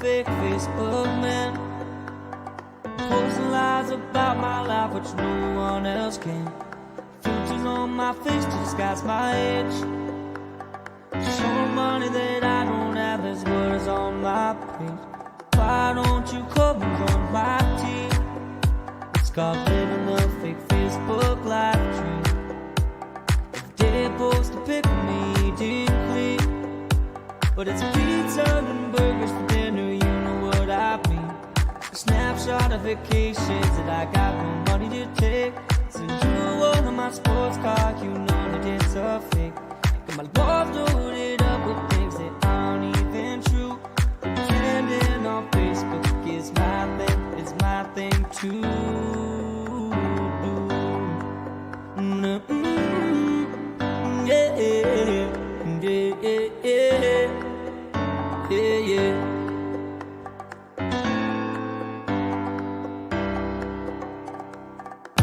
fake Facebook man, posting lies about my life which no one else can. Filters on my face to disguise my age, showing money that I don't have, there's words on my page. Why don't you come and join my team? It's called living the fake Facebook life dream. If they post a pic of me eating clean, but it's pizza and burgers for dinner, you know what I mean. A snapshot of vacations that I got no money to take. Send you one of my sports cars, you know that it's a fake. Got my love loaded up with things that aren't even true. Pretending on Facebook is my thing, it's my thing too. Yeah, yeah, yeah, yeah, yeah.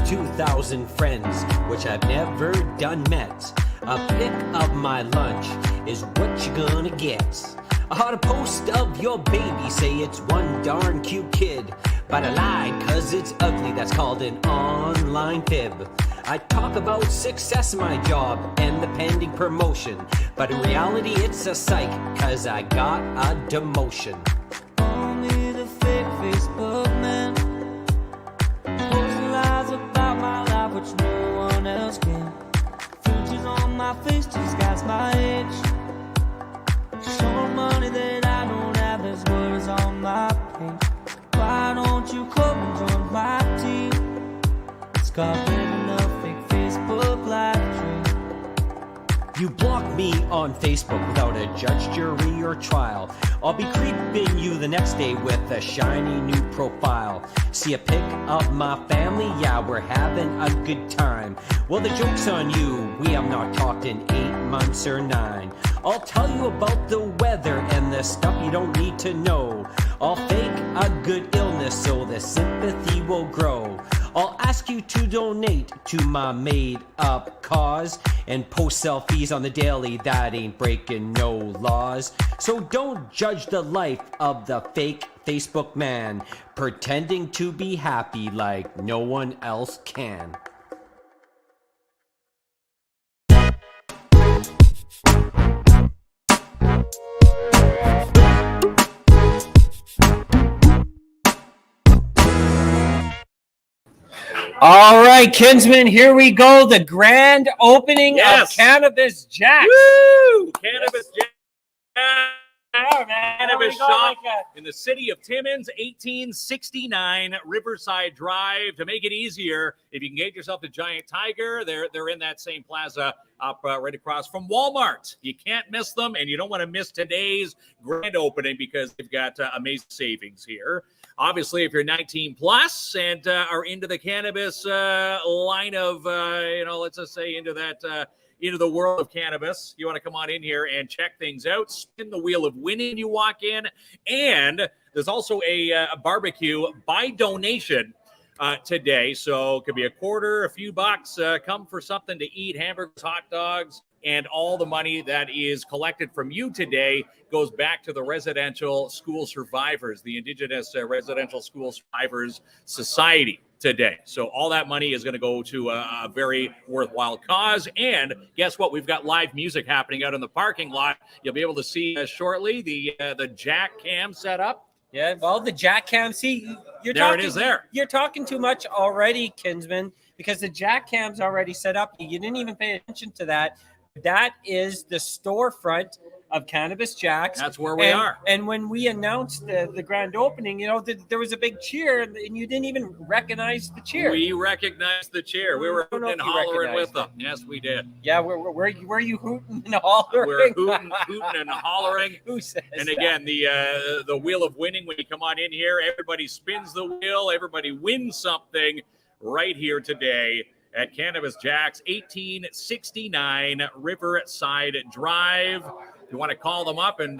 2,000 friends, which I've never done met. A pic of my lunch is what you're gonna get. I had a post of your baby, say it's one darn cute kid. But I lied, cause it's ugly, that's called an online fib. I talk about success in my job and the pending promotion. But in reality it's a psych, cause I got a demotion. Only the fake Facebook man, posting lies about my life which no one else can. Filters on my face to disguise my age, showing money that I don't have, there's words on my page. Why don't you come and join my team? It's called living a fake Facebook life dream. You block me on Facebook without a judge, jury, or trial. I'll be creeping you the next day with a shiny new profile. See a pic of my family? Yeah, we're having a good time. Well, the joke's on you. We have not talked in 8 months or 9. I'll tell you about the weather and the stuff you don't need to know. I'll fake a good illness so the sympathy will grow. I'll ask you to donate to my made-up cause and post selfies on the daily, that ain't breaking no laws. So don't judge the life of the fake Facebook man, pretending to be happy like no one else can. All right, Kinsman, here we go. The grand opening of Cannabis Jacks. Woo! Cannabis Jacks. Oh, man. Cannabis shop in the city of Timmins, 1869 Riverside Drive. To make it easier, if you can get yourself the Giant Tiger, they're in that same plaza up right across from Walmart. You can't miss them, and you don't want to miss today's grand opening because they've got amazing savings here. Obviously, if you're 19 plus and are into the cannabis line of, let's just say into that, into the world of cannabis, you want to come on in here and check things out. Spin the wheel of winning you walk in. And there's also a barbecue by donation today. So it could be a quarter, a few bucks. Come for something to eat, hamburgers, hot dogs. And all the money that is collected from you today goes back to the Residential School Survivors, the Indigenous Residential School Survivors Society today. So all that money is going to go to a very worthwhile cause. And guess what? We've got live music happening out in the parking lot. You'll be able to see shortly the Jack Cam set up. Yeah, well, the Jack Cam, see, there it is there. You're talking too much already, Kinsman, because the Jack Cam's already set up. You didn't even pay attention to that. That is the storefront of Cannabis Jacks. That's where we are. And when we announced the grand opening, there was a big cheer, and you didn't even recognize the cheer. We recognized the cheer. We were hooting and hollering with them. Yes, we did. Yeah, were you hooting and hollering? We're hooting and hollering. Who says And again, the wheel of winning, when you come on in here, everybody spins the wheel. Everybody wins something right here today at Cannabis Jacks, 1869 Riverside Drive. If you want to call them up and,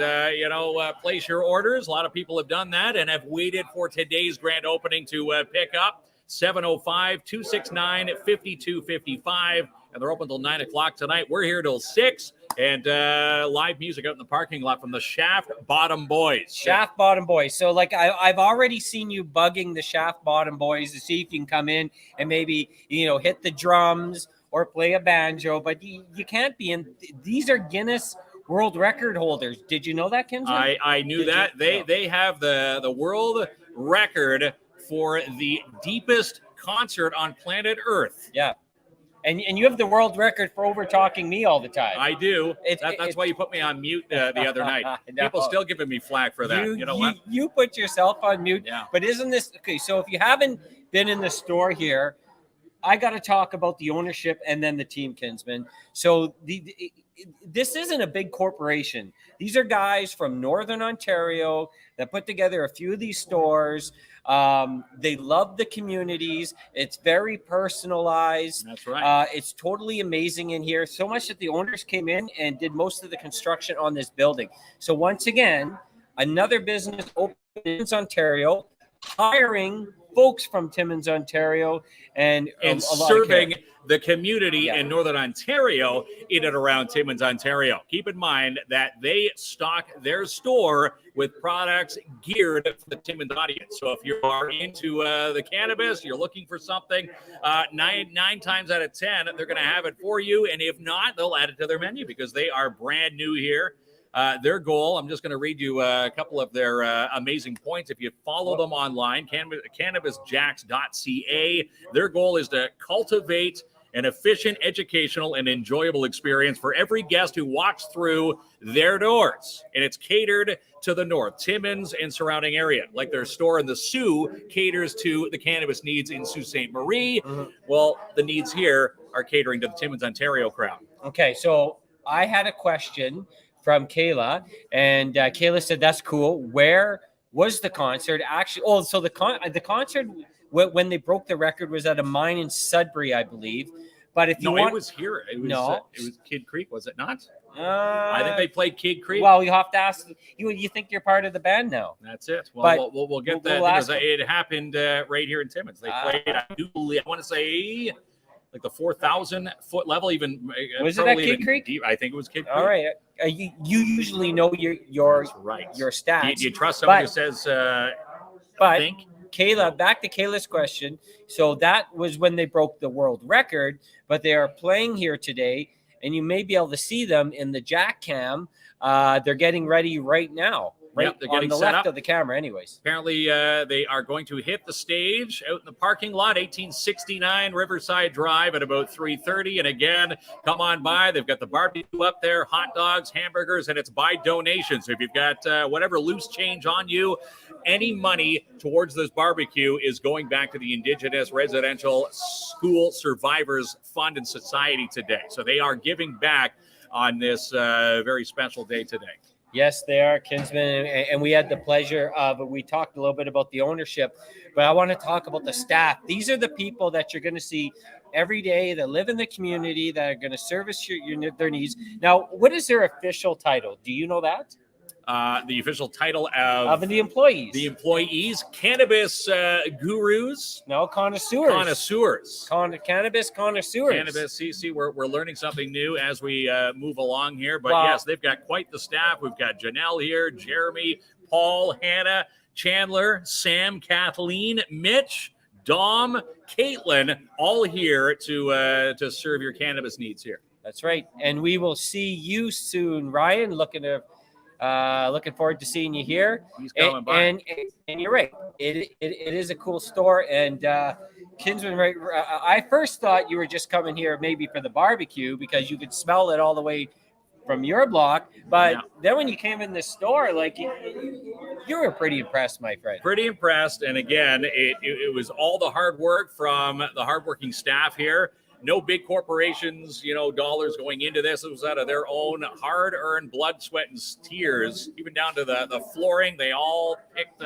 place your orders, a lot of people have done that and have waited for today's grand opening to pick up. 705-269-5255. And they're open till 9 o'clock tonight. We're here till 6. And live music out in the parking lot from the Shaft Bottom Boys. Shaft Bottom Boys. So, like, I've already seen you bugging the Shaft Bottom Boys to see if you can come in and maybe, hit the drums or play a banjo, but you can't be in. These are Guinness World Record holders. Did you know that, Kinsman? I knew that. They have the world record for the deepest concert on planet Earth. Yeah. And you have the world record for over talking me all the time. I do. That's why you put me on mute the other night. No. People still giving me flack for that. You know what? You put yourself on mute. Yeah. But isn't this okay? So if you haven't been in the store here, I got to talk about the ownership and then the team, Kinsman. So this isn't a big corporation. These are guys from Northern Ontario that put together a few of these stores. They love the communities. It's very personalized. That's right. It's totally amazing in here. So much that the owners came in and did most of the construction on this building. So once again, another business opened in Ontario, hiring folks from Timmins, Ontario, and serving the community in Northern Ontario in and around Timmins, Ontario. Keep in mind that they stock their store with products geared for the Timmins audience. So if you are into the cannabis, you're looking for something, nine times out of 10, they're going to have it for you. And if not, they'll add it to their menu because they are brand new here. Their goal, I'm just going to read you a couple of their amazing points. If you follow them online, cannabisjacks.ca, their goal is to cultivate an efficient, educational, and enjoyable experience for every guest who walks through their doors. And it's catered to the north, Timmins and surrounding area. Like their store in the Sioux caters to the cannabis needs in Sault Ste. Marie. Mm-hmm. Well, the needs here are catering to the Timmins, Ontario crowd. Okay, so I had a question from Kayla, and Kayla said, that's cool. Where was the concert? Actually, so the concert when they broke the record was at a mine in Sudbury, I believe. But if you want, it was here. It was, it was Kid Creek, was it not? I think they played Kid Creek. Well, you have to ask. You think you're part of the band now? That's it. Well, we'll get that because it happened right here in Timmins. They played. I want to say like the 4,000 foot level. Even was it at Kid Creek? Deep. I think it was Kid Creek. All right. You usually know your stats. You trust someone who says. But Kayla, back to Kayla's question. So that was when they broke the world record, but they are playing here today, and you may be able to see them in the Jack Cam. They're getting ready right now. Right, they're getting on the set left up of the camera anyways. Apparently, they are going to hit the stage out in the parking lot, 1869 Riverside Drive at about 3:30. And again, come on by. They've got the barbecue up there, hot dogs, hamburgers, and it's by donation. So if you've got whatever loose change on you, any money towards this barbecue is going back to the Indigenous Residential School Survivors Fund and Society today. So they are giving back on this very special day today. Yes, they are, Kinsman, and we had the pleasure of, we talked a little bit about the ownership, but I want to talk about the staff. These are the people that you're going to see every day that live in the community that are going to service their needs. Now, what is their official title? Do you know that? The official title of the employees. The employees, cannabis gurus. No, connoisseurs. Cannabis connoisseurs. Cannabis, see, we're learning something new as we move along here. But yes, they've got quite the staff. We've got Janelle here, Jeremy, Paul, Hannah, Chandler, Sam, Kathleen, Mitch, Dom, Caitlin, all here to serve your cannabis needs here. That's right. And we will see you soon, Ryan. Looking forward to seeing you here. He's coming by. And you're right. It is a cool store. And Kinsman, right? I first thought you were just coming here maybe for the barbecue because you could smell it all the way from your block. But then when you came in this store, like you were pretty impressed, my friend. Pretty impressed. And again, it was all the hard work from the hardworking staff here. No big corporations, dollars going into this. It was out of their own hard-earned blood, sweat, and tears. Even down to the flooring, they all picked,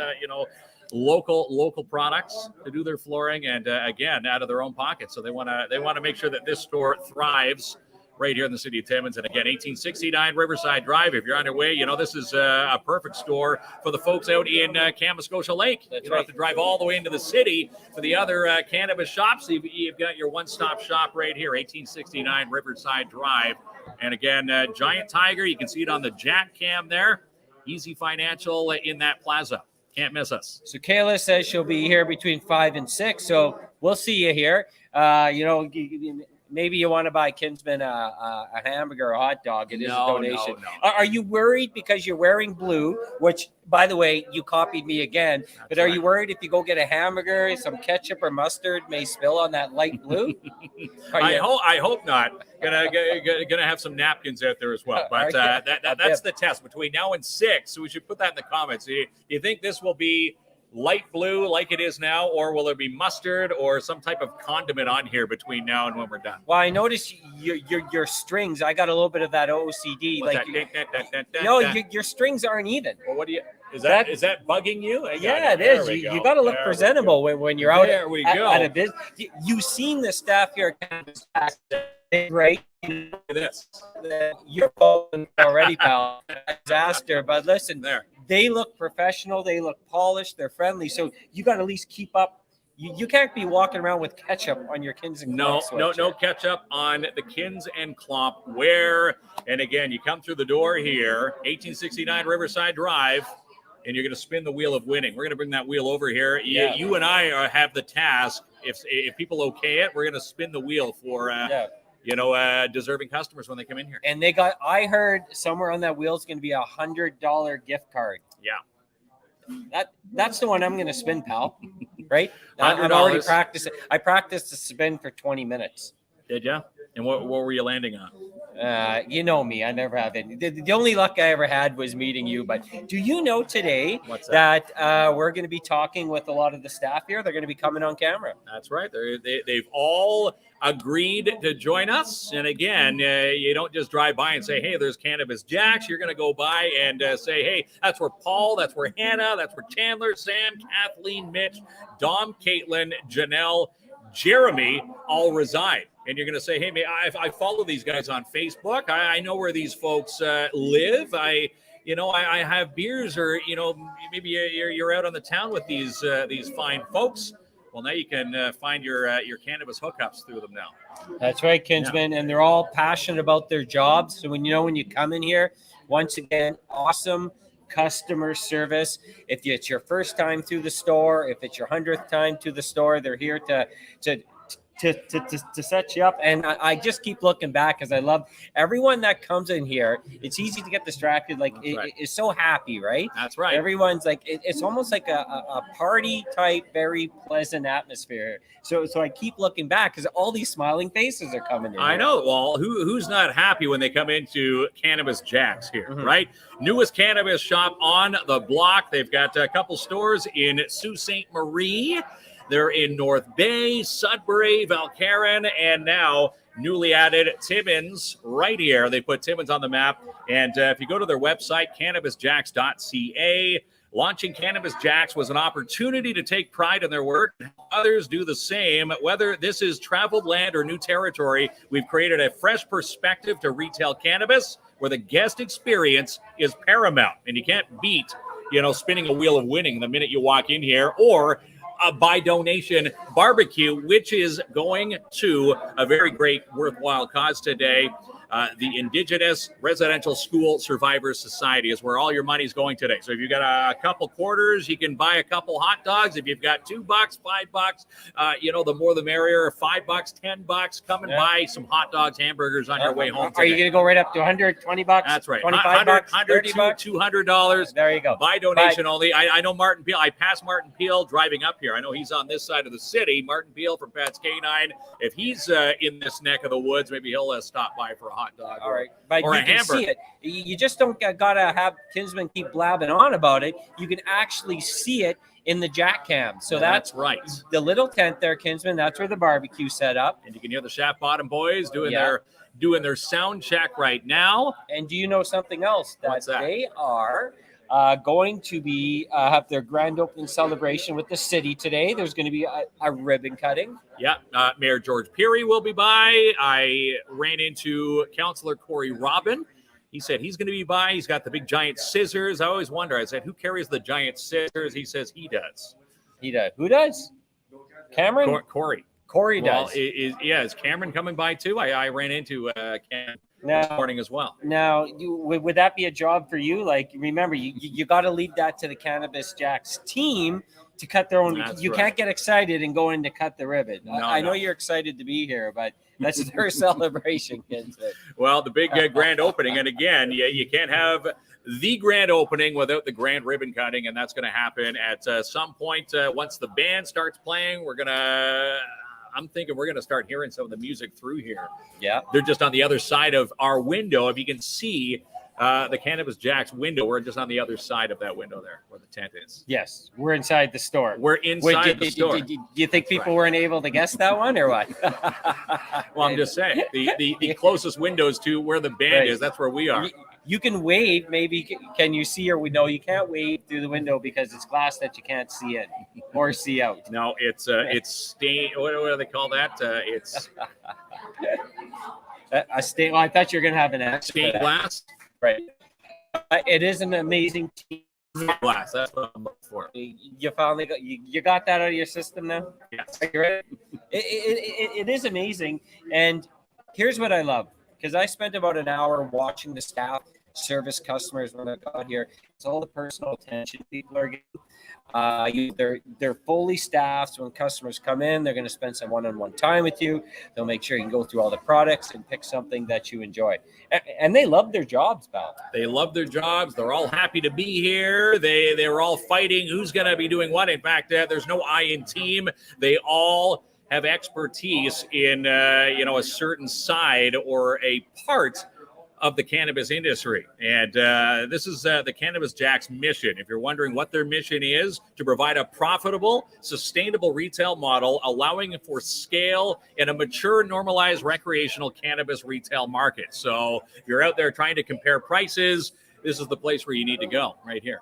local products to do their flooring, and again, out of their own pockets. So they want to make sure that this store thrives right here in the city of Timmins. And again, 1869 Riverside Drive. If you're on your way, this is a perfect store for the folks out in Kamoskosia Lake. You don't have to drive all the way into the city for the other cannabis shops. You've got your one-stop shop right here, 1869 Riverside Drive, And again, Giant Tiger, you can see it on the Jack Cam there. Easy Financial in that plaza. Can't miss us. So Kayla says she'll be here between 5 and 6. So we'll see you here. Maybe you want to buy Kinsman a hamburger or a hot dog. It is a donation. No. Are you worried because you're wearing blue, which, by the way, you copied me again. But are you worried if you go get a hamburger, some ketchup or mustard may spill on that light blue? I hope not. Gonna have some napkins out there as well. But that's the test between now and 6. So we should put that in the comments. Do you think this will be light blue like it is now, or will there be mustard or some type of condiment on here between now and when we're done? Well, I noticed your strings. I got a little bit of that OCD. Your strings aren't even. Well, what do you? Is that bugging you? Yeah, it is. You got to look presentable when you're out at a business. You've seen the staff here at Cannabis, right? This. You're already, pal. Disaster. But listen, there. They look professional. They look polished. They're friendly. So you got to at least keep up. You can't be walking around with ketchup on your KINZ and KLOMP. No ketchup on the KINZ and KLOMP wear. And again, you come through the door here, 1869 Riverside Drive, and you're going to spin the wheel of winning. We're going to bring that wheel over here. Yeah. You and I have the task. If people okay it, we're going to spin the wheel for deserving customers when they come in here. And I heard somewhere on that wheel is going to be $100 gift card. Yeah. That's the one I'm going to spin, pal. Right? $100. I'm already practicing. I practiced to spin for 20 minutes. Did you? And what were you landing on? You know me. I never have any. The only luck I ever had was meeting you. But do you know today that we're going to be talking with a lot of the staff here? They're going to be coming on camera. That's right. They've all agreed to join us. And again, you don't just drive by and say, hey, there's Cannabis Jacks. You're going to go by and say, hey, that's where Paul, that's where Hannah, that's where Chandler, Sam, Kathleen, Mitch, Dom, Caitlin, Janelle, Jeremy all reside. And you're going to say, hey, I follow these guys on Facebook. I know where these folks live. I have beers, or maybe you're out on the town with these fine folks. Well, now you can find your cannabis hookups through them now. That's right, Kinsman, and they're all passionate about their jobs. So when you come in here, once again, awesome customer service. If it's your first time through the store, if it's your 100th time to the store, they're here to set you up. And I just keep looking back because I love everyone that comes in here. It's easy to get distracted. It's so happy, right? That's right. Everyone's it's almost like a party type, very pleasant atmosphere. So I keep looking back because all these smiling faces are coming in. I know. Well, who's not happy when they come into Cannabis Jacks here, right? Newest cannabis shop on the block. They've got a couple stores in Sault Ste. Marie. They're in North Bay, Sudbury, Valcarin, and now newly added Timmins right here. They put Timmins on the map. And if you go to their website, cannabisjacks.ca, launching Cannabis Jacks was an opportunity to take pride in their work. Others do the same. Whether this is traveled land or new territory, we've created a fresh perspective to retail cannabis where the guest experience is paramount. And you can't beat, spinning a wheel of winning the minute you walk in here, or a by donation barbecue, which is going to a very great worthwhile cause today. The Indigenous Residential School Survivors Society is where all your money's going today. So if you've got a couple quarters, you can buy a couple hot dogs. If you've got $2, $5, the more the merrier. $5, $10, come and buy some hot dogs, hamburgers on your way home today. Are you going to go right up to $120? That's right. $25, $200. There you go. By donation only. I know Martin Peel. I passed Martin Peel driving up here. I know he's on this side of the city. Martin Peel from Pat's K9. If he's in this neck of the woods, maybe he'll stop by for a hot dog. All right. But or you a can hamburger. see it. You just don't gotta have Kinsman keep blabbing on about it. You can actually see it in the Jack Cam. So that's right. The little tent there, Kinsman. That's where the barbecue set up. And you can hear the Shaft Bottom boys doing their sound check right now. And do you know something else? What's that? They are going to be have their grand opening celebration with the city today. There's going to be a ribbon cutting. Yeah, Mayor George Peary will be by. I ran into Councillor Corey Robin. He said he's going to be by. He's got the big giant scissors. I always wonder. I said, who carries the giant scissors? He says he does. He does. Who does? Cameron? Corey. Corey does. Is Cameron coming by too? I ran into Cam this morning as well. Now, would that be a job for you? Like, remember, you got to leave that to the Cannabis Jacks team to cut their own. That's you right. can't get excited and go in to cut the ribbon. I know you're excited to be here, but that's their celebration, kids. Well, the big grand opening, and again, you can't have the grand opening without the grand ribbon cutting, and that's going to happen at some point once the band starts playing. I'm thinking we're going to start hearing some of the music through here. Yeah. They're just on the other side of our window. If you can see the Cannabis Jacks window, we're just on the other side of that window there where the tent is. Yes, we're inside the store. We're inside the store. Do you think people weren't able to guess that one or what? Well, I'm just saying, the closest windows to where the band is, that's where we are. You can wave, maybe. Can you see or we know you can't wave through the window because it's glass that you can't see in or see out. No, it's stain. What do they call that? It's a stain. Well, I thought you were gonna have an answer. Stained glass. Right. It is an amazing team. Glass. That's what I'm looking for. You finally got that out of your system now. Yes. Are you ready? It is amazing, and here's what I love. Because I spent about an hour watching the staff service customers when I got here. It's all the personal attention people are getting. They're fully staffed. So when customers come in, they're going to spend some one-on-one time with you. They'll make sure you can go through all the products and pick something that you enjoy. And they love their jobs, pal. They love their jobs. They're all happy to be here. They're all fighting who's going to be doing what. In fact, there's no I in team. They all have expertise in a certain side or a part of the cannabis industry. And this is the Cannabis Jacks mission. If you're wondering what their mission is, to provide a profitable, sustainable retail model, allowing for scale in a mature, normalized recreational cannabis retail market. So if you're out there trying to compare prices, this is the place where you need to go, right here.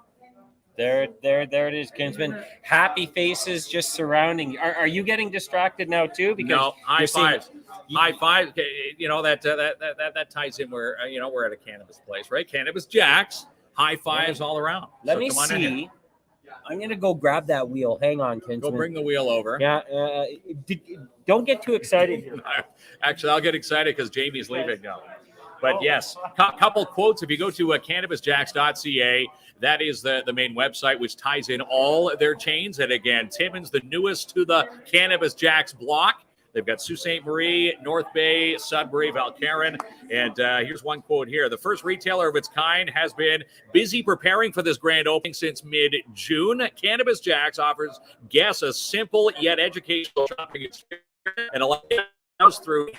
There it is, Kinsman. Happy faces just surrounding you. Are you getting distracted now too? Because no, high fives. High five. That ties in where we're at a cannabis place, right? Cannabis Jacks. High fives all around. Let me see. I'm gonna go grab that wheel. Hang on, Kinsman. Go bring the wheel over. Yeah. Don't get too excited here. Actually, I'll get excited because Jamie's leaving now. But yes, couple quotes. If you go to cannabisjacks.ca, that is the main website, which ties in all their chains. And again, Timmins, the newest to the Cannabis Jacks block. They've got Sault Ste. Marie, North Bay, Sudbury, Valcarin. And here's one quote here. The first retailer of its kind has been busy preparing for this grand opening since mid-June. Cannabis Jacks offers guests a simple yet educational shopping experience and allows through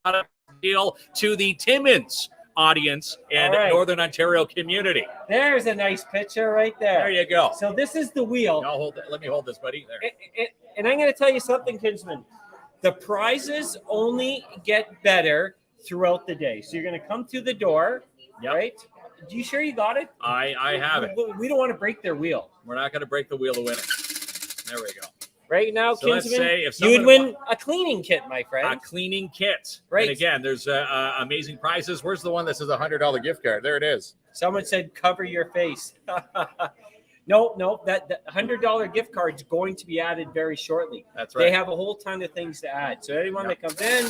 product deal to the Timmins audience and Northern Ontario community. There's a nice picture right there. There you go. So this is the wheel. Now let me hold this, buddy. There. And I'm going to tell you something, Kinsman. The prizes only get better throughout the day. So you're going to come through the door, right? Are you sure you got it? I have it. We don't want to break their wheel. We're not going to break the wheel of winning. There we go. Right now, so Kinsman, let's say if you would win a cleaning kit, my friend. A cleaning kit. Right. And again, there's amazing prizes. Where's the one that says $100 gift card? There it is. Someone said cover your face. No, that $100 gift card is going to be added very shortly. That's right. They have a whole ton of things to add. So anyone that comes in,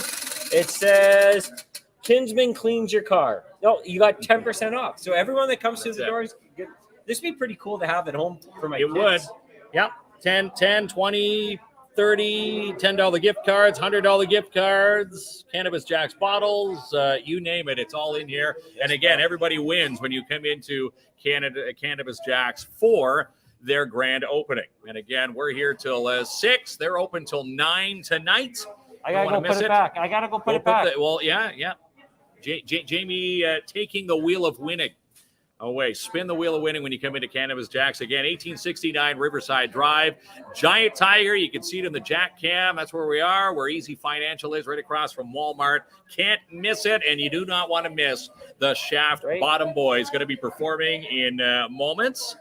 it says Kinsman cleans your car. No, you got 10% off. So everyone that comes through the doors, this would be pretty cool to have at home for my kids. It would. Yep. 10, 20, 30, $10 gift cards, $100 gift cards, Cannabis Jacks bottles, you name it, it's all in here. And again, everybody wins when you come into Cannabis Jacks for their grand opening. And again, we're here till 6. They're open till 9 tonight. I gotta go put it back. I gotta go put it back. Yeah. Jamie taking the wheel of winning away. Spin the wheel of winning when you come into Cannabis Jacks. Again, 1869 Riverside Drive. Giant Tiger. You can see it in the Jack Cam. That's where we are, where Easy Financial is, right across from Walmart. Can't miss it, and you do not want to miss the Shaft Bottom Boys. Going to be performing in moments.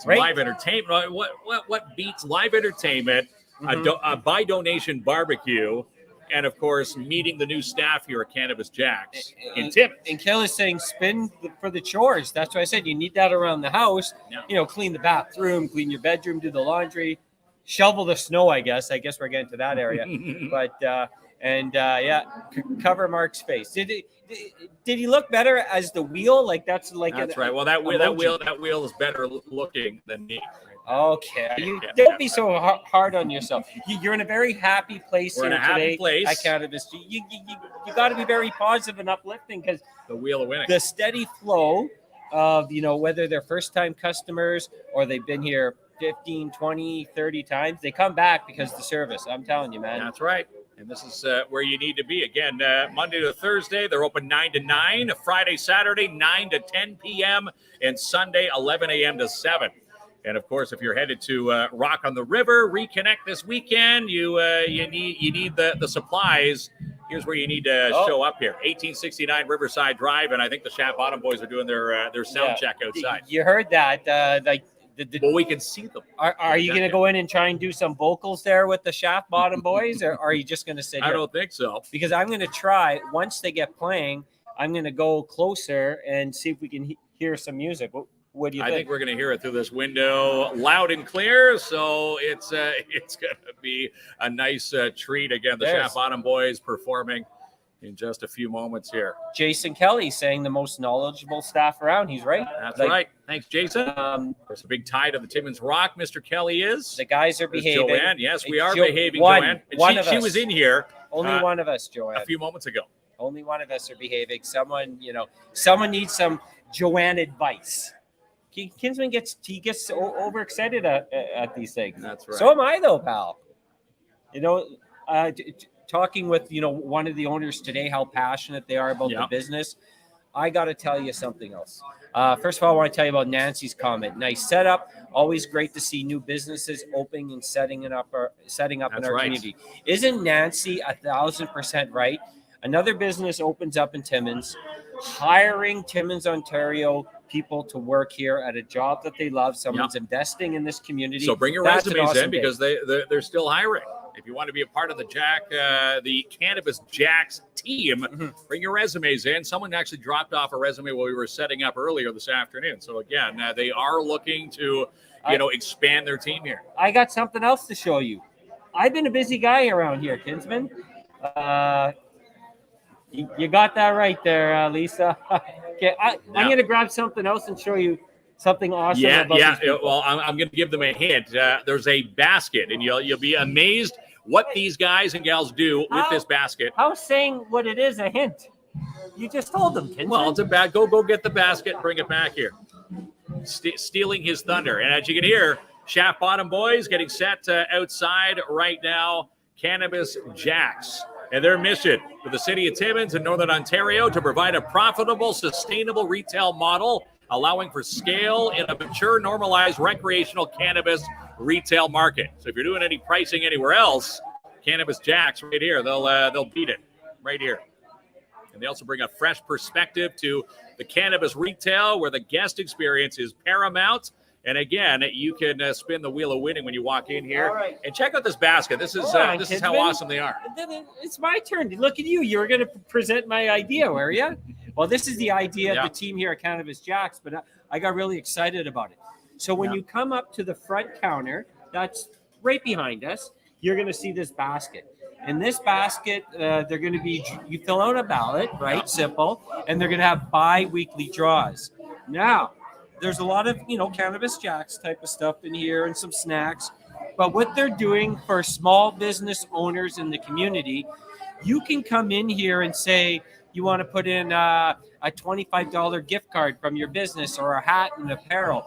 Live entertainment. What beats live entertainment? A by donation barbecue. And, of course, meeting the new staff here at Cannabis Jacks in Timmins. And Kelly's saying spin for the chores. That's what I said. You need that around the house. Yeah. Clean the bathroom, clean your bedroom, do the laundry, shovel the snow, I guess. I guess we're getting to that area. But And cover Mark's face. Did he look better as the wheel? Like that's right. Well, that wheel is better looking than me. Okay, don't be so hard on yourself. You're in a very happy place We're here in a happy today place. at Cannabis. You got to be very positive and uplifting because the wheel of winning, the steady flow of whether they're first-time customers or they've been here 15, 20, 30 times, they come back because of the service. I'm telling you, man. That's right. And this is where you need to be. Again, Monday to Thursday, they're open 9 to 9. Friday, Saturday, 9 to 10 p.m. And Sunday, 11 a.m. to 7. And, of course, if you're headed to Rock on the River, reconnect this weekend, you need the supplies. Here's where you need to show up here. 1869 Riverside Drive, and I think the Shaft Bottom boys are doing their sound check outside. You heard that. Well, we can see them. Are you going to go in and try and do some vocals there with the Shaft Bottom boys, or are you just going to sit here? I don't think so. Because I'm going to try, once they get playing, I'm going to go closer and see if we can hear some music. What do you think? I think we're going to hear it through this window loud and clear, so it's going to be a nice treat. Again, the Shaft Bottom boys performing in just a few moments here. Jason Kelly saying the most knowledgeable staff around. He's right. That's right. Thanks, Jason. There's a big tie to the Timmins Rock. Mr. Kelly is. The guys are behaving. Joanne. Yes, we are behaving, Joanne. And she was in here. Only one of us, Joanne. A few moments ago. Only one of us are behaving. Someone needs some Joanne advice. Kinsman gets overexcited at these things. That's right. So am I, though, pal. Talking with one of the owners today, how passionate they are about the business. I got to tell you something else. First of all, I want to tell you about Nancy's comment. Nice setup. Always great to see new businesses opening and setting up in our community. Isn't Nancy 1,000% right? Another business opens up in Timmins, hiring Timmins, Ontario people to work here at a job that they love. Someone's investing in this community. So bring your resumes in because they're still hiring. If you want to be a part of the Cannabis Jacks team, bring your resumes in. Someone actually dropped off a resume while we were setting up earlier this afternoon. So again, they are looking to, expand their team here. I got something else to show you. I've been a busy guy around here, Kinsman. You got that right there, Lisa. Okay, I'm going to grab something else and show you something awesome. Well, I'm going to give them a hint. There's a basket, and you'll be amazed what these guys and gals do with this basket. How's saying what it is a hint? You just told them, Kinsman. Well, it's a bad. Go get the basket. Bring it back here. Stealing his thunder, and as you can hear, Shaft Bottom boys getting set outside right now. Cannabis Jacks. And their mission for the city of Timmins in Northern Ontario to provide a profitable, sustainable retail model, allowing for scale in a mature, normalized recreational cannabis retail market. So if you're doing any pricing anywhere else, Cannabis Jacks right here, they'll beat it right here. And they also bring a fresh perspective to the cannabis retail where the guest experience is paramount. And again, you can spin the wheel of winning when you walk in here. Right. And check out this basket. This is how awesome they are. It's my turn. Look at you. You were going to present my idea, were you? Well, this is the idea of the team here at Cannabis Jacks, but I got really excited about it. So when you come up to the front counter, that's right behind us, you're going to see this basket. In this basket, they're going to be, you fill out a ballot, right? Simple. And they're going to have bi-weekly draws. Now, there's a lot of, Cannabis Jacks type of stuff in here and some snacks. But what they're doing for small business owners in the community, you can come in here and say you want to put in a $25 gift card from your business or a hat and apparel.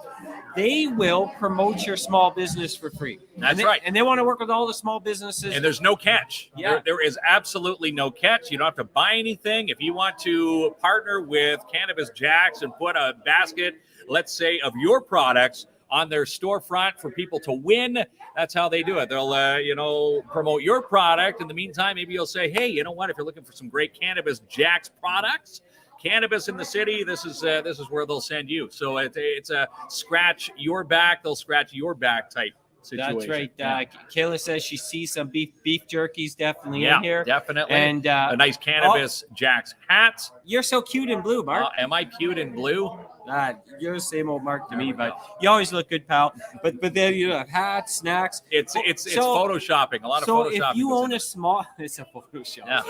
They will promote your small business for free. That's right. And they want to work with all the small businesses. And there's no catch. Yeah. There is absolutely no catch. You don't have to buy anything. If you want to partner with Cannabis Jacks and put a basket, let's say, of your products on their storefront for people to win, that's how they do it. They'll, promote your product. In the meantime, maybe you'll say, hey, you know what? If you're looking for some great Cannabis Jacks products, cannabis in the city, this is where they'll send you. So it's a scratch your back, they'll scratch your back type situation. That's right. Kayla says she sees some beef jerkies definitely in here. Definitely. And a nice Cannabis Jacks hat. You're so cute in blue, Mark. Am I cute in blue? You're the same old Mark to me, but you always look good, pal. But then you have hats, snacks. It's photoshopping. A lot of so photoshopping. if you own a small, it's a Photoshop. Yeah.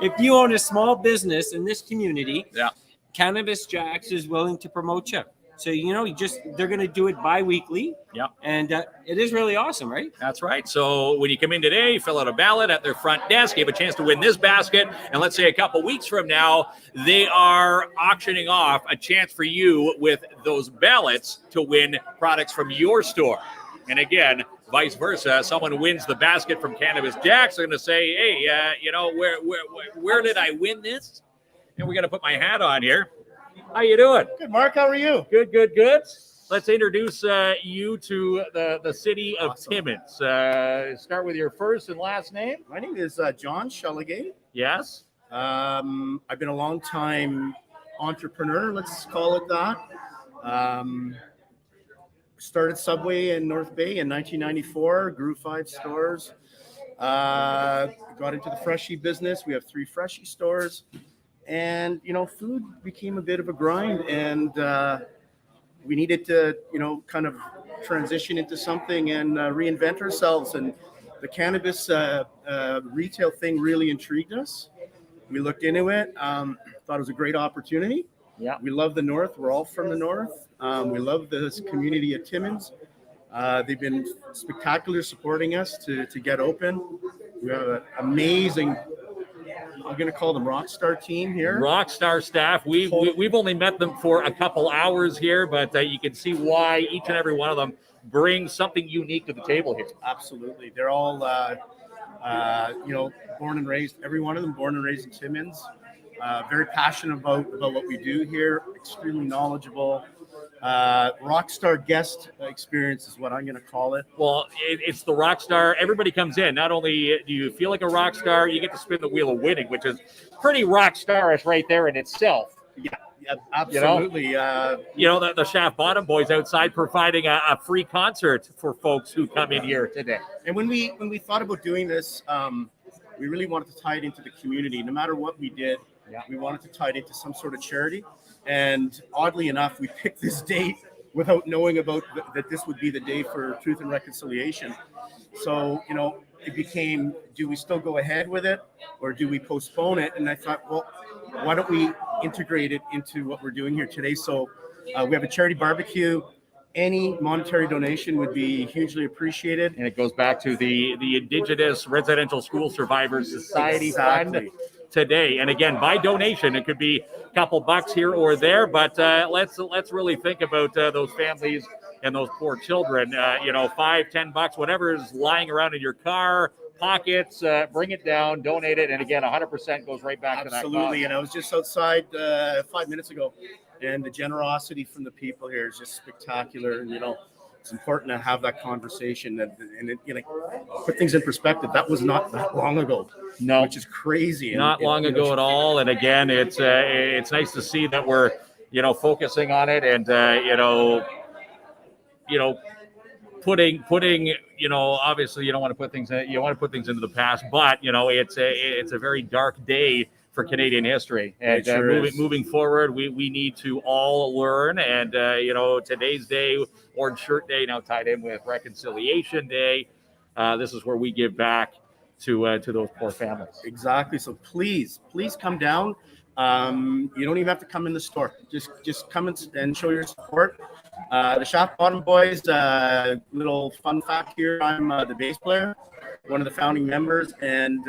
If you own a small business in this community, Yeah. Cannabis Jacks is willing to promote you. So they're going to do it bi-weekly. Yeah. And it is really awesome, right? That's right. So when you come in today, fill out a ballot at their front desk. You have a chance to win this basket. And let's say a couple weeks from now, they are auctioning off a chance for you with those ballots to win products from your store. And again, vice versa, someone wins the basket from Cannabis Jacks. They're going to say, hey, where did I win this? And we got to put my hat on here. How you doing? Good, Mark. How are you? Good. Let's introduce you to the city of Timmins. Start with your first and last name. My name is John Shelligate. Yes. I've been a long time entrepreneur, let's call it that. Started Subway in North Bay in 1994, grew 5 stores. Got into the Freshie business. We have 3 Freshie stores. And, food became a bit of a grind, and we needed to, kind of transition into something and reinvent ourselves. And the cannabis retail thing really intrigued us. We looked into it, thought it was a great opportunity. Yeah. We love the North. We're all from the North. We love this community at Timmins. They've been spectacular supporting us to get open. We have an amazing, I'm going to call them Rockstar team here. Rockstar staff. We've only met them for a couple hours here, but you can see why each and every one of them brings something unique to the table here. Absolutely. They're all, born and raised, every one of them born and raised in Timmins. Very passionate about what we do here, extremely knowledgeable. Rockstar guest experience is what I'm going to call it. Well, it's the rock star. Everybody comes in. Not only do you feel like a rock star, you get to spin the wheel of winning, which is pretty rock starish right there in itself. Yeah, absolutely. The Shaft Bottom Boys outside providing a free concert for folks who come in here today. And when we thought about doing this, we really wanted to tie it into the community. No matter what we did, we wanted to tie it into some sort of charity. And oddly enough, we picked this date without knowing about that this would be the day for Truth and Reconciliation. So, it became, do we still go ahead with it or do we postpone it? And I thought, well, why don't we integrate it into what we're doing here today? So we have a charity barbecue. Any monetary donation would be hugely appreciated. And it goes back to the Indigenous Residential School Survivors Society Fund today. And again, by donation, it could be a couple bucks here or there, but let's really think about those families and those poor children. $5-10, whatever is lying around in your car, pockets, bring it down, donate it, and again, 100% goes right back to that cause. Absolutely. And I was just outside 5 minutes ago, and the generosity from the people here is just spectacular. And it's important to have that conversation and put things in perspective. That was not that long ago. No, which is crazy. Not long ago at all. And again, it's nice to see that we're focusing on it and putting obviously you don't want to put things in, you want to put things into the past, but it's a very dark day for Canadian history, and moving forward, we need to all learn. And today's day, Orange Shirt Day, now tied in with Reconciliation Day. This is where we give back to those poor families. Exactly. So please come down. You don't even have to come in the store. Just come and show your support. The Shaft Bottom Boys. Little fun fact here: I'm the bass player, one of the founding members, and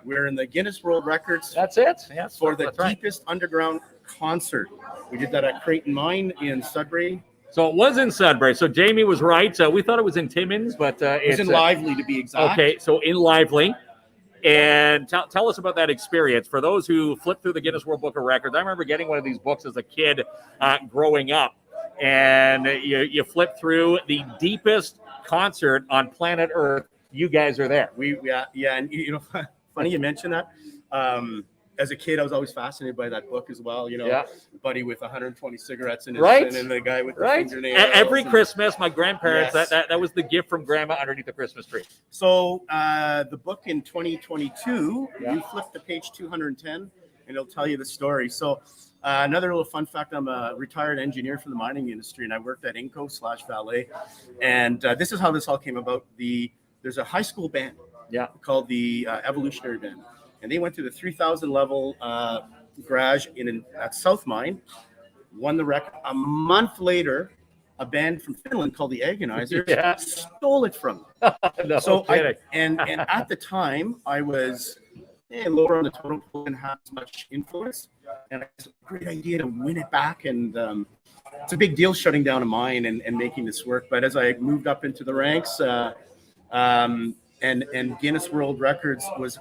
we're in the Guinness World Records. That's it. Yes, for the deepest underground concert. We did that at Creighton Mine in Sudbury. So it was in Sudbury. So Jamie was right. We thought it was in Timmins, but it's in Lively to be exact. Okay, so in Lively. And tell us about that experience. For those who flip through the Guinness World Book of Records, I remember getting one of these books as a kid growing up. And you flip through the deepest concert on planet Earth. You guys are there. And funny you mention that. As a kid, I was always fascinated by that book as well. Buddy with 120 cigarettes in his right, and the guy with the fingernails. Every Christmas, my grandparents, that was the gift from Grandma underneath the Christmas tree. So the book in 2022, you flip to page 210, and it'll tell you the story. So Another little fun fact, I'm a retired engineer from the mining industry, and I worked at Inco/Valet. And this is how this all came about. There's a high school band called the Evolutionary Band. And they went to the 3,000 level garage at South Mine, won the record. A month later, a band from Finland called the Agonizers stole it from them. No so kidding. And at the time, I was lower on the totem pole and had as much influence. And it's a great idea to win it back. And it's a big deal shutting down a mine and making this work. But as I moved up into the ranks, and Guinness World Records was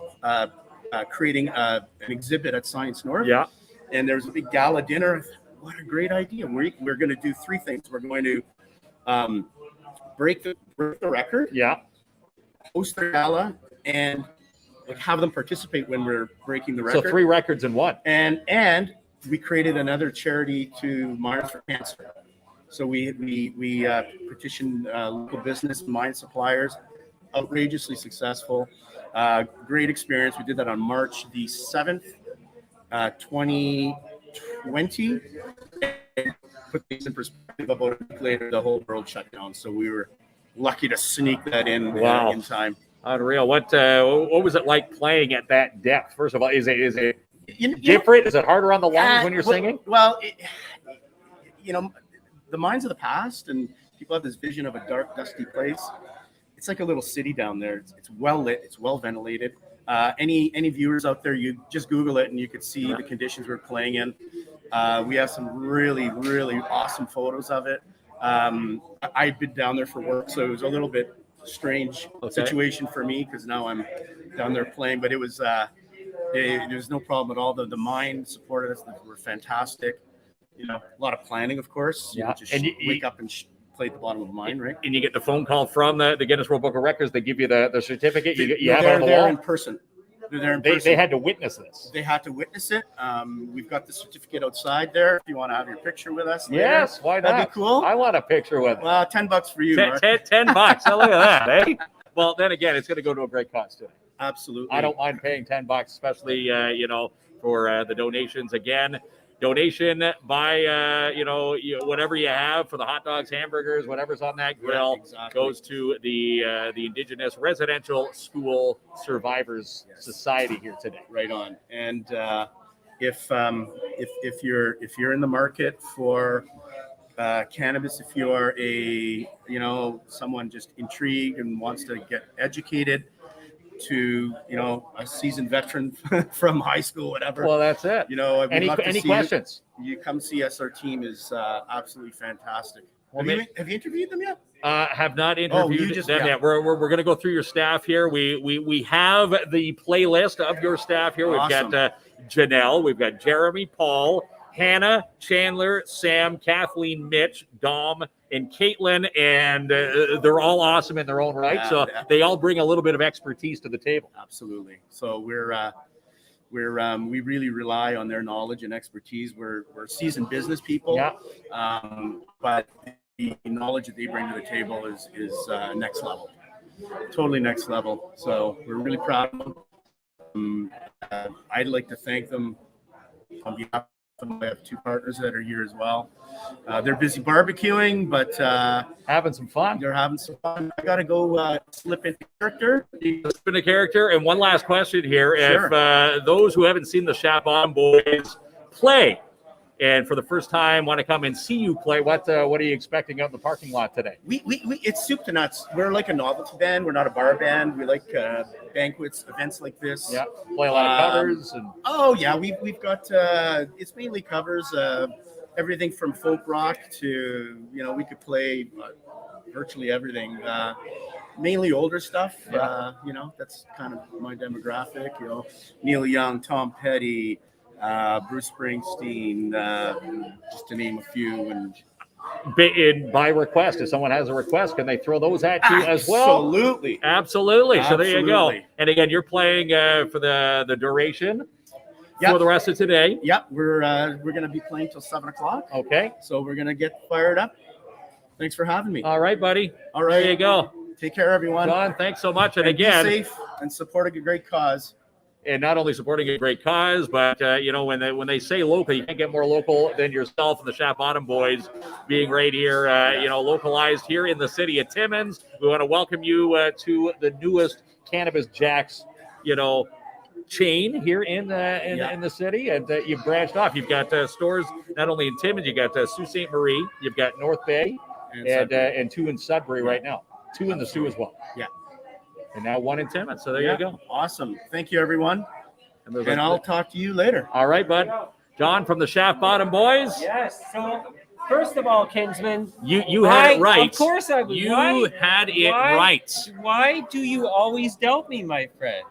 creating an exhibit at Science North. Yeah. And there was a big gala dinner. What a great idea. We're going to do three things. We're going to break the record. Yeah. Host the gala and have them participate when we're breaking the record. So 3 records in one. And we created another charity to Miners for Cancer. So we petitioned local business, mine suppliers, outrageously successful. Great experience. We did that on March the 7th, 2020. Put things in perspective, about a week later, the whole world shut down. So we were lucky to sneak that in in time. Unreal. What was it like playing at that depth? First of all, is it different? Is it harder on the lungs when you're singing? Well, the mines of the past, and people have this vision of a dark, dusty place. It's like a little city down there. It's well lit. It's well ventilated. Any viewers out there, you just Google it and you could see the conditions we're playing in. We have some really, really awesome photos of it. I'd been down there for work, so it was a little bit strange situation for me because now I'm down there playing. But it was there's no problem at all. The mine supported us. They were fantastic. A lot of planning, of course. Yeah. You just wake up and play at the bottom of the mine, right? And you get the phone call from the Guinness World Book of Records. They give you the certificate. You have it they're on the there wall. in person. They're there in person. They had to witness this. They had to witness it. We've got the certificate outside there. If you want to have your picture with us later, Yes, why not? That'd be cool. I want a picture with it. Well, $10 for you, Mark. $10. Oh, look at that, eh? Well, then again, it's going to go to a great cause today. Absolutely. I don't mind paying $10, especially for the donations. Again, donation by whatever you have for the hot dogs, hamburgers, whatever's on that grill goes to the Indigenous Residential School Survivors Society here today. Right on. And if you're in the market for cannabis, if you are someone just intrigued and wants to get educated, to a seasoned veteran from high school, whatever. Well, that's it. Any questions? You come see us. Our team is absolutely fantastic. Have you interviewed them yet? Have not interviewed them yet. Yeah. We're going to go through your staff here. We have the playlist of your staff here. We've Awesome. got Janelle, we've got Jeremy, Paul, Hannah, Chandler, Sam, Kathleen, Mitch, Dom, and Caitlin, and they're all awesome in their own right. They all bring a little bit of expertise to the table. Absolutely. So we really rely on their knowledge and expertise. We're seasoned business people, but the knowledge that they bring to the table is next level, totally next level. So we're really proud of them. I'd like to thank them on behalf. I have 2 partners that are here as well. They're busy barbecuing, but having some fun. They're having some fun. I got to go slip into character. Slip into character. And one last question here. Sure. If those who haven't seen the Chabon Boys play and for the first time want to come and see you play, what are you expecting out in the parking lot today? We it's soup to nuts. We're like a novelty band. We're not a bar band. We like banquets, events like this. Yeah, play a lot of covers. We've got it's mainly covers. Everything from folk rock to we could play virtually everything. Mainly older stuff. That's kind of my demographic. Neil Young, Tom Petty. Bruce Springsteen, just to name a few. And by request, if someone has a request, can they throw those at you as well? Absolutely. So there you go. And again, you're playing for the duration for the rest of today. Yep, we're going to be playing till 7:00. Okay. So we're going to get fired up. Thanks for having me. All right, buddy. All right. There you go. Take care, everyone. John, thanks so much. And be again, safe and support a great cause. and not only supporting a great cause, but when they say local, you can't get more local than yourself and the Shaft Bottom Boys being right here, localized here in the city of Timmins. We want to welcome you to the newest Cannabis Jacks, chain here in the city, and you've branched off. You've got stores not only in Timmins, you got Sault Ste. Marie, you've got North Bay, and 2 in Sudbury right now, 2 in the Sault as well. Yeah. And now 1 in Timmins. So there you go. Awesome. Thank you, everyone. And I'll talk to you later. All right, bud. John from the Shaft Bottom Boys. Yes. So, first of all, Kinsman, you had it right. Of course I would. You had it right. Why do you always doubt me, my friend?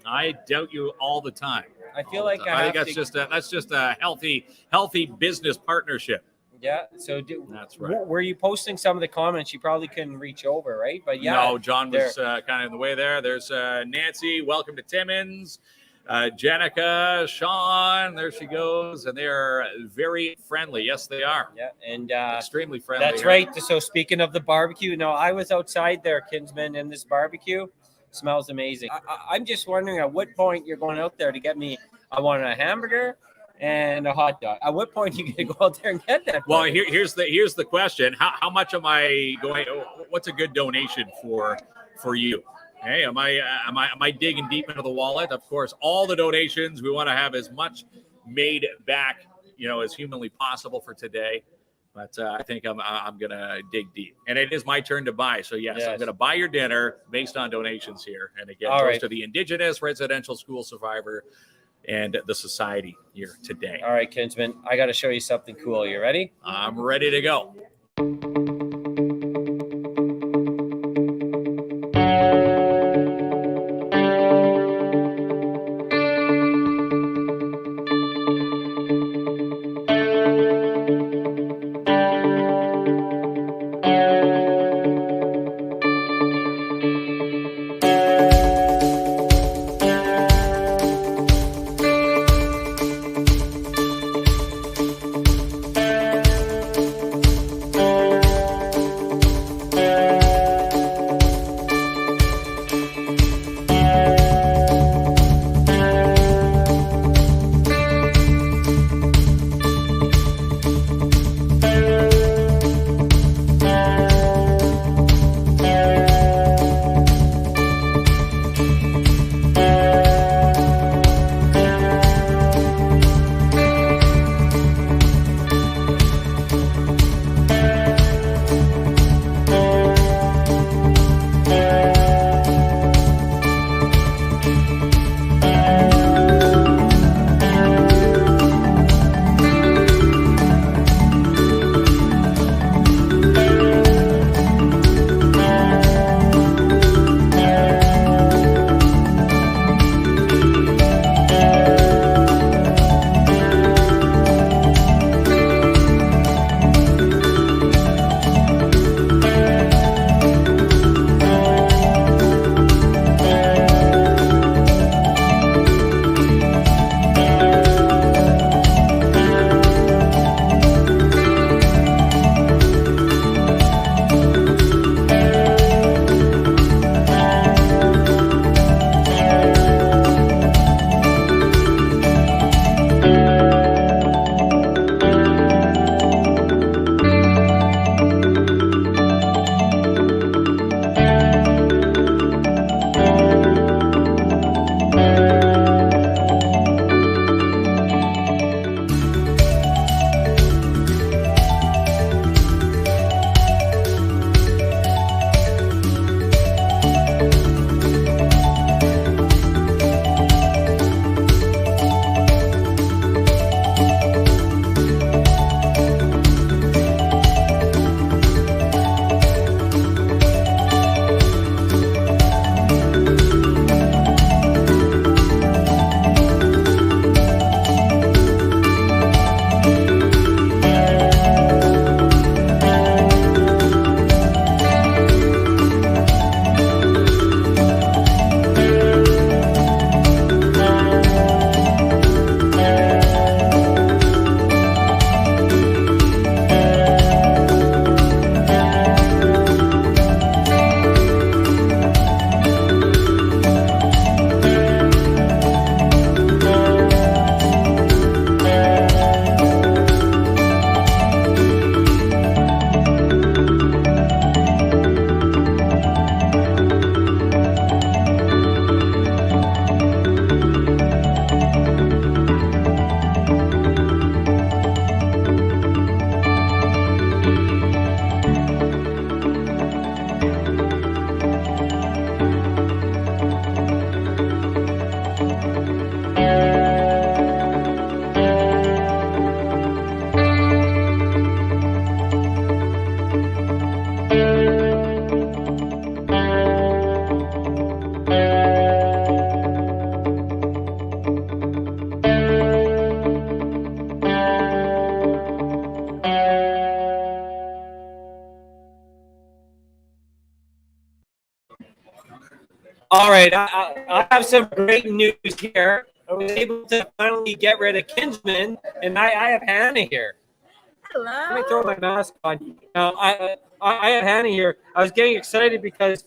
I doubt you all the time. I feel like I think that's just a healthy business partnership. Yeah. So that's right. Were you posting some of the comments? You probably couldn't reach over, right? But yeah. No, John was kind of in the way there. There's Nancy. Welcome to Timmins. Jenica, Sean, there she goes, and they are very friendly. Yes, they are. Yeah, and extremely friendly. That's right. So speaking of the barbecue, no, I was outside there, Kinsman, in this barbecue. Smells amazing. I'm just wondering at what point you're going out there to get me. I want a hamburger and a hot dog. At what point are you going to go out there and get that? Well, here's the question. How much am I going? What's a good donation for you? Hey, am I digging deep into the wallet? Of course, all the donations, we want to have as much made back, as humanly possible for today. But I think I'm gonna dig deep, and it is my turn to buy. So yes. I'm gonna buy your dinner based on donations here, and again, goes to the Indigenous Residential School Survivor and the Society here today. All right, Kinsman, I got to show you something cool. You ready? I'm ready to go. All right, I have some great news here. I was able to finally get rid of Kinsman, and I have Hannah here. Hello. Let me throw my mask on. Now, I have Hannah here. I was getting excited because,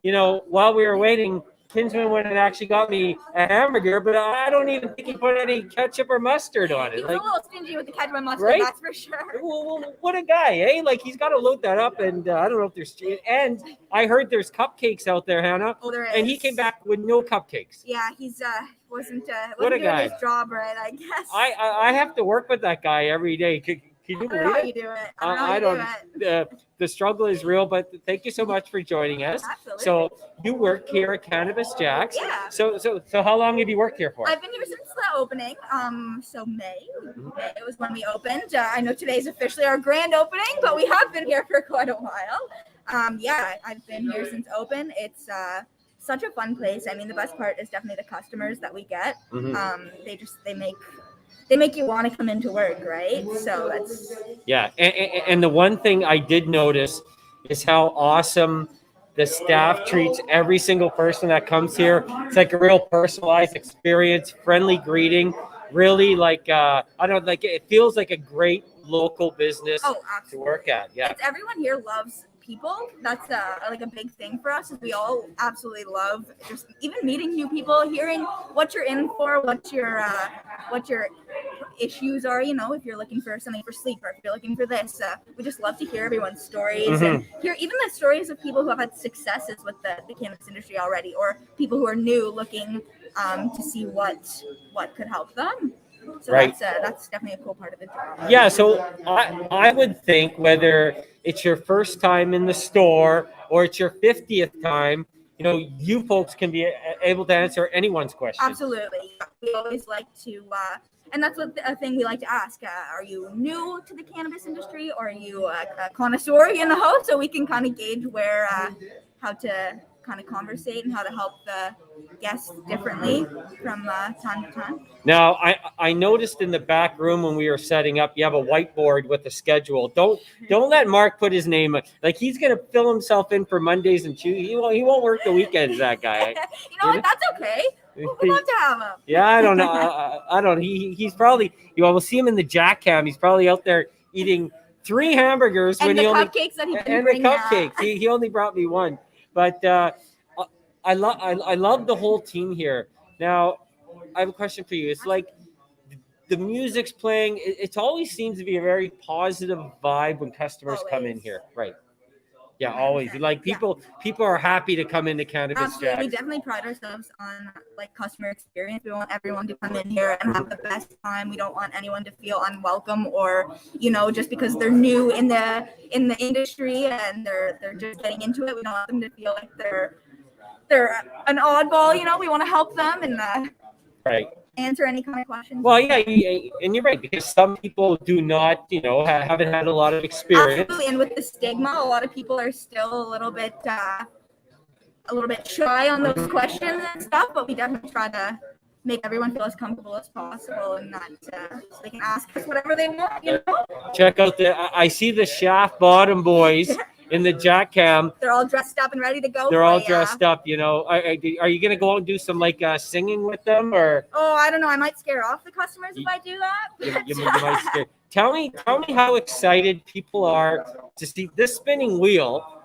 while we were waiting, Kinsman went and actually got me a hamburger, but I don't even think he put any ketchup or mustard on it. He was a little stingy with the ketchup and mustard, right? that's for sure. Well, what a guy, eh? Like, he's got to load that up, and I don't know if there's... And I heard there's cupcakes out there, Hannah. Oh, there is. And he came back with no cupcakes. Yeah, he's wasn't What a doing guy. his job right, I guess. I have to work with that guy every day. Can you I don't know believe how it? you do it. I don't. The struggle is real, but thank you so much for joining us. Absolutely. So you work here at Cannabis Jack's. Yeah. So how long have you worked here for? I've been here since the opening. So May it was when we opened. I know today's officially our grand opening, but we have been here for quite a while. Yeah, I've been here since open. It's such a fun place. I mean, the best part is definitely the customers that we get. They make you want to come into work, right? So that's... Yeah, and the one thing I did notice is how awesome the staff treats every single person that comes here. It's like a real personalized experience, friendly greeting, really like it feels like a great local business to work at. Yeah, everyone here loves people. That's like a big thing for us. Is we all absolutely love just even meeting new people, hearing what you're in for, what your issues are. If you're looking for something for sleep, or if you're looking for this, we just love to hear everyone's stories and hear even the stories of people who have had successes with the cannabis industry already, or people who are new looking to see what could help them. So right. That's definitely a cool part of the job. Yeah, so I would think whether it's your first time in the store or it's your 50th time, you folks can be able to answer anyone's question. Absolutely. We always like to, and that's what a thing we like to ask. Are you new to the cannabis industry, or are you a connoisseur, so we can kind of gauge where, how to kind of conversate and how to help the guests differently from time to time. Now, I noticed in the back room when we were setting up, you have a whiteboard with a schedule. Don't let Mark put his name. Like, he's gonna fill himself in for Mondays and Tuesdays. He won't work the weekends. That guy. You know what? That's okay. We'd love to have him. Yeah, I don't know. I don't. He's probably. We'll see him in the Jack Cam. He's probably out there eating 3 hamburgers and when the he only cupcakes that he didn't and bring. The cupcakes. He only brought me 1. But I love the whole team here. Now, I have a question for you. It's like the music's playing. It always seems to be a very positive vibe when customers come in here, right? Yeah, always. Like people are happy to come into Cannabis Absolutely. Jack's. We definitely pride ourselves on customer experience. We want everyone to come in here and have the best time. We don't want anyone to feel unwelcome or, just because they're new in the industry and they're just getting into it. We don't want them to feel like they're an oddball. We want to help them and right. Answer any kind of questions. Well, yeah, and you're right, because some people do not, haven't had a lot of experience. Absolutely, and with the stigma, a lot of people are still a little bit shy on those questions and stuff. But we definitely try to make everyone feel as comfortable as possible, and that so they can ask us whatever they want. Check out I see the Shaft Bottom boys. In the Jack Cam, they're all dressed up and ready to go. They're all dressed up, Are you gonna go out and do some singing with them, or? Oh, I don't know. I might scare off the customers if I do that. You might scare. Tell me how excited people are to see this spinning wheel.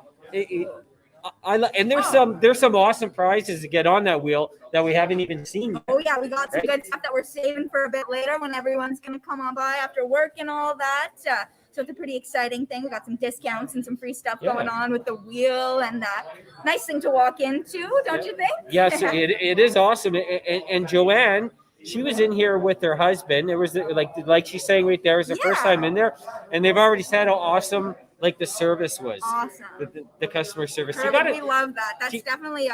And there's some awesome prizes to get on that wheel that we haven't even seen yet. Oh yeah, we got some good stuff that we're saving for a bit later when everyone's gonna come on by after work and all that. So it's a pretty exciting thing. We got some discounts and some free stuff going on with the wheel, and nice thing to walk into, don't you think? Yes, it is awesome. And Joanne, she was in here with her husband. It was like she's saying right there, it was the first time in there, and they've already said how awesome the service was. Awesome. The customer service. We love that. That's definitely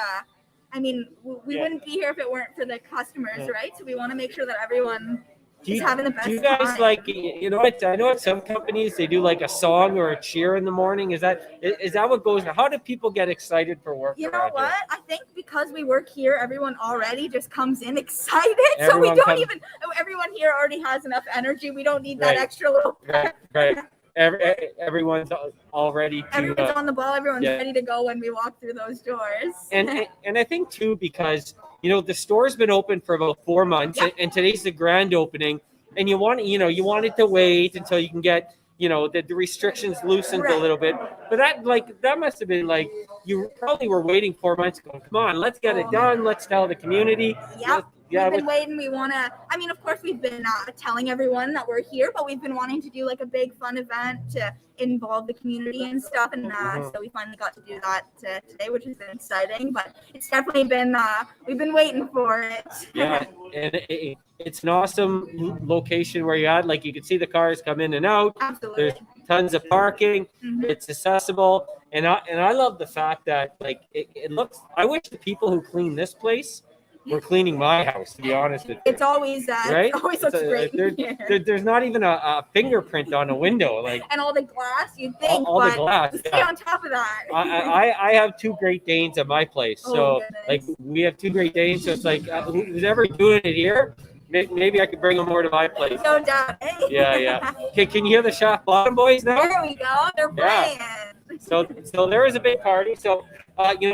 we wouldn't be here if it weren't for the customers, right? So we want to make sure that everyone is having the best time. Do you guys I know at some companies they do a song or a cheer in the morning. Is that what goes? How do people get excited for work? You know what? I think because we work here, everyone already just comes in excited. Everyone everyone here already has enough energy. We don't need that extra little. Right. everyone's all ready to. Everyone's on the ball. Everyone's yeah. ready to go when we walk through those doors. And I think too, because the store's been open for about 4 months, Yep. and today's the grand opening, and you wanted to wait until you can get the restrictions loosened a Right. little bit. But that must have been like you probably were waiting 4 months ago. Come on, let's get it done. Let's tell the community. Yep. Yeah, we've been waiting. We want to, I mean, of course, we've been telling everyone that we're here, but we've been wanting to do like a big fun event to involve the community and stuff. And so we finally got to do that today, which has been exciting. But it's definitely been, we've been waiting for it. Yeah, and it's an awesome location where you're at. Like you can see the cars come in and out. Absolutely. There's tons of parking. Mhm. It's accessible. And I love the fact that like it looks, I wish the people who clean this place were cleaning my house, to be honest with you. It's always, right? it always looks great. There's not even a fingerprint on a window. Like And all the glass, you'd think, all but the glass. stay Yeah. on top of that. I have 2 Great Danes at my place. Oh, So goodness. like we have 2 Great Danes. So it's like who's ever doing it here, maybe I could bring them more to my place. No doubt. Hey. Yeah. Okay, can you hear the Shaft Bottom boys now? There we go. They're playing. So there is a big party. So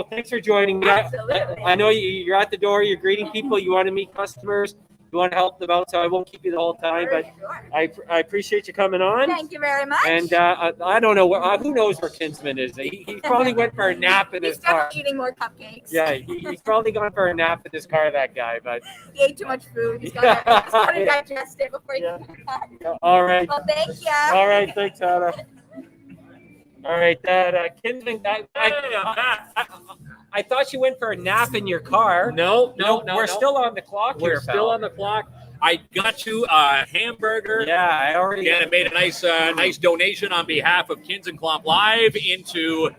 thanks for joining me. Absolutely. I know you're at the door. You're greeting people. You want to meet customers. You want to help them out. So I won't keep you the whole time. For But sure. I appreciate you coming on. Thank you very much. And I don't know who knows where Kinsman is. He probably went for a nap in He's his car. definitely eating more cupcakes. Yeah, he's probably gone for a nap in his car. That guy, but He ate too much food. He's got to digest it before he can come back. all right, Well, thank you. all right. Thanks, Hannah. All right, that Kinsman. I thought you went for a nap in your car. No. We're still on the clock We're here, still pal. on the clock. I got you a hamburger. Yeah, I already. Again, it made a nice donation on behalf of KINZ and KLOMP Live into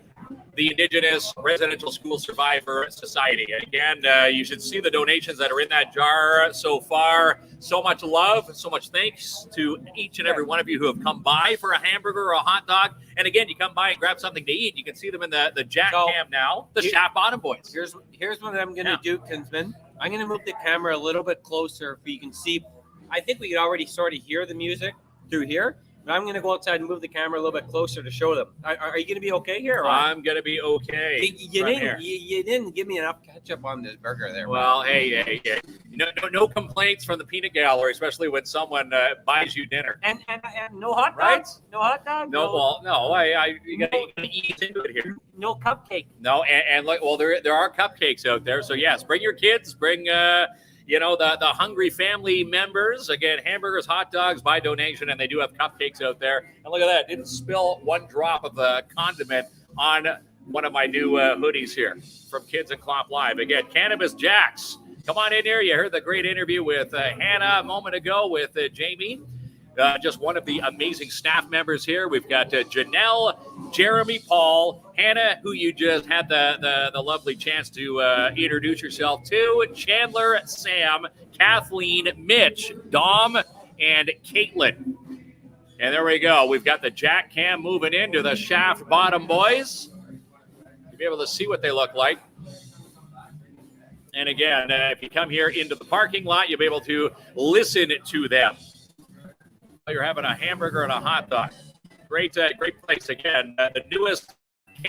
the Indigenous Residential School Survivor Society. And again, you should see the donations that are in that jar so far. So much love, so much thanks to each and every one of you who have come by for a hamburger or a hot dog. And again, you come by and grab something to eat. You can see them in the Jack Cam now, the Shaft Bottom boys. Here's what I'm going to do, Kinsman. I'm going to move the camera a little bit closer so you can see. I think we can already sort of hear the music through here. But I'm going to go outside and move the camera a little bit closer to show them. Are you going to be okay here? Or? I'm going to be okay. You didn't give me enough ketchup on this burger there. Well, hey. No complaints from the peanut gallery, especially when someone buys you dinner. And no hot dogs? Right? No hot dog? You got to ease into it here. No cupcake. No, and like, well, there are cupcakes out there. So yes, bring your kids, bring the hungry family members. Again, hamburgers, hot dogs by donation, and they do have cupcakes out there. And look at that, didn't spill one drop of the condiment on one of my new hoodies here from KINZ and KLOMP Live. Again, Cannabis Jacks. Come on in here. You heard the great interview with Hannah a moment ago with Jamie. Just one of the amazing staff members here. We've got Janelle, Jeremy, Paul, Hannah, who you just had the lovely chance to introduce yourself to, Chandler, Sam, Kathleen, Mitch, Dom, and Caitlin. And there we go. We've got the Jack Cam moving into the Shaft Bottom boys. You'll be able to see what they look like. And again, if you come here into the parking lot, you'll be able to listen to them. You're having a hamburger and a hot dog. Great place. Again, the newest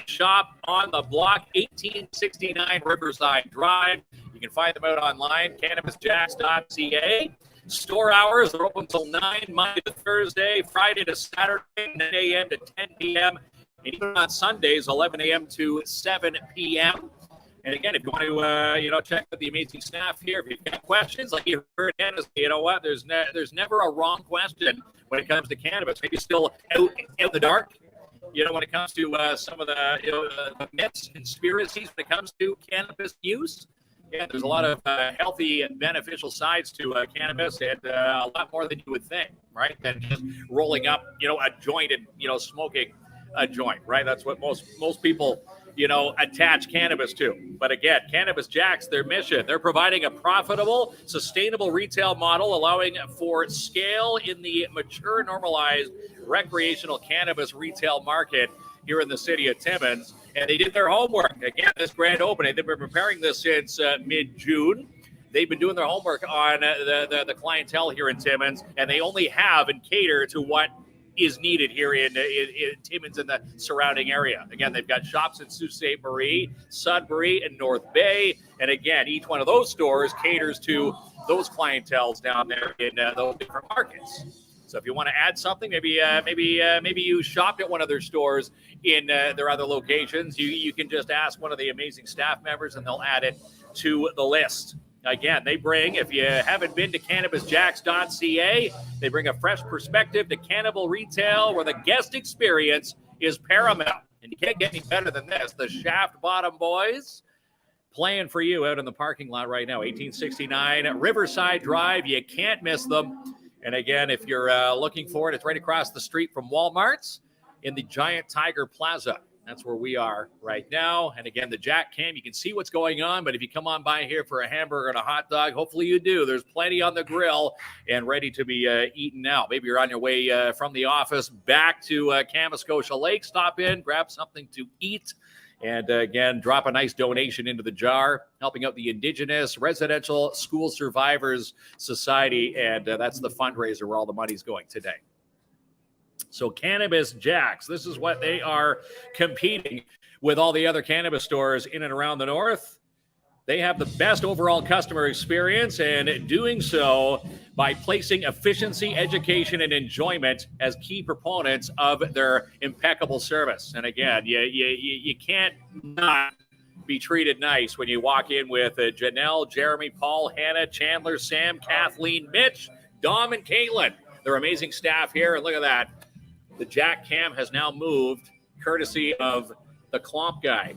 shop on the block, 1869 Riverside Drive. You can find them out online, cannabisjacks.ca. Store hours are open until 9, Monday to Thursday, Friday to Saturday, 9 a.m. to 10 p.m. And even on Sundays, 11 a.m. to 7 p.m. And again, if you want to, check with the amazing staff here, if you've got questions, like you heard Hannah say, you know what, there's never a wrong question when it comes to cannabis. Maybe still out in the dark, when it comes to some of the myths, conspiracies when it comes to cannabis use. Yeah, there's a lot of healthy and beneficial sides to cannabis, and a lot more than you would think, right? Than just rolling up, a joint and, smoking a joint, right? That's what most people attach cannabis to. But again, Cannabis Jacks, their mission, they're providing a profitable, sustainable retail model, allowing for scale in the mature, normalized recreational cannabis retail market here in the city of Timmins. And they did their homework. Again, this grand opening, they've been preparing this since mid-June. They've been doing their homework on the clientele here in Timmins, and they only have and cater to what is needed here in Timmins and the surrounding area. Again, they've got shops in Sault Ste. Marie, Sudbury, and North Bay. And again, each one of those stores caters to those clienteles down there in those different markets. So if you want to add something, maybe you shopped at one of their stores in their other locations, you can just ask one of the amazing staff members and they'll add it to the list. Again, they bring, if you haven't been to cannabisjacks.ca, they bring a fresh perspective to cannabis retail where the guest experience is paramount. And you can't get any better than this. The Shaft Bottom Boys playing for you out in the parking lot right now. 1869 Riverside Drive. You can't miss them. And again, if you're looking for it, it's right across the street from Walmart's in the Giant Tiger Plaza. That's where we are right now. And again, the Jack Cam, you can see what's going on. But if you come on by here for a hamburger and a hot dog, hopefully you do. There's plenty on the grill and ready to be eaten now. Maybe you're on your way from the office back to Kamoskosia Lake. Stop in, grab something to eat. And again, drop a nice donation into the jar, helping out the Indigenous Residential School Survivors Society. And that's the fundraiser where all the money's going today. So Cannabis Jacks, this is what they are competing with all the other cannabis stores in and around the north. They have the best overall customer experience and doing so by placing efficiency, education, and enjoyment as key proponents of their impeccable service. And again, you can't not be treated nice when you walk in with Janelle, Jeremy, Paul, Hannah, Chandler, Sam, Kathleen, Mitch, Dom, and Caitlin. They're amazing staff here. And look at that. The Jack Cam has now moved courtesy of the KLOMP guy.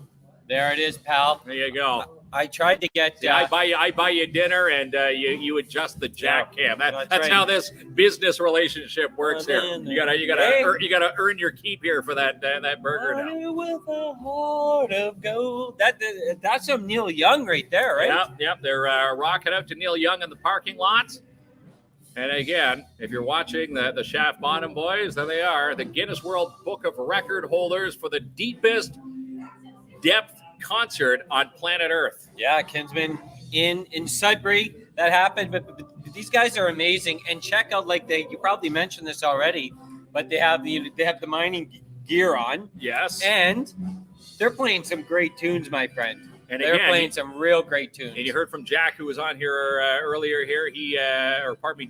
There it is, pal. There you go. I tried to get. I buy you dinner, and you adjust the Jack Cam. That's right. how this business relationship works here. You gotta earn your keep here for that burger now. With a heart of gold. That's some Neil Young right there, right? Yep. They're rocking out to Neil Young in the parking lot. And again, if you're watching the Shaft Bottom Boys, there they are, the Guinness World Book of Record holders for the deepest depth concert on planet Earth. Yeah, Kinsman in Sudbury, that happened. But these guys are amazing. And check out, you probably mentioned this already, but they have the mining gear on. Yes. And they're playing some great tunes, my friend. And they're again, playing some real great tunes. And you heard from Jack, who was on here earlier here.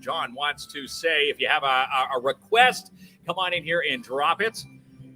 John wants to say, if you have a request, come on in here and drop it.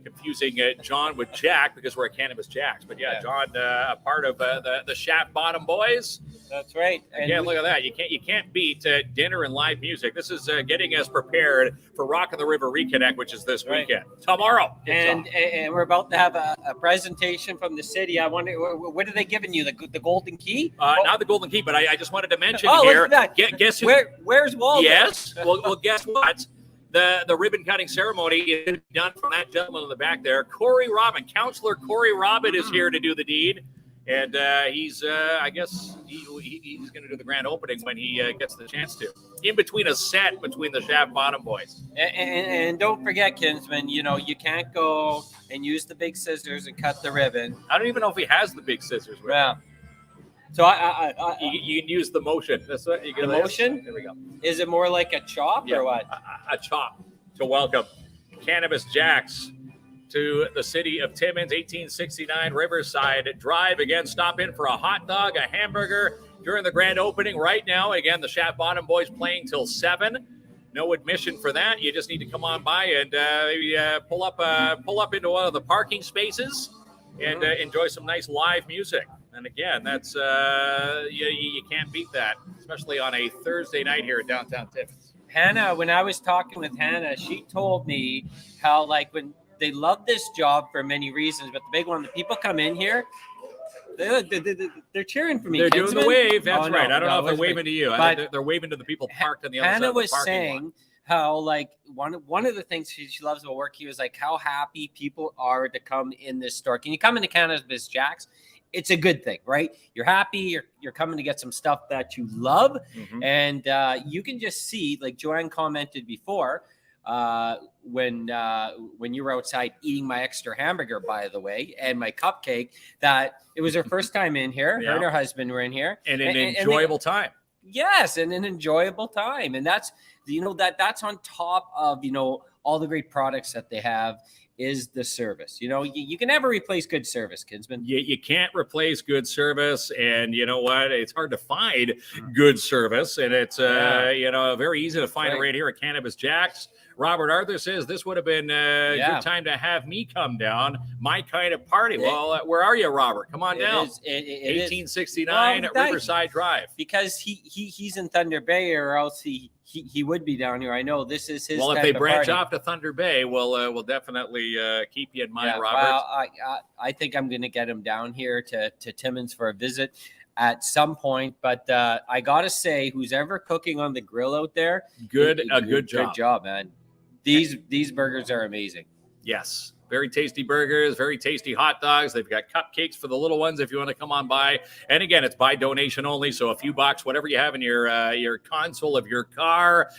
Confusing John with Jack because we're at Cannabis Jacks. But yeah. John, a part of the Shaft Bottom Boys. That's right. And look at that. You can't beat dinner and live music. This is getting us prepared for Rock on the River Reconnect, which is this weekend. Tomorrow. And we're about to have a presentation from the city. I wonder, what are they giving you? The Golden Key? Not the Golden Key, but I just wanted to mention here. Look at that. Guess who? Where's Walter? Yes. Well, guess what? The ribbon cutting ceremony is done from that gentleman in the back there. Corey Robin, Councillor Corey Robin is here to do the deed. And he's, I guess, he's going to do the grand opening when he gets the chance to. In between a set between the Shaft Bottom Boys. And don't forget, Kinsman, you can't go and use the big scissors and cut the ribbon. I don't even know if he has the big scissors with him. So you can use the motion. That's what you get. The motion? There we go. Is it more like a chop or what? A chop to welcome Cannabis Jacks to the city of Timmins, 1869 Riverside Drive. Again, stop in for a hot dog, a hamburger during the grand opening right now. Again, the Shaft Bottom Boys playing till 7. No admission for that. You just need to come on by and maybe pull up into one of the parking spaces and enjoy some nice live music. And again, that's you can't beat that, especially on a Thursday night here at downtown Timmins. Hannah, when I was talking with Hannah, she told me how when they love this job for many reasons, but the big one, the people come in here, they're cheering for me. They're doing the wave. That's right. No, I don't know if they're waving to you. They're waving to the people parked on the other side of the parking lot. Hannah was saying how one of the things she loves about work here is how happy people are to come in this store. Can you come into Cannabis Jacks? It's a good thing, right? You're happy. You're coming to get some stuff that you love, and you can just see, like Joanne commented before, when you were outside eating my extra hamburger, by the way, and my cupcake, that it was her first time in here. Her and her husband were in here, and an enjoyable time. Yes, and an enjoyable time, and that's that's on top of all the great products that they have is the service. You know, you can never replace good service, Kinsman. You can't replace good service, and you know what? It's hard to find good service, and it's very easy to find it right here at Cannabis Jack's. Robert Arthur says this would have been a good time to have me come down. My kind of party. Well, where are you, Robert? Come on down. 1869 at Riverside Drive. Because he's in Thunder Bay, or else he would be down here. I know this is his. Well, if they branch off to Thunder Bay, we'll definitely keep you in mind, Robert. Well, I think I'm going to get him down here to Timmins for a visit at some point. But I gotta say, who's ever cooking on the grill out there, good job. Good job, man. These burgers are amazing. Yes. Very tasty burgers, very tasty hot dogs. They've got cupcakes for the little ones if you want to come on by. And again, it's by donation only. So a few bucks, whatever you have in your console of your car,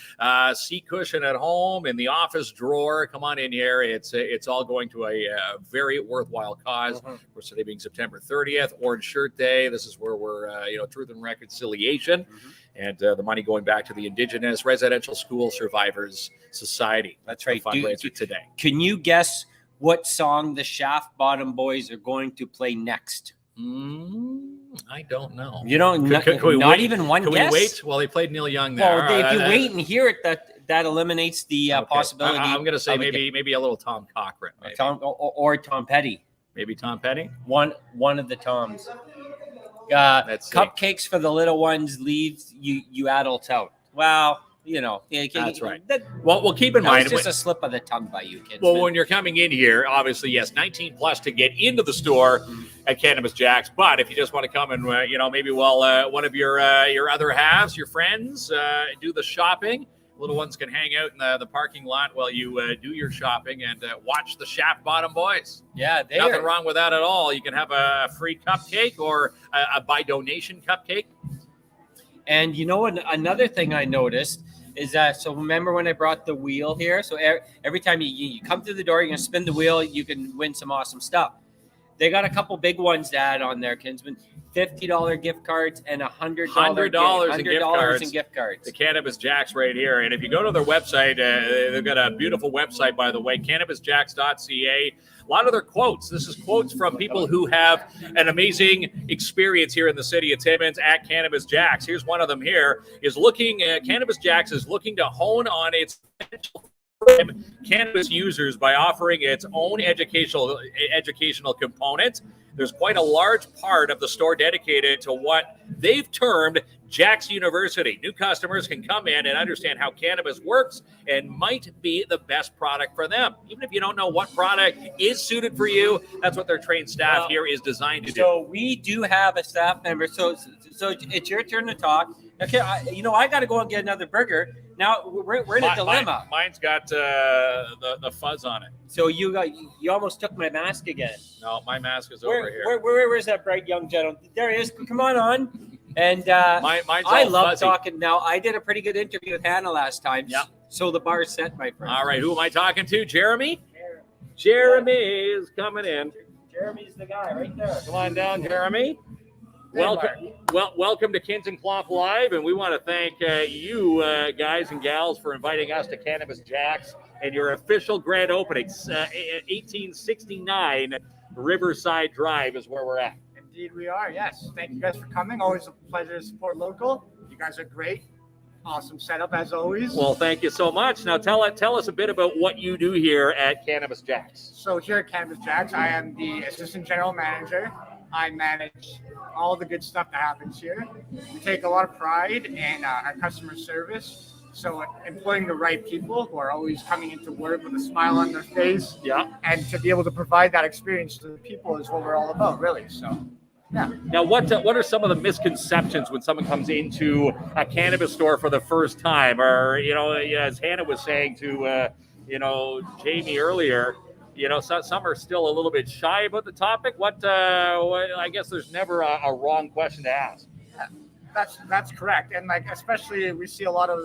seat cushion at home, in the office drawer, come on in here. It's all going to a very worthwhile cause. Of course, today being September 30th, Orange Shirt Day. This is where we're, Truth and Reconciliation. And the money going back to the Indigenous Residential School Survivors Society. That's right. Fundraiser today. Can you guess what song the Shaft Bottom Boys are going to play next? I don't know. You don't. Not even one guess. Can we wait? Well, they played Neil Young there. Well, if you wait and hear it, that eliminates the possibility. I'm going to say maybe a little Tom Cochran, maybe. Or Tom Petty. Maybe Tom Petty. One of the Toms. Cupcakes for the little ones leaves you adults out. Well, that's right. Well, keep in mind, it's just a slip of the tongue by you, kids. Well, when you're coming in here, obviously, yes, 19 plus to get into the store at Cannabis Jack's. But if you just want to come and maybe one of your other halves, your friends, do the shopping. Little ones can hang out in the parking lot while you do your shopping and watch the Shaft Bottom Boys. Yeah, nothing wrong with that at all. You can have a free cupcake or a by donation cupcake. And another thing I noticed is that, so remember when I brought the wheel here? So every time you come through the door, you're going to spin the wheel, you can win some awesome stuff. They got a couple big ones to add on there, Kinsman. $50 gift cards and $100 in gift cards. The Cannabis Jack's right here. And if you go to their website, they've got a beautiful website, by the way, cannabisjacks.ca. A lot of their quotes. This is quotes from people who have an amazing experience here in the city of Timmins at Cannabis Jack's. Here's one of them here. Cannabis Jack's is looking to hone on its cannabis users by offering its own educational component. There's quite a large part of the store dedicated to what they've termed Jack's University. New customers can come in and understand how cannabis works and might be the best product for them. Even if you don't know what product is suited for you, that's what their trained staff here is designed to do. So we do have a staff member. So it's your turn to talk. Okay, I got to go and get another burger. Now we're in a dilemma. Mine's got the fuzz on it. So you almost took my mask again. No, my mask is over here. Where's that bright young gentleman? There he is. Come on. And mine's I love fuzzy. talking. Now I did a pretty good interview with Hannah last time. Yeah. So the bar's set, my friend. All right, who am I talking to? Jeremy? Jeremy is coming in. Jeremy's the guy right there. Come on down, Jeremy. Welcome to KINZ and KLOMP Live, and we want to thank you guys and gals for inviting us to Cannabis Jack's and your official grand opening. 1869 Riverside Drive is where we're at. Indeed we are, yes. Thank you guys for coming. Always a pleasure to support local. You guys are great. Awesome setup as always. Well, thank you so much. Now tell us a bit about what you do here at Cannabis Jack's. So here at Cannabis Jack's, I am the assistant general manager. I manage all the good stuff that happens here. We take a lot of pride in our customer service. So employing the right people who are always coming into work with a smile on their face. Yeah. And to be able to provide that experience to the people is what we're all about, really. So, yeah. Now, what are some of the misconceptions when someone comes into a cannabis store for the first time? Or, as Hannah was saying to, Jamie earlier, some are still a little bit shy about the topic. What I guess there's never a wrong question to ask. Yeah, that's correct. And especially we see a lot of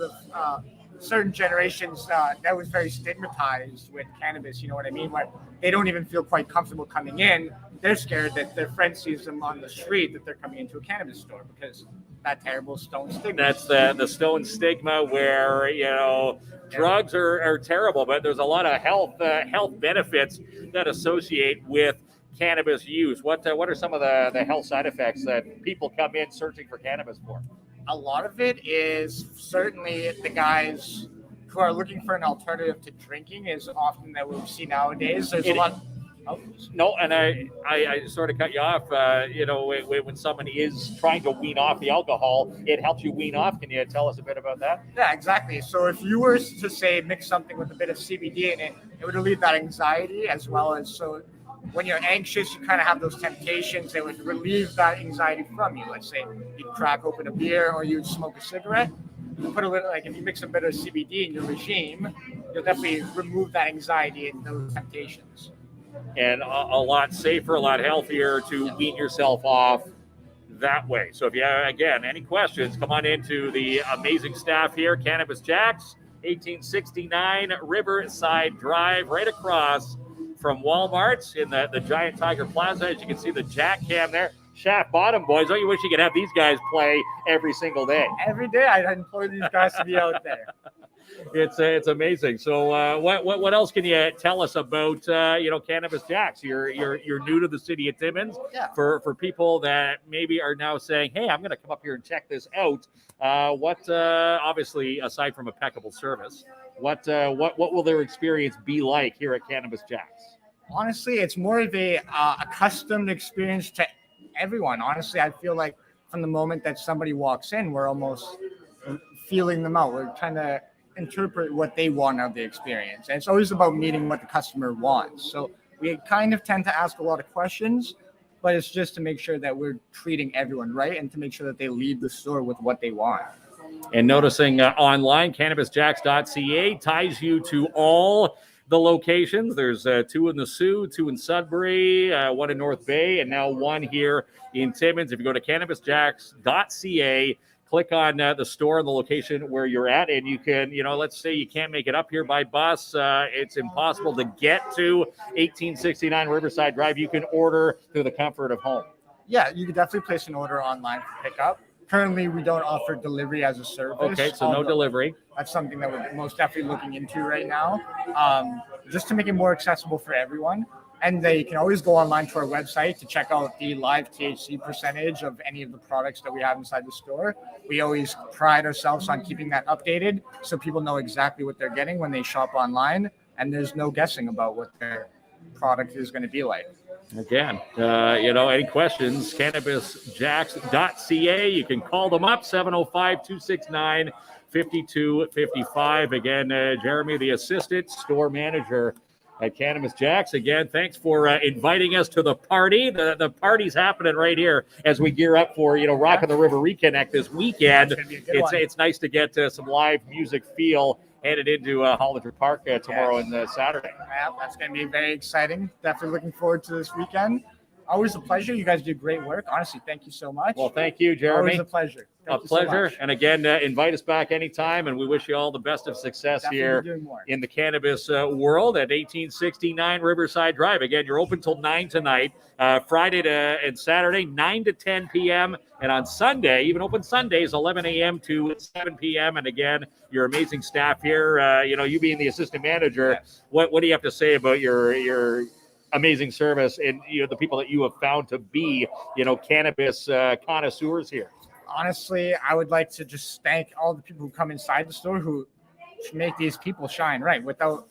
certain generations that was very stigmatized with cannabis. You know what I mean? Where they don't even feel quite comfortable coming in. They're scared that their friend sees them on the street that they're coming into a cannabis store because that terrible stone stigma. That's the stone stigma where, you know, drugs are terrible, but there's a lot of health benefits that associate with cannabis use. What are some of the health side effects that people come in searching for cannabis for? A lot of it is certainly the guys who are looking for an alternative to drinking is often that we see nowadays. There's a lot. Oh. No, and I sort of cut you off. You know, when someone is trying to wean off the alcohol, it helps you wean off. Can you tell us a bit about that? Yeah, exactly. So if you were to say mix something with a bit of CBD in it, it would relieve that anxiety as well as so when you're anxious, you kind of have those temptations. It would relieve that anxiety from you. Let's say you'd crack open a beer or you'd smoke a cigarette. You put a little, like if you mix a bit of CBD in your regime, you'll definitely remove that anxiety and those temptations. And a lot safer, a lot healthier to wean yourself off that way. So if you have, again, any questions, come on into the amazing staff here, Cannabis Jacks, 1869 Riverside Drive, right across from Walmart's in the Giant Tiger Plaza. As you can see the Jack Cam there. Shaft Bottom boys, don't you wish you could have these guys play every single day? Every day I implore these guys to be out there. It's amazing. So what else can you tell us about Cannabis Jacks? You're new to the city of Timmins. Yeah. For people that maybe are now saying, hey, I'm going to come up here and check this out. Obviously aside from impeccable service, what will their experience be like here at Cannabis Jacks? Honestly, it's more of a accustomed experience to everyone. Honestly, I feel like from the moment that somebody walks in, we're almost feeling them out. We're trying to interpret what they want out of the experience. And it's always about meeting what the customer wants. So we kind of tend to ask a lot of questions, but it's just to make sure that we're treating everyone right and to make sure that they leave the store with what they want. And noticing online, cannabisjacks.ca ties you to all the locations. There's 2 in the Sioux, 2 in Sudbury, 1 in North Bay, and now 1 here in Timmins. If you go to cannabisjacks.ca, click on the store and the location where you're at, and you can, let's say you can't make it up here by bus. It's impossible to get to 1869 Riverside Drive. You can order through the comfort of home. Yeah, you can definitely place an order online for pickup. Currently, we don't offer delivery as a service. Okay, so no delivery. That's something that we're most definitely looking into right now, just to make it more accessible for everyone. And you can always go online to our website to check out the live THC percentage of any of the products that we have inside the store. We always pride ourselves on keeping that updated so people know exactly what they're getting when they shop online, and there's no guessing about what their product is going to be like. Again, any questions, cannabisjacks.ca. You can call them up, 705-269-5255. Again, Jeremy, the assistant store manager at Cannabis Jacks. Again, thanks for inviting us to the party. The party's happening right here as we gear up for, Rock on the River Reconnect this weekend. It's nice to get some live music feel headed into Hollinger Park tomorrow and Saturday. Yeah, that's going to be very exciting. Definitely looking forward to this weekend. Always a pleasure. You guys do great work. Honestly, thank you so much. Well, thank you, Jeremy. Always a pleasure. A pleasure. And again, invite us back anytime, and we wish you all the best of success here in the cannabis world at 1869 Riverside Drive. Again, you're open till 9 tonight, Friday and Saturday, 9 to 10 p.m., and on Sunday, even open Sundays, 11 a.m. to 7 p.m. And again, your amazing staff here, you being the assistant manager, yes. What do you have to say about your amazing service and the people that you have found to be, cannabis connoisseurs here? Honestly, I would like to just thank all the people who come inside the store who make these people shine, right? Without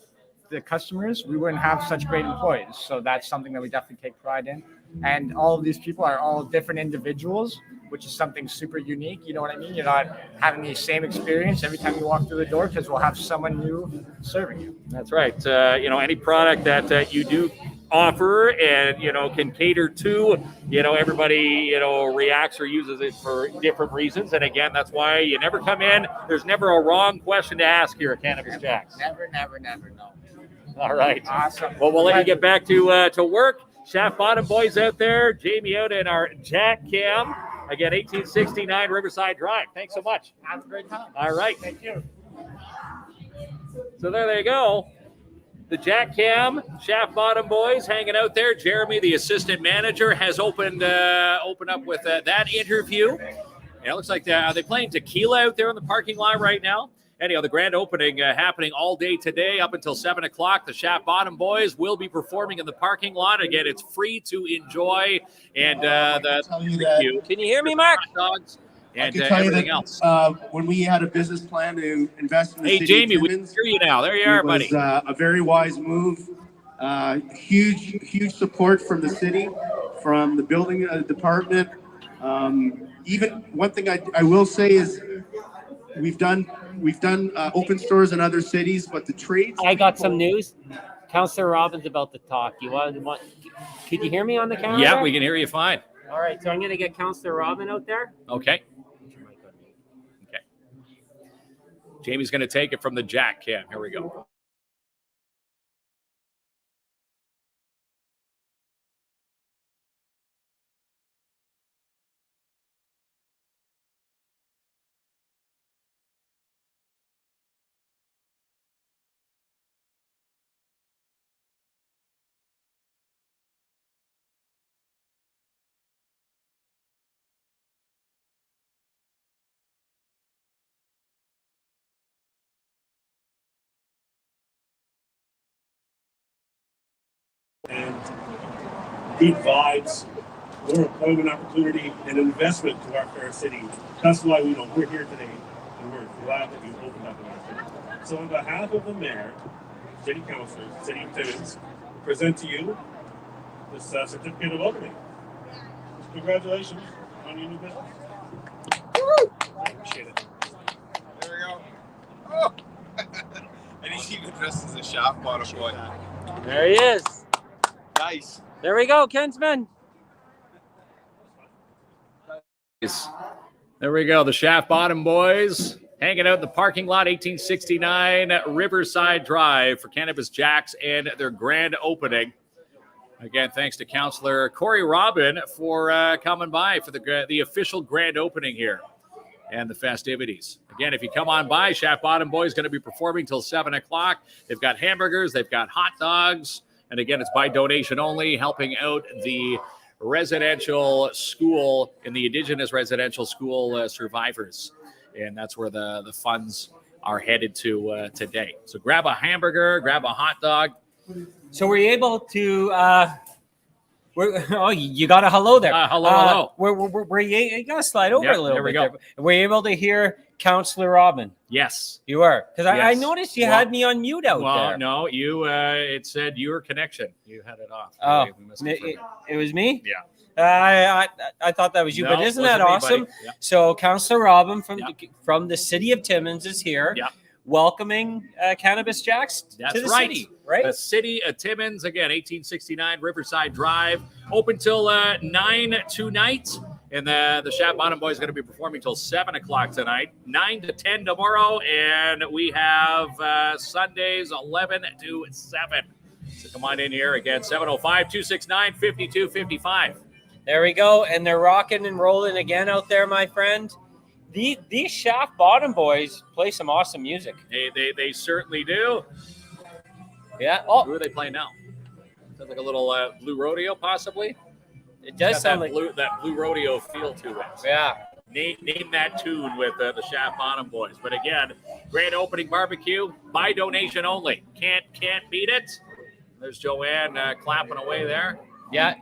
the customers, we wouldn't have such great employees. So that's something that we definitely take pride in. And all of these people are all different individuals, which is something super unique. You know what I mean? You're not having the same experience every time you walk through the door because we'll have someone new serving you. That's right. Any product that you do offer and can cater to everybody reacts or uses it for different reasons, and again, that's why you never come in. There's never a wrong question to ask here at Cannabis Jacks. Never, no. All right, awesome. Well, we'll let you get back to work. Shaft Bottom boys out there, Jamie out in our Jack Cam. Again, 1869 Riverside Drive. Thanks so much. Have a great time. All right, thank you. So there they go. The Jack Cam Shaft Bottom boys hanging out there. Jeremy, the assistant manager, has opened up with that interview. Yeah, it looks like are they playing tequila out there in the parking lot right now? Anyhow, the grand opening happening all day today up until 7 o'clock. The Shaft Bottom boys will be performing in the parking lot. Again, it's free to enjoy. And Can you hear me, Mark? Hot dogs and I can tell everything you that, else. when we had a business plan to invest in the Hey, city Jamie, of we Timmins, can hear you now. There you are, buddy. it was a very wise move. Huge support from the city, from the building department. Even one thing I will say is we've done open stores in other cities, but the trades. I got some news. Councillor Robin's about to talk. Could you hear me on the camera? Yeah, there? we can hear you fine. All right, so I'm going to get Councillor Robin out there. Okay. Okay. Jamie's going to take it from the Jack Cam. Here we go. And good vibes, more employment opportunity, and investment to our fair city. That's why we're here today, and we're glad that you opened up in our city. So on behalf of the mayor, city councilors, city of Timmins, present to you this certificate of opening. Congratulations on your new business. Appreciate it. There we go. Oh. And he's even dressed as a shop bottom boy. There he is. Nice. There we go, Kinsman. There we go. The Shaft Bottom boys hanging out in the parking lot, 1869 Riverside Drive for Cannabis Jacks and their grand opening. Again, thanks to Councillor Corey Robin for coming by for the official grand opening here and the festivities. Again, if you come on by, Shaft Bottom boys going to be performing till 7 o'clock. They've got hamburgers, they've got hot dogs. And again, it's by donation only, helping out the residential school and the Indigenous residential school survivors. And that's where the funds are headed to today. So grab a hamburger, grab a hot dog. So were you able to you got a hello there. Hello. Were you got to slide over a little there we bit. go. Were you able to hear Councillor Robin? Yes. You were. Because I Yes. noticed you had me on mute out Well, there. no, you it said your connection. You had it off. Oh, We must confirm it was me? Yeah. I thought that was you, No, but isn't that wasn't me, awesome? buddy. Yeah. So Councillor Robin Yeah. from the city of Timmins is here, Yeah. welcoming Cannabis Jacks That's to the right. city, right? The city of Timmins, again, 1869 Riverside Drive, open till 9 tonight. And the Shaft Bottom boys are going to be performing till 7 o'clock tonight, 9 to 10 tomorrow. And we have Sundays, 11 to 7. So come on in here again, 705-269-5255. There we go, and they're rocking and rolling again out there, my friend. These Shaft Bottom boys play some awesome music. They certainly do. Yeah. Who Oh, are they playing now? Sounds like a little Blue Rodeo, possibly. it does Got sound that like Blue Rodeo feel to it. yeah. Name that tune with the Shaft Bottom boys. But again, grand opening barbecue by donation only. Can't beat it. There's Joanne clapping away there. Yeah,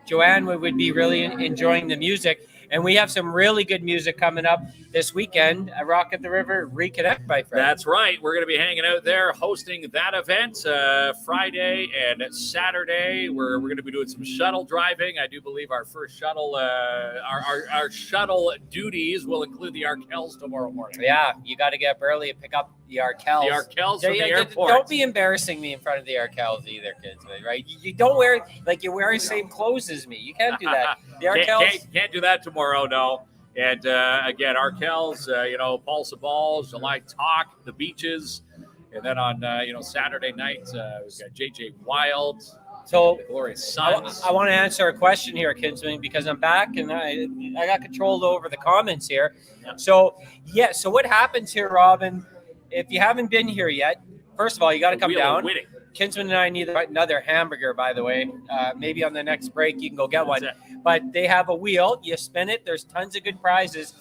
Joanne would be really enjoying the music. And we have some really good music coming up this weekend at Rock at the River Reconnect, my friend. That's right. We're going to be hanging out there hosting that event Friday and Saturday. We're going to be doing some shuttle driving. I do believe our first shuttle, our shuttle duties will include the Arkells tomorrow morning. Yeah, you got to get up early and pick up the Arkells. The Arkells from the airport. Don't be embarrassing me in front of the Arkells either, kids, right? You don't wear, like you're wearing the same clothes as me. You can't do that. The Arkells. Can't do that tomorrow, no. And again, Arkells, Pulse of Balls, July Talk, the beaches. And then on, Saturday night, we've got JJ Wild. So the Glorious Sons. I want to answer a question here, Kinsman, because I'm back and I got control over the comments here. Yeah. So what happens here, Robin, if you haven't been here yet, first of all, you got to come Wheel of down. Winning. Kinsman and I need another hamburger, by the way. Maybe on the next break you can go get one. That's But they have a wheel. You spin it. There's tons of good prizes.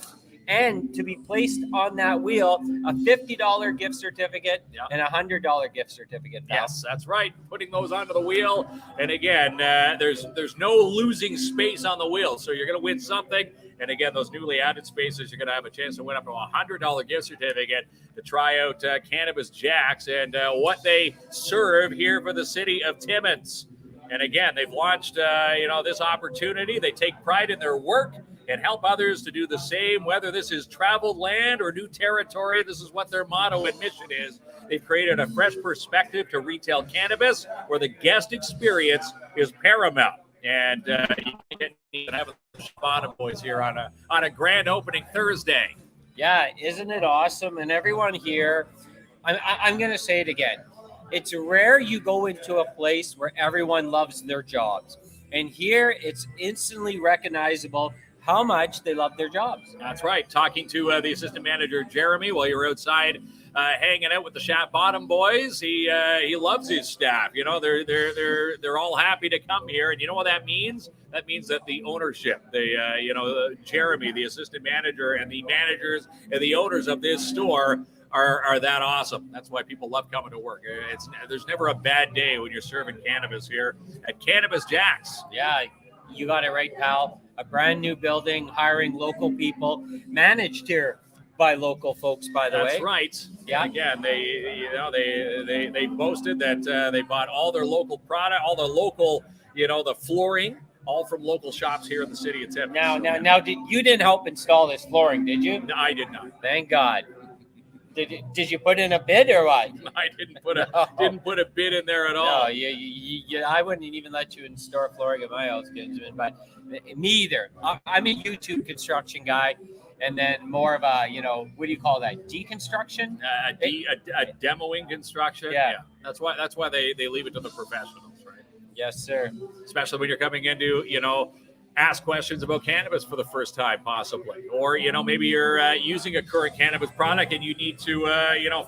And to be placed on that wheel, a $50 gift certificate and a $100 gift certificate. Pal. Yes, that's right. Putting those onto the wheel. And again, there's no losing space on the wheel. So you're going to win something. And again, those newly added spaces, you're going to have a chance to win up to a $100 gift certificate to try out Cannabis Jacks and what they serve here for the city of Timmins. And again, they've launched, this opportunity. They take pride in their work and help others to do the same, whether this is traveled land or new territory. This is what their motto and mission is. They've created a fresh perspective to retail cannabis where the guest experience is paramount. And you can even have the Bottom Boys here on a grand opening Thursday. Yeah, isn't it awesome? And everyone here, I'm going to say it again. It's rare you go into a place where everyone loves their jobs. And here it's instantly recognizable how much they love their jobs. That's right. Talking to the assistant manager, Jeremy, while you were outside hanging out with the Shap Bottom Boys. He loves his staff. You know, they're all happy to come here. And you know what that means? That means that the ownership, Jeremy, the assistant manager, and the managers and the owners of this store are that awesome. That's why people love coming to work. There's never a bad day when you're serving cannabis here at Cannabis Jacks. Yeah, you got it right, pal. A brand new building, hiring local people, managed here by local folks, by the way. That's right. Yeah. Again, they boasted that they bought all their local product, all the local, the flooring, all from local shops here in the city of Timmins. Now, you didn't help install this flooring, did you? No, I did not. Thank God. Did you put in a bid or what? I didn't put a bid in there at all. No, I wouldn't even let you install flooring at my house, Kinsman, but me either. I'm a YouTube construction guy, and then more of a, what do you call that? Deconstruction? A demoing construction. Yeah. That's why they leave it to the professionals, right? Yes, sir. Especially when you're coming into, ask questions about cannabis for the first time, possibly. Or, maybe you're using a current cannabis product and you need to,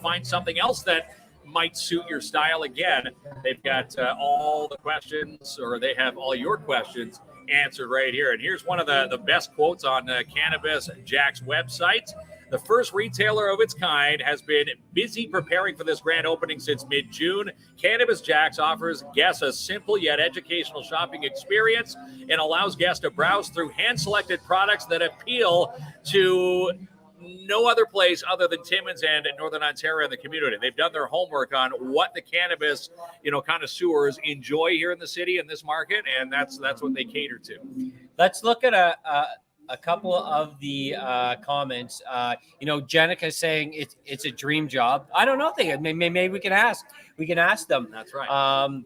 find something else that might suit your style. Again, they've got all the questions, or they have all your questions answered right here. And here's one of the best quotes on Cannabis Jack's website. The first retailer of its kind has been busy preparing for this grand opening since mid-June. Cannabis Jacks offers guests a simple yet educational shopping experience and allows guests to browse through hand-selected products that appeal to no other place other than Timmins and Northern Ontario and the community. They've done their homework on what the cannabis, connoisseurs enjoy here in the city in this market, and that's what they cater to. Let's look at a couple of the comments. Jenica saying it's a dream job. I don't know. Maybe we can ask. We can ask them. That's right.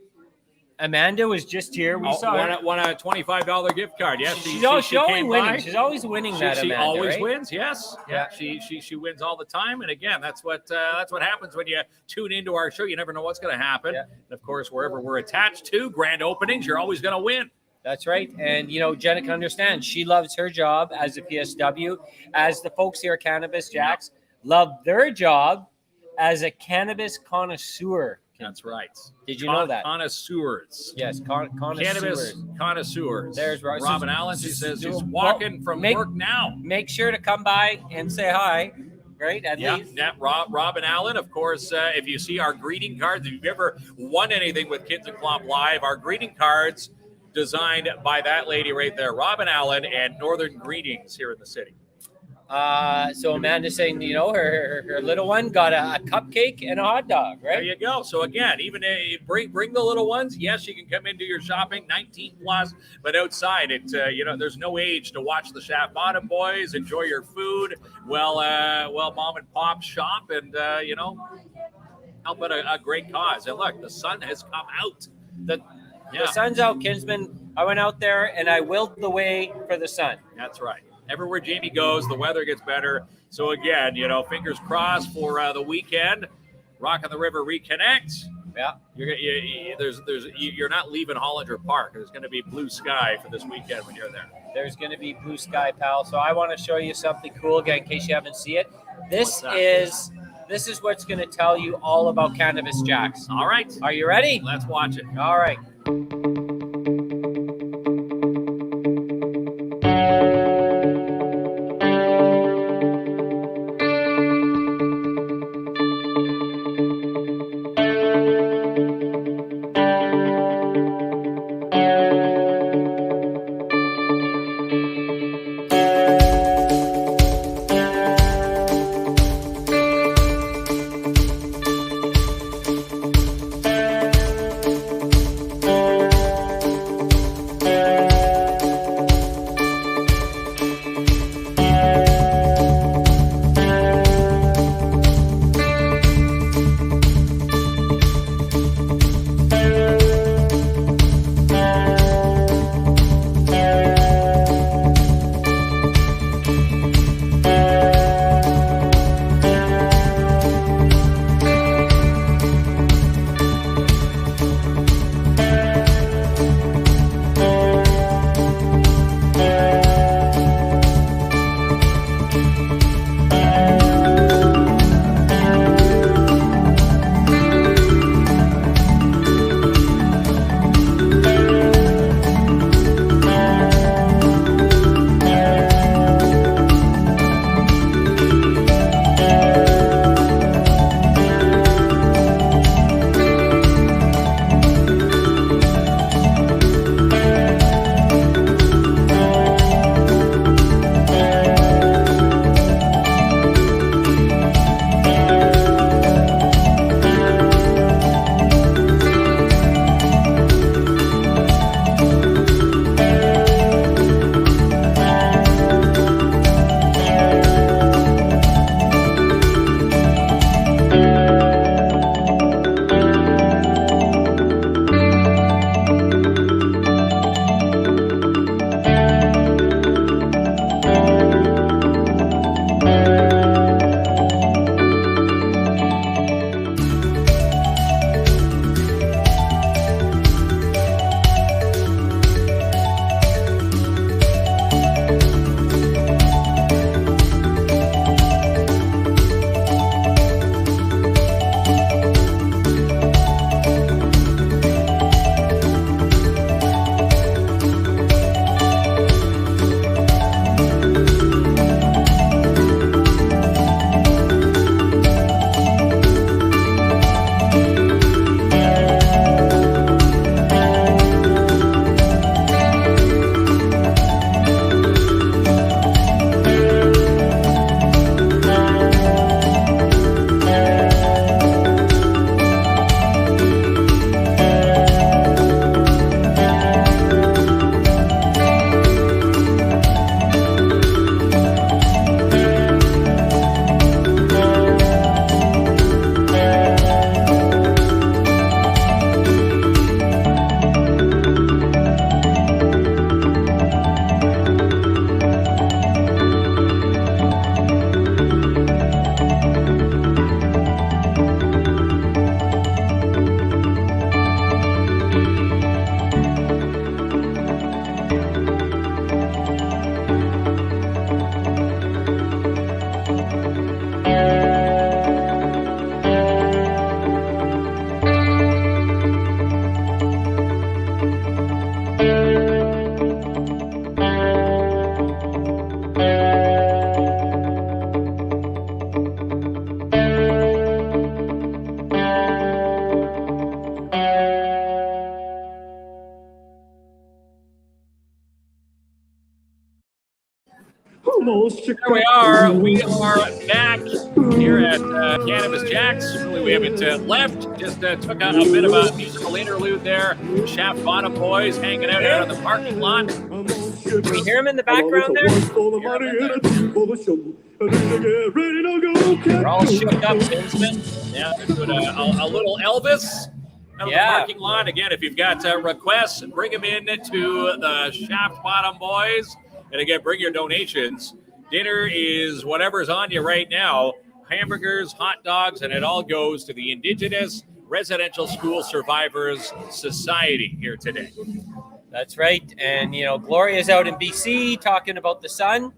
Amanda was just here. We saw her. Won a $25 gift card. Yes, she's always winning. She's always winning. She Amanda, always right? wins. Yes. Yeah. She wins all the time. And again, that's what happens when you tune into our show. You never know what's going to happen. Yeah. And of course, wherever we're attached to grand openings, you're always going to win. That's right. And, Jenica understands she loves her job as a PSW, as the folks here at Cannabis Jacks love their job as a cannabis connoisseur. That's right. Did you know that? Connoisseurs. Yes, connoisseurs. Cannabis connoisseurs. There's Robin Allen. She says she's walking from work now. Make sure to come by and say hi. Right? At least. Yeah. Robin Allen, of course, if you see our greeting cards, if you've ever won anything with KINZ and KLOMP Live, our greeting cards designed by that lady right there, Robin Allen, and Northern Greetings here in the city. So Amanda's saying, her little one got a cupcake and a hot dog, right? There you go. So again, even bring the little ones. Yes, you can come into your shopping, 19 plus, but outside it, there's no age to watch the Shap Bottom Boys, enjoy your food, while mom and pop shop, and help out a great cause. And look, the sun has come out. The sun's out, Kinsman. I went out there and I willed the way for the sun. That's right. Everywhere Jamie goes, the weather gets better. So again, fingers crossed for the weekend. Rock on the River reconnect. Yeah, you're not leaving Hollinger Park. There's going to be blue sky for this weekend when you're there. There's going to be blue sky, pal. So I want to show you something cool again, in case you haven't seen it. This This is what's going to tell you all about Cannabis Jacks. All right. Are you ready? Let's watch it. All right. Here we are. We are back here at Cannabis Jacks. Really, we haven't left. Just took a bit of a musical interlude there. Shaft Bottom Boys hanging out on the parking lot. Can we hear him in the background there? We're all shook up, Kinsman. Yeah, they're doing a little Elvis out of the parking lot. Again, if you've got requests, bring them in to the Shaft Bottom Boys. And again, bring your donations. Dinner is whatever's on you right now. Hamburgers, hot dogs, and it all goes to the Indigenous Residential School Survivors Society here today. That's right. And, you know, Gloria's out in BC talking about the sun.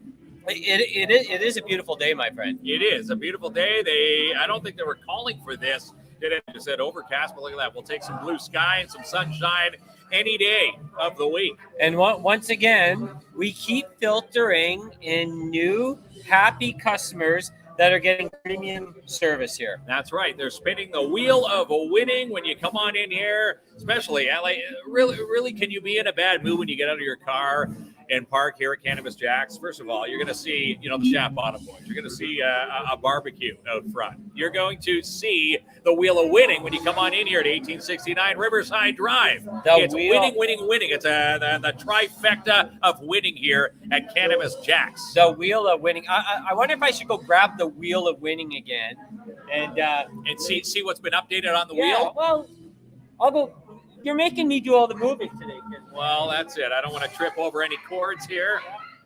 It is a beautiful day, my friend. It is a beautiful day. I don't think they were calling for this. It just said overcast, but look at that. We'll take some blue sky and some sunshine any day of the week. And once again, we keep filtering in new, happy customers that are getting premium service here. That's right. They're spinning the wheel of winning when you come on in here, especially LA. Really, can you be in a bad mood when you get out of your car and park here at Cannabis Jack's? First of all, you're going to see, the Shaft Bottom Boys. You're going to see a barbecue out front. You're going to see the wheel of winning when you come on in here at 1869 Riverside Drive. It's winning. It's the trifecta of winning here at Cannabis Jack's. The wheel of winning. I wonder if I should go grab the wheel of winning again and see what's been updated on the wheel. Well, I'll go. You're making me do all the moving today, kid. Well, that's it. I don't want to trip over any cords here.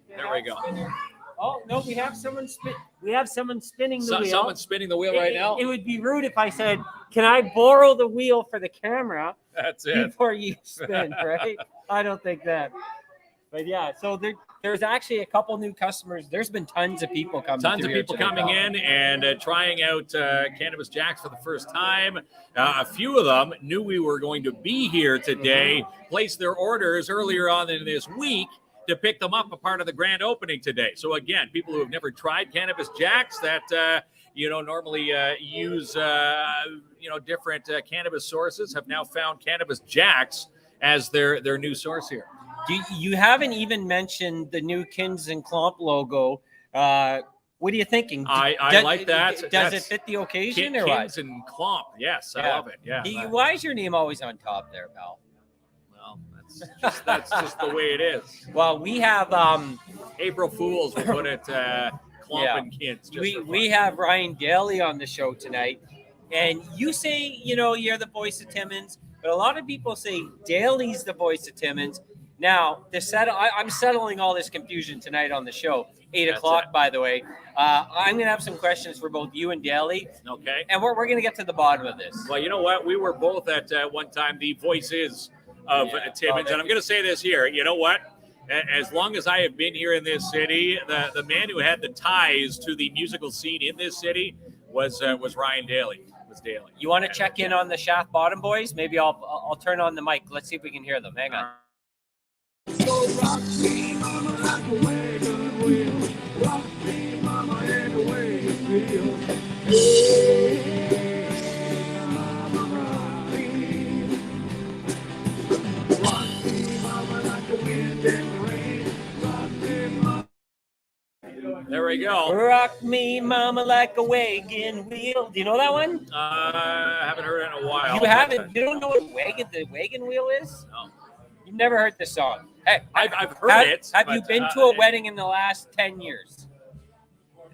There we go. Oh no, we have someone spinning the wheel. Someone's spinning the wheel right now. It would be rude if I said, "Can I borrow the wheel for the camera?" That's it. Before you spin, right? I don't think that. But yeah, so there's actually a couple new customers. There's been tons of people coming. Tons of people coming in and trying out Cannabis Jack's for the first time. A few of them knew we were going to be here today, placed their orders earlier on in this week to pick them up a part of the grand opening today. So again, people who have never tried Cannabis Jack's that normally use different cannabis sources have now found Cannabis Jack's as their new source here. You haven't even mentioned the new KINZ and KLOMP logo. What are you thinking? I like that. Does it fit the occasion or what? KINZ and KLOMP. Yes, I love it. Yeah. Why is your name always on top there, pal? Well, that's just the way it is. Well, we have April Fools. We put it KLOMP and KINZ. We have Ryan Daly on the show tonight, and you say you're the voice of Timmins, but a lot of people say Daly's the voice of Timmins. Now, I'm settling all this confusion tonight on the show. 8 o'clock, by the way. I'm going to have some questions for both you and Daly. Okay. And we're going to get to the bottom of this. Well, you know what? We were both at one time the voices of Timmins. And I'm going to say this here. You know what? As long as I have been here in this city, the man who had the ties to the musical scene in this city was Ryan Daly. Daly. You want to check in on the Shaft Bottom Boys? Maybe I'll turn on the mic. Let's see if we can hear them. Hang on. So rock me, mama, rock away, good will. Rock me, mama, and away you feel. Mama, rock me. Rock me, mama, like the wind and the rain. Rock me, mama. There we go. Rock me, mama, like a wagon wheel. Do you know that one? I haven't heard it in a while. You haven't? You don't know what the wagon wheel is? No. You've never heard this song. Hey, I've heard it. Have you been to a wedding in the last 10 years?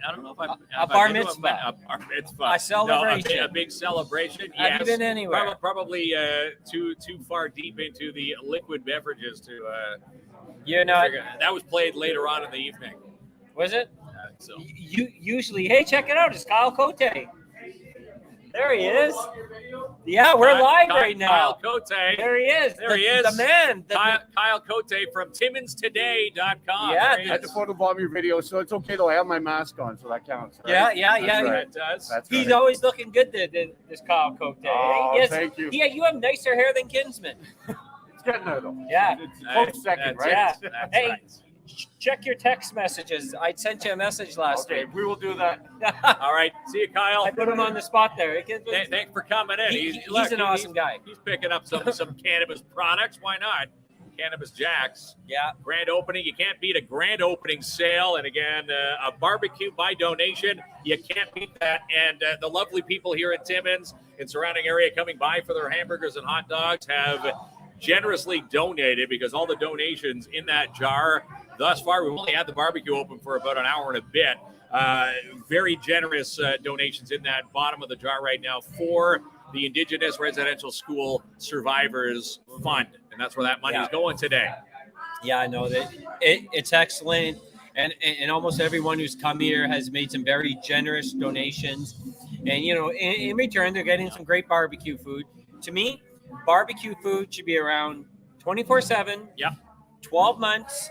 I don't know if a bar mitzvah. A bar mitzvah. A celebration. No, a big celebration. Have yes. you been anywhere? Probably too far deep into the liquid beverages to. You're not. That was played later on in the evening. Was it? So. You usually, hey, check it out. It's Kyle Cote. There he is. Yeah, we're live right now. Kyle Cote. There he is. There he is. The man. Kyle Cote from TimminsToday.com. Yeah. I had to photobomb your video, so it's okay though. I have my mask on, so that counts. Yeah. Right? That's right. It does. He's always looking good, this Kyle Cote. Oh, yes. thank you. Yeah, you have nicer hair than Kinsman. It's getting there though. Yeah. It's close second, right? Yeah. That's Hey, right. check your text messages. I sent you a message last Okay, week. we will do that. All right. See you, Kyle. I put him on the spot there. Thanks for coming in. He's an awesome guy. He's picking up some cannabis products. Why not? Cannabis Jack's. Yeah. Grand opening. You can't beat a grand opening sale. And again, a barbecue by donation. You can't beat that. And the lovely people here at Timmins and surrounding area coming by for their hamburgers and hot dogs have generously donated, because all the donations in that jar thus far, we've only had the barbecue open for about an hour and a bit. Very generous donations in that bottom of the jar right now for the Indigenous Residential School Survivors Fund. And that's where that money is going today. Yeah, I know that it's excellent. And almost everyone who's come here has made some very generous donations. And, in return, they're getting some great barbecue food. To me, barbecue food should be around 24/7. Yeah. 12 months,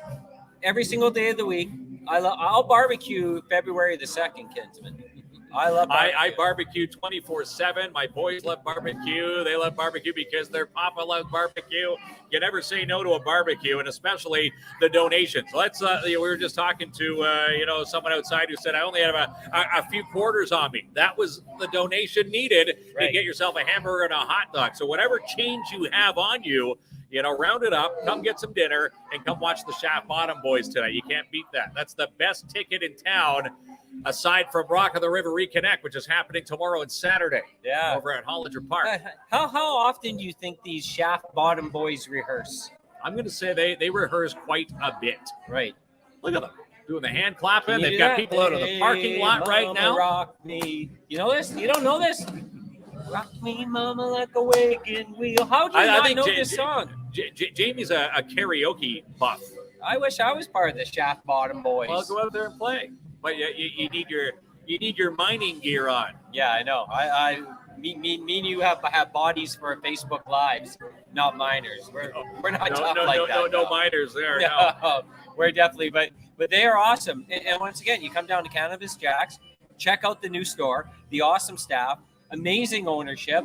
every single day of the week. I'll barbecue February the 2nd, Kinsman. I love I barbecue 24/7. My boys love barbecue. They love barbecue because their papa loves barbecue. You never say no to a barbecue, and especially the donations. Let's. We were just talking to someone outside who said I only have a few quarters on me. That was the donation needed to get yourself a hamburger and a hot dog. So whatever change you have on you, round it up, come get some dinner, and come watch the Shaft Bottom Boys tonight. You can't beat that. That's the best ticket in town, aside from Rock of the River Reconnect, which is happening tomorrow and Saturday. Yeah. Over at Hollinger Park. How often do you think these Shaft Bottom Boys rehearse? I'm going to say they rehearse quite a bit. Right. Look at them doing the hand clapping. Can you They've do got that? people out of the parking lot right Mama, now. Rock me. You know this? You don't know this? Rock me, mama, like a wagon wheel. How do you not know this song? Jamie's a karaoke buff. I wish I was part of the Shaft Bottom Boys. Well, go out there and play. But you need your mining gear on. Yeah, I know. Me and you have bodies for Facebook Lives, not miners. We're not tough like that. No miners there. No. We're definitely, but they are awesome. And once again, you come down to Cannabis Jack's, check out the new store, the awesome staff, amazing ownership,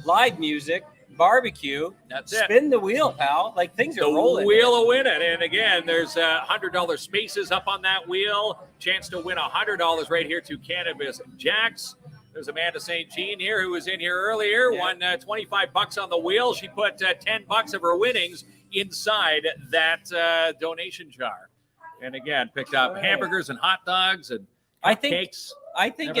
live music, barbecue. That's it. Spin the wheel, pal. Like things are rolling. The wheel will win it. And again, there's $100 spaces up on that wheel. Chance to win $100 right here to Cannabis Jack's. There's Amanda St. Jean here who was in here earlier, won $25 on the wheel. She put $10 of her winnings inside that donation jar. And again, picked up hamburgers and hot dogs and cakes. I think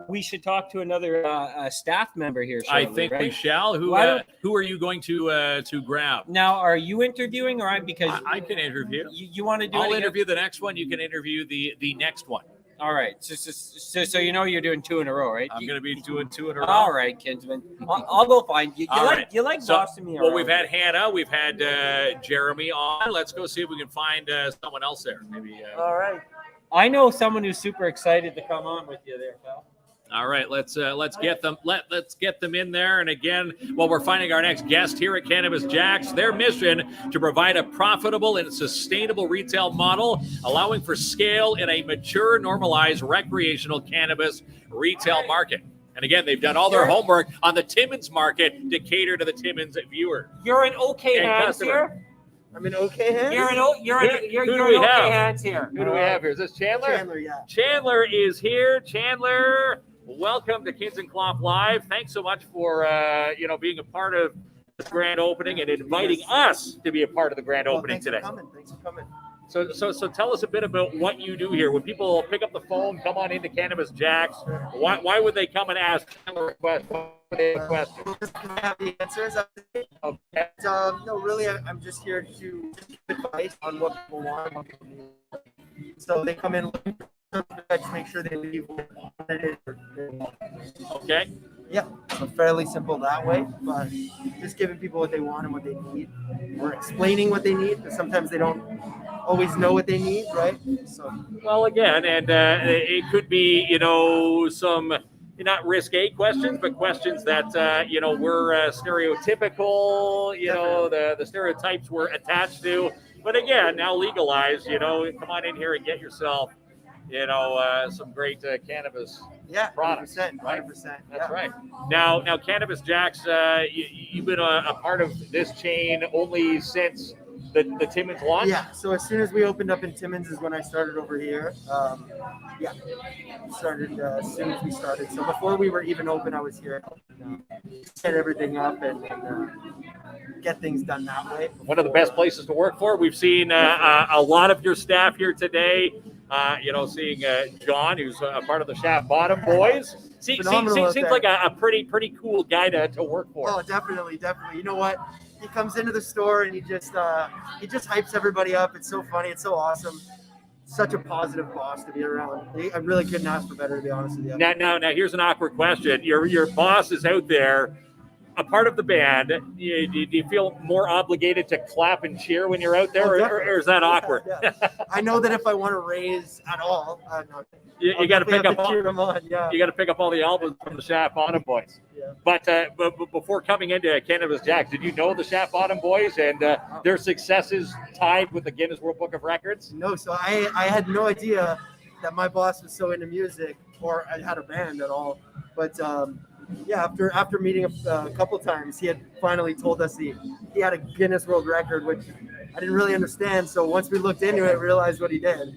we should talk to another staff member here shortly, I think right? we shall. Who are you going to grab? Now, are you interviewing or because I can interview. You want to do I'll interview the next one. You can interview the next one. All right. So you're doing 2 in a row, right? I'm going to be doing 2 in a row. All right, Kinsman. I'll go find you. You like bossing me around. Well, we've had Hannah. We've had Jeremy on. Let's go see if we can find someone else there. Maybe. All right. I know someone who's super excited to come on with you there, pal. All right, let's get them. Let's get them in there. And again, we're finding our next guest here at Cannabis Jack's. Their mission to provide a profitable and sustainable retail model, allowing for scale in a mature, normalized recreational cannabis retail market. And again, they've done all their homework on the Timmins market to cater to the Timmins viewer. You're in okay hands here. I'm in okay hands. You're in okay hands here. Who do we have here? Is this Chandler? Chandler, yeah. Chandler is here. Chandler, welcome to KINZ and KLOMP Live. Thanks so much for being a part of this grand opening and inviting us to be a part of the grand opening today. Thanks for coming. So tell us a bit about what you do here. When people pick up the phone, come on into Cannabis Jack's, why would they come and ask Chandler a question? What would they have a question? I have the answers. Okay. No, really, I'm just here to give advice on what people want and what people need. So they come in looking for something, I just make sure they leave what it is. Okay. Yeah, so fairly simple that way, but just giving people what they want and what they need, or explaining what they need, because sometimes they don't always know what they need, right? So, well, again, and it could be, some not risque questions, but questions that we're stereotypical, the stereotypes we're attached to. But again, now legalized, come on in here and get yourself, some great cannabis products. 100%, 100%. Right? That's right. Now, Cannabis Jack's, you've been a part of this chain only since the Timmins launch? Yeah, so as soon as we opened up in Timmins is when I started over here. Started as soon as we started. So before we were even open, I was here. Set everything up and get things done that way. One of the best places to work for. We've seen a lot of your staff here today. Seeing John, who's a part of the Shaft Bottom Boys. Seems like a pretty cool guy to work for. Oh, definitely. You know what? He comes into the store and he just hypes everybody up. It's so funny. It's so awesome. Such a positive boss to be around. I really couldn't ask for better, to be honest with you. Now, here's an awkward question. Your boss is out there a part of the band, do you feel more obligated to clap and cheer when you're out there, or is that awkward? Yeah. I know that if I want to raise at all, you got to pick up cheer them on. Yeah. You got to pick up all the albums from the Shaft Bottom Boys. Yeah. But before coming into Cannabis Jacks, did you know the Shaft Bottom Boys and their successes tied with the Guinness World Book of Records? No, so I had no idea that my boss was so into music or I had a band at all. But yeah, after meeting a couple times, he had finally told us he had a Guinness World Record, which I didn't really understand. So once we looked into it, realized what he did.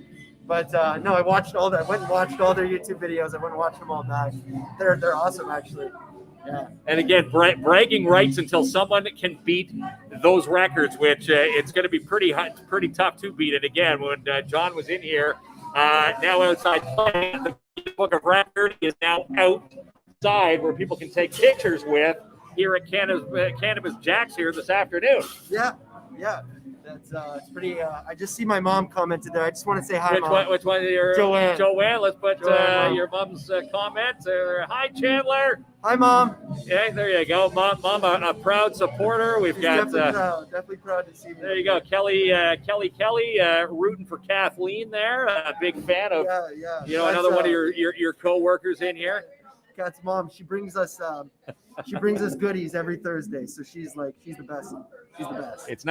But no, I watched all that. I went and watched all their YouTube videos. I went and watched them all back. They're awesome, actually. Yeah. And again, bragging rights until someone can beat those records, which it's going to be pretty tough to beat it. Again, when John was in here, now outside playing, the Book of Record is now outside where people can take pictures with here at Cannabis Jacks here this afternoon. Yeah. That's it's pretty. I just see my mom commented there. I just want to say hi, Mom. Which one? Joanne. Let's put your mom's comment. Hi, Chandler. Hi, Mom. Yeah, there you go, Mom. A proud supporter. We've got definitely proud to see me. There you go, Kelly, rooting for Kathleen there. A big fan of. Yeah. Another one of your co-workers in here. Kat's mom. She brings us goodies every Thursday. So she's the best. She's the best. It's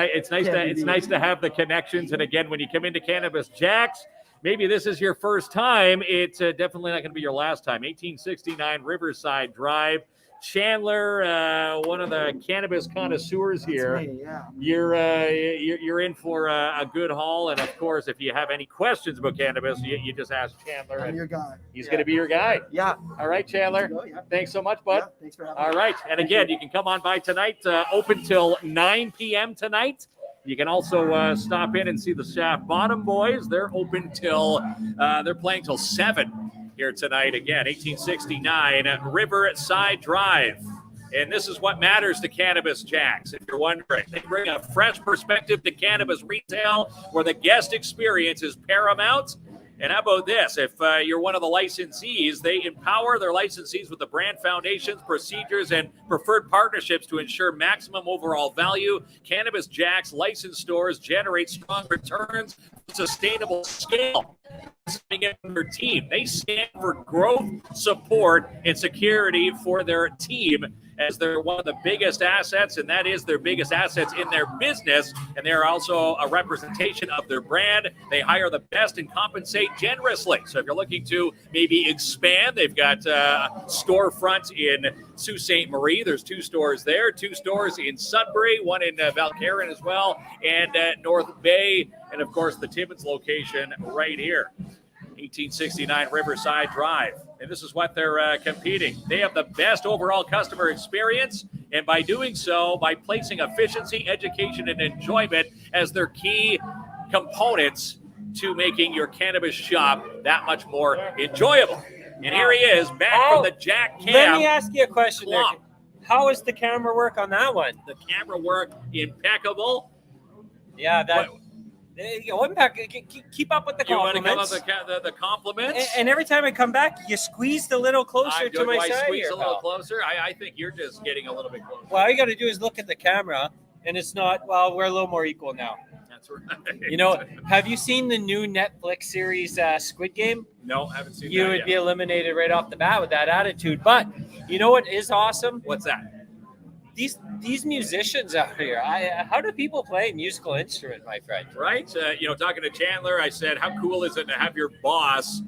nice to have the connections. And again, when you come into Cannabis Jacks, maybe this is your first time. It's definitely not going to be your last time. 1869 Riverside Drive. Chandler, one of the cannabis connoisseurs here. That's me, yeah. You're in for a good haul, and of course, if you have any questions about cannabis, you just ask Chandler. I'm your guy. He's going to be your guy. Yeah. All right, Chandler. Thanks so much, bud. Yeah, thanks for having me. All right, and again, you can come on by tonight. Open till 9 p.m. tonight. You can also stop in and see the Shaft Bottom Boys. They're open till they're playing till 7 here tonight. Again, 1869 Riverside Drive. And this is what matters to Cannabis Jacks, if you're wondering. They bring a fresh perspective to cannabis retail where the guest experience is paramount. And how about this? If you're one of the licensees, they empower their licensees with the brand foundations, procedures, and preferred partnerships to ensure maximum overall value. Cannabis Jacks licensed stores generate strong returns, sustainable scale. Their team. They stand for growth, support, and security for their team, as they're one of the biggest assets, and that is their biggest assets in their business. And they're also a representation of their brand. They hire the best and compensate generously. So if you're looking to maybe expand, they've got storefronts in Sault Ste. Marie. There's 2 stores there, 2 stores in Sudbury, one in Valcarin as well, and North Bay, and of course the Timmins location right here. 1869 Riverside Drive. And this is what they're competing. They have the best overall customer experience, and by doing so, by placing efficiency, education, and enjoyment as their key components to making your cannabis shop that much more enjoyable. And here he is, back from the Jack Cam. Let me ask you a question there. KLOMP. How is the camera work on that one? The camera work impeccable. Yeah, that... Keep up with the compliments. You want to come up with the compliments? And every time I come back, you squeezed a little closer to my side. I squeeze here, a little pal. closer? I think you're just getting a little bit closer. Well, all you got to do is look at the camera, and it's not, well, we're a little more equal now. That's right. You know, have you seen the new Netflix series Squid Game? No, I haven't seen You that would yet. be eliminated right off the bat with that attitude. But you know what is awesome? What's that? These musicians out here, how do people play a musical instrument, my friend? Right? Talking to Chandler, I said, how cool is it to have your boss,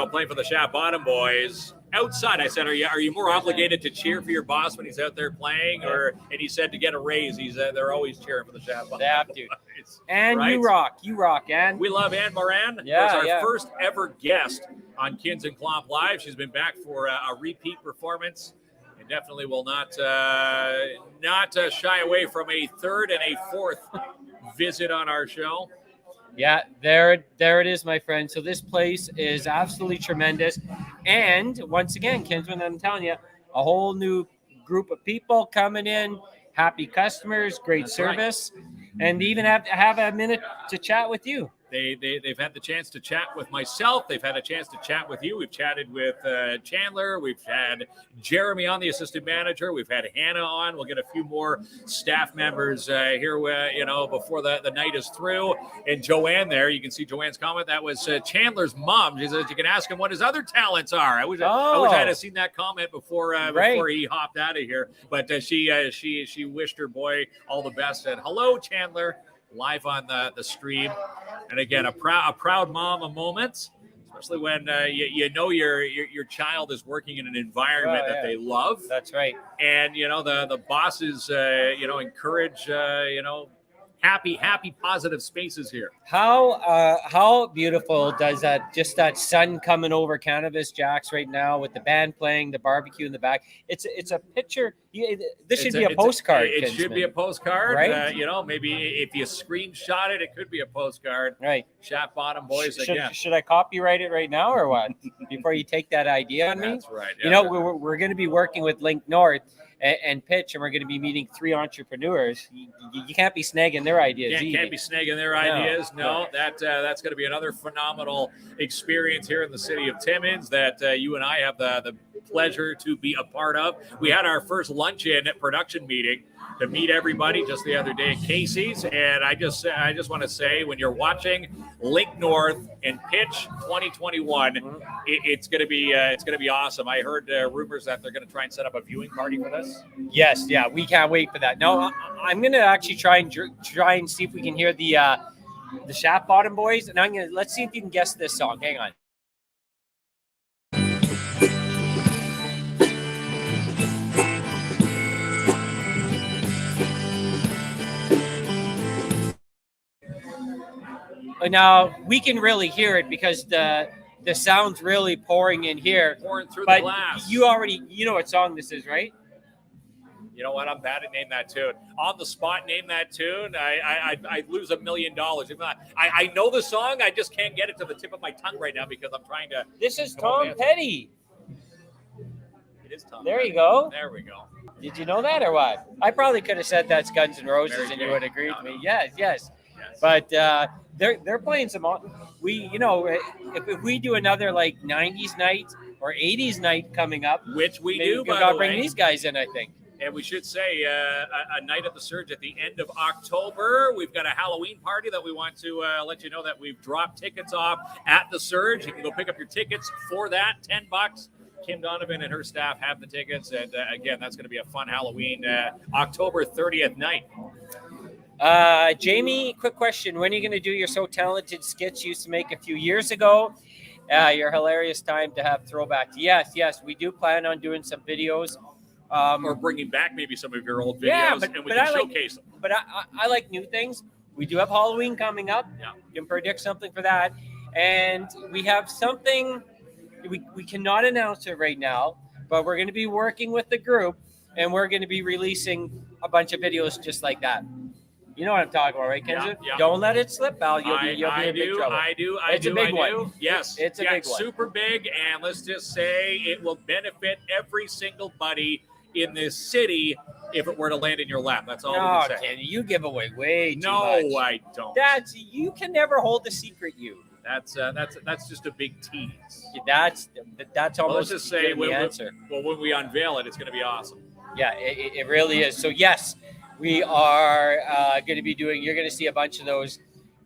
playing for the Shaft Bottom Boys outside? I said, are you more obligated to cheer for your boss when he's out there playing, and he said to get a raise, they're always cheering for the Shaft Bottom They have to. Boys. And right? you rock, Ann. We love Ann Moran. Yeah, It's our first ever guest on KINZ and KLOMP Live. She's been back for a repeat performance. Definitely will not shy away from a third and a fourth visit on our show. Yeah, there it is, my friend. So this place is absolutely tremendous. And once again, Kinsman, I'm telling you, a whole new group of people coming in, happy customers, great service, and even have a minute to chat with you. They've had the chance to chat with myself. They've had a chance to chat with you. We've chatted with Chandler. We've had Jeremy on, the assistant manager. We've had Hannah on. We'll get a few more staff members here, before the night is through. And Joanne there, you can see Joanne's comment. That was Chandler's mom. She says you can ask him what his other talents are. I wish I had seen that comment before he hopped out of here. But she wished her boy all the best. And hello, Chandler, live on the stream. And again, a proud mom of moments, especially when you know your child is working in an environment that they love. That's right. And the bosses encourage happy positive spaces here. How beautiful does that sun coming over Cannabis Jacks right now with the band playing, the barbecue in the back? It's a picture. This should be a postcard. It should be a postcard, right? Maybe if you screenshot it, it could be a postcard. Right. Shaft Bottom Boys again. Should I copyright it right now or what? Before you take that idea on me? That's right. Yeah. We're going to be working with Link North and Pitch, and we're going to be meeting 3 entrepreneurs. You can't be snagging their ideas. Can't be snagging their ideas. No. That's going to be another phenomenal experience here in the city of Timmins that you and I have the pleasure to be a part of. We had our first luncheon production meeting to meet everybody just the other day at Casey's, and I just want to say, when you're watching Link North and Pitch 2021, it's going to be awesome. I heard rumors that they're going to try and set up a viewing party for this. Yes, yeah, we can't wait for that. No, I'm going to actually try and see if we can hear the Shaft Bottom Boys, and let's see if you can guess this song. Hang on. Now we can really hear it because the sound's really pouring in here. Pouring through the glass. You know what song this is, right? You know what? I'm bad at name that tune. On the spot, name that tune. I'd lose $1 million. If not, I know the song. I just can't get it to the tip of my tongue right now because I'm trying to. This is Tom Petty. It is Tom. There you go. There we go. Did you know that or what? I probably could have said that's Guns N' Roses and you would agree with me. Yes. But they're playing some. If we do another like 90s night or 80s night coming up, which we do, we gotta bring these guys in, I think. And we should say a night at the Surge at the end of October. We've got a Halloween party that we want to let you know that we've dropped tickets off at the Surge. You can go pick up your tickets for that, $10. Kim Donovan and her staff have the tickets. And again, that's going to be a fun Halloween October 30th night. Jamie, quick question. When are you going to do your So Talented skits you used to make a few years ago? Your hilarious time to have throwbacks. Yes, we do plan on doing some videos. Or bringing back maybe some of your old videos and we can showcase them. But I like new things. We do have Halloween coming up. Yeah. You can predict something for that. And we have something, we cannot announce it right now, but we're going to be working with the group and we're going to be releasing a bunch of videos just like that. You know what I'm talking about, right, Kenzo? Yeah. Don't let it slip, Val. You'll be in big trouble. I do. It's a big one. Yes. It's a big one. Super big. And let's just say it will benefit every single buddy in this city if it were to land in your lap. That's all we can say. Kenny, you give away way too much. No, I don't. You can never hold a secret, you. That's just a big tease. That's almost let's just say the answer. When we unveil it, it's going to be awesome. Yeah, it really is. So yes, we are going to be doing. You're going to see a bunch of those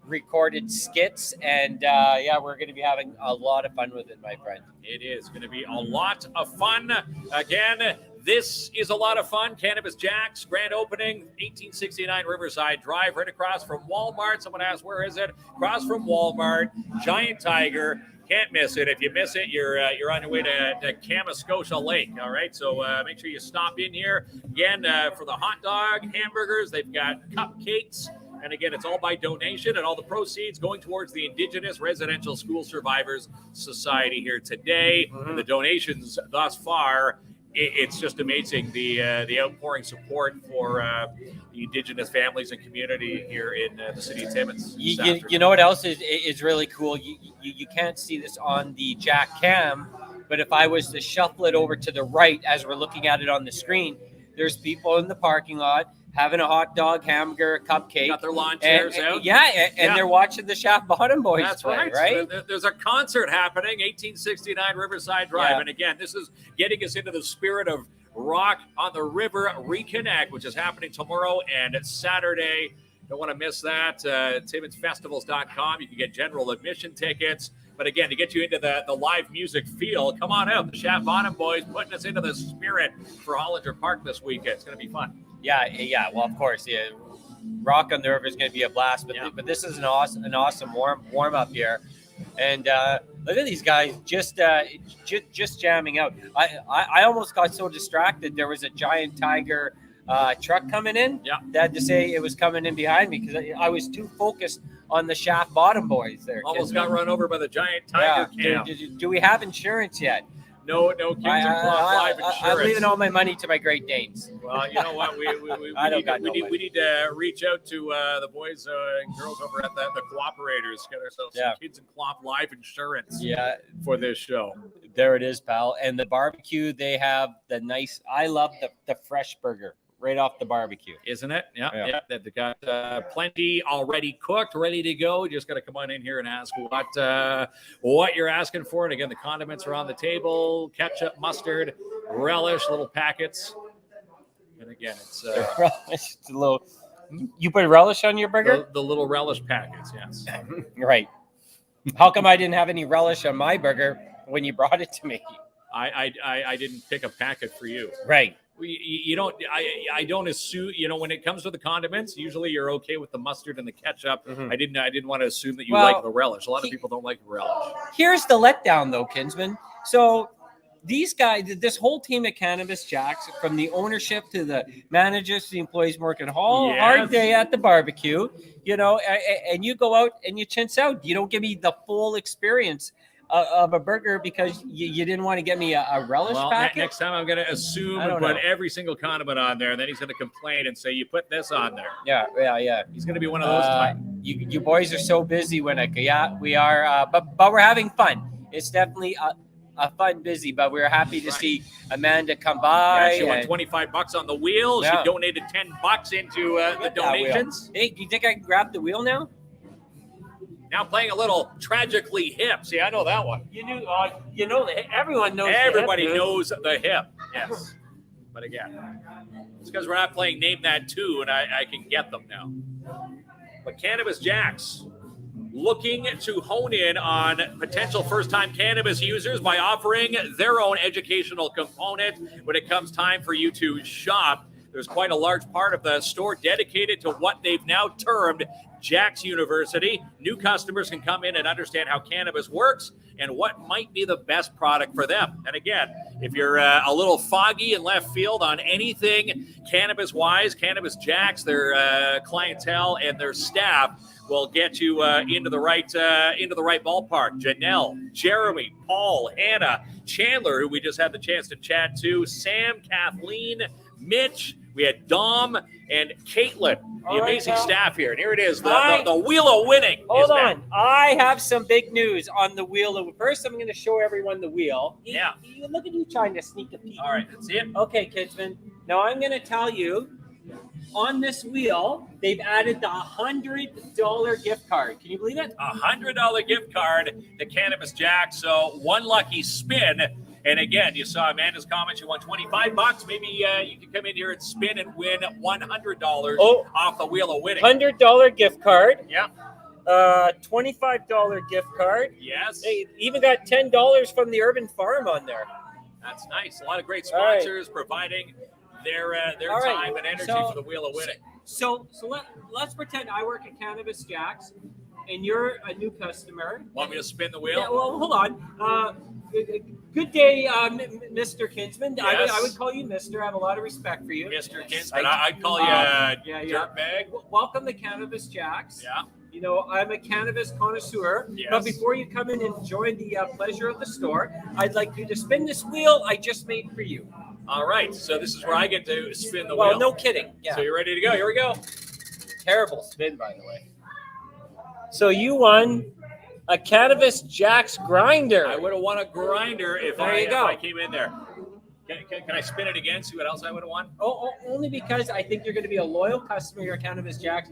recorded skits, and we're going to be having a lot of fun with it, my friend. It is going to be a lot of fun. Again, this is a lot of fun. Cannabis Jacks, grand opening, 1869 Riverside Drive, right across from Walmart. Someone asked, where is it? Across from Walmart, Giant Tiger. Can't miss it. If you miss it, you're on your way to Kamoskosia Lake. All right, so make sure you stop in here. Again, for the hot dog, hamburgers, they've got cupcakes. And again, it's all by donation, and all the proceeds going towards the Indigenous Residential School Survivors Society here today. Mm-hmm. The donations thus far, it's just amazing, the outpouring support for the Indigenous families and community here in the city of Timmins. You know what else is really cool? You can't see this on the Jack Cam, but if I was to shuffle it over to the right as we're looking at it on the screen, there's people in the parking lot. having a hot dog, hamburger, cupcake. Got their lawn chairs out. And they're watching the Shaft Bottom Boys That's play, right. There's a concert happening, 1869 Riverside Drive. Yeah. And again, this is getting us into the spirit of Rock on the River Reconnect, which is happening tomorrow and Saturday. Don't want to miss that. TimminsFestivals.com. You can get general admission tickets. But again, to get you into the live music feel, come on out. The Shaft Bottom Boys putting us into the spirit for Hollinger Park this weekend. It's going to be fun. Yeah. Well, of course, yeah. Rock on the River is going to be a blast. But this is an awesome warm up here. And look at these guys just jamming out. I almost got so distracted. There was a giant Tiger truck coming in. Yeah. That had to say it was coming in behind me because I was too focused on the Shaft Bottom Boys there. Almost got run over by the giant Tiger cam. Do we have insurance yet? No KINZ and KLOMP live insurance. I'm leaving all my money to my Great Danes. Well, you know what? We need to reach out to the boys and girls over at the cooperators. Get ourselves some KINZ and KLOMP live insurance. For this show. There it is, pal. And the barbecue, they have the nice. I love the fresh burger right off the barbecue, isn't it? Yeah. They've got plenty already cooked, ready to go. You just got to come on in here and ask what you're asking for. And again, the condiments are on the table: ketchup, mustard, relish, little packets. And again, it's it's a little. You put relish on your burger? The little relish packets, yes. Right. How come I didn't have any relish on my burger when you brought it to me? I didn't pick a packet for you. Right. You don't. I don't assume. When it comes to the condiments, usually you're okay with the mustard and the ketchup. I didn't want to assume that you like the relish. A lot of people don't like relish. Here's the letdown, though, Kinsman. So these guys, this whole team at Cannabis Jacks, from the ownership to the managers to the employees, working hard day at the barbecue. And you go out and you chintz out. You don't give me the full experience of a burger because you didn't want to get me a relish packet? Next time I'm going to assume and put every single condiment on there, and then he's going to complain and say, you put this on there. Yeah. He's going to be one of those types. You boys are so busy, Winnica. We are, but we're having fun. It's definitely a fun busy, but we're happy to see Amanda come by. She won $25 on the wheel. She donated $10 into the donations. Hey, do you think I can grab the wheel now? Now playing a little Tragically Hip. See, I know that one. Everyone knows. Everybody knows the hip. Yes. But again, it's because we're not playing Name That Too, and I can get them now. But Cannabis Jacks looking to hone in on potential first-time cannabis users by offering their own educational component when it comes time for you to shop. There's quite a large part of the store dedicated to what they've now termed Jack's University. New customers can come in and understand how cannabis works and what might be the best product for them. And again, if you're a little foggy in left field on anything cannabis-wise, Cannabis Jacks, their clientele and their staff will get you into the right ballpark. Janelle, Jeremy, Paul, Hannah, Chandler, who we just had the chance to chat to, Sam, Kathleen, Mitch. We had Dom and Caitlin, the amazing staff here. And here it is, the Wheel of Winning. Hold on. I have some big news on the wheel. First, I'm going to show everyone the wheel. Look at you trying to sneak a peek. All right, let's see it. Okay, Kinsman. Now, I'm going to tell you, on this wheel, they've added the $100 gift card. Can you believe it? $100 gift card to Cannabis Jack. So one lucky spin. And again, you saw Amanda's comment. You won $25. Maybe you can come in here and spin and win $100 off the Wheel of Winning. $100 gift card. Yeah. $25 gift card. Yes. They even got $10 from the Urban Farm on there. That's nice. A lot of great sponsors providing their time and energy for the Wheel of Winning. So let's pretend I work at Cannabis Jacks and you're a new customer. Want me to spin the wheel? Yeah, well, hold on. Good day, Mr. Kinsman. Yes. I would call you Mr. I have a lot of respect for you. Mr. Kinsman. I'd call you dirtbag. Welcome to Cannabis Jacks. Yeah. I'm a cannabis connoisseur. Yes. But before you come in and enjoy the pleasure of the store, I'd like you to spin this wheel I just made for you. All right. So this is where I get to spin the wheel. wheel. No kidding. Yeah. So you're ready to go. Here we go. Terrible spin, by the way. So you won a Cannabis Jacks grinder. I would have won a grinder if I came in there. Can I spin it again? See what else I would have won? Only because I think you're going to be a loyal customer here at Cannabis Jacks.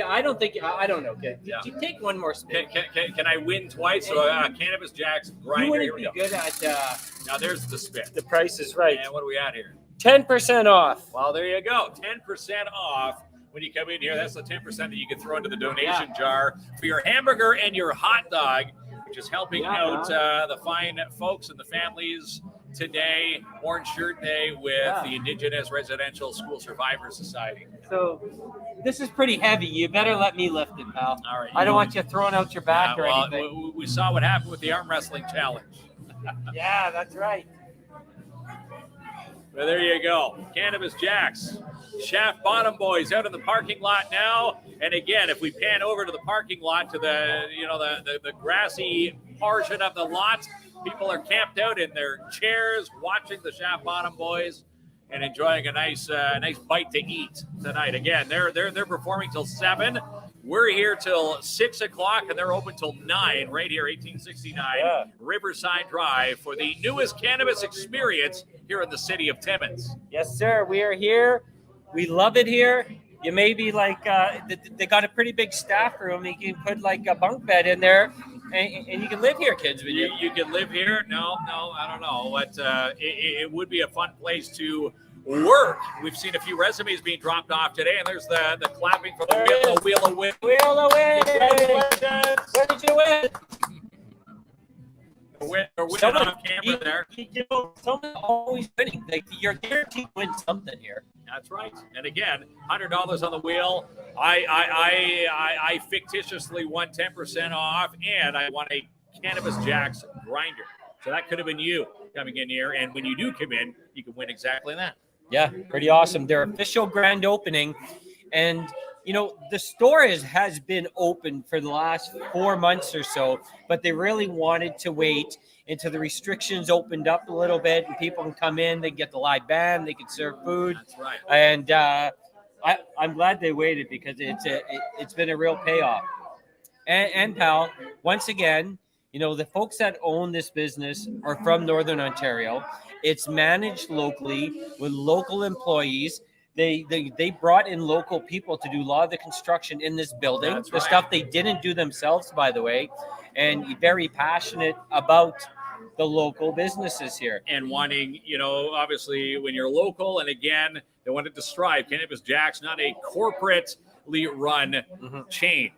I don't think. I don't know. Okay, Yeah. you take one more spin. Can I win twice? So Cannabis Jacks grinder. You Here wouldn't we be go. good at. Now there's the spin. The price is right. And what are we at here? 10% off. Well, there you go. 10% off when you come in here. That's the 10% that you can throw into the donation jar for your hamburger and your hot dog, which is helping out the fine folks and the families today. Orange Shirt Day with the Indigenous Residential School Survivors Society. So this is pretty heavy. You better let me lift it, pal. All right. I don't want you throwing out your back or anything. We saw what happened with the arm wrestling challenge. Yeah, that's right. Well, there you go. Cannabis Jacks. Shaft Bottom Boys out in the parking lot now. And again, if we pan over to the parking lot to the grassy portion of the lot, people are camped out in their chairs watching the Shaft Bottom Boys and enjoying a nice bite to eat tonight. Again, they're performing till 7. We're here till 6 o'clock, and they're open till 9 right here, 1869 Riverside Drive, for the newest cannabis experience here in the city of Timmins. Yes, sir. We are here. We love it here. You may be like, they got a pretty big staff room. You can put like a bunk bed in there, and you can live here, kids. You can live here? No, I don't know. But it would be a fun place to work. We've seen a few resumes being dropped off today, and there's the clapping from the Wheel of Win. Wheel of Win! Congratulations! Where did you win? They're winning on camera there. Someone's always winning. Like, you're guaranteed to win something here. That's right. And again, $100 on the wheel. I fictitiously won 10% off, and I won a Cannabis Jacks grinder. So that could have been you coming in here. And when you do come in, you can win exactly that. Yeah, pretty awesome. Their official grand opening. And, the store has been open for the last 4 months or so, but they really wanted to wait until the restrictions opened up a little bit and people can come in, they can get the live band, they can serve food. That's right. And I'm glad they waited because it's been a real payoff. And pal, once again, the folks that own this business are from Northern Ontario. It's managed locally with local employees. They brought in local people to do a lot of the construction in this building. That's the right. stuff they didn't do themselves, by the way, and very passionate about the local businesses here. And wanting, obviously when you're local, and again, they wanted to strive. Cannabis Jacks, not a corporately run chain.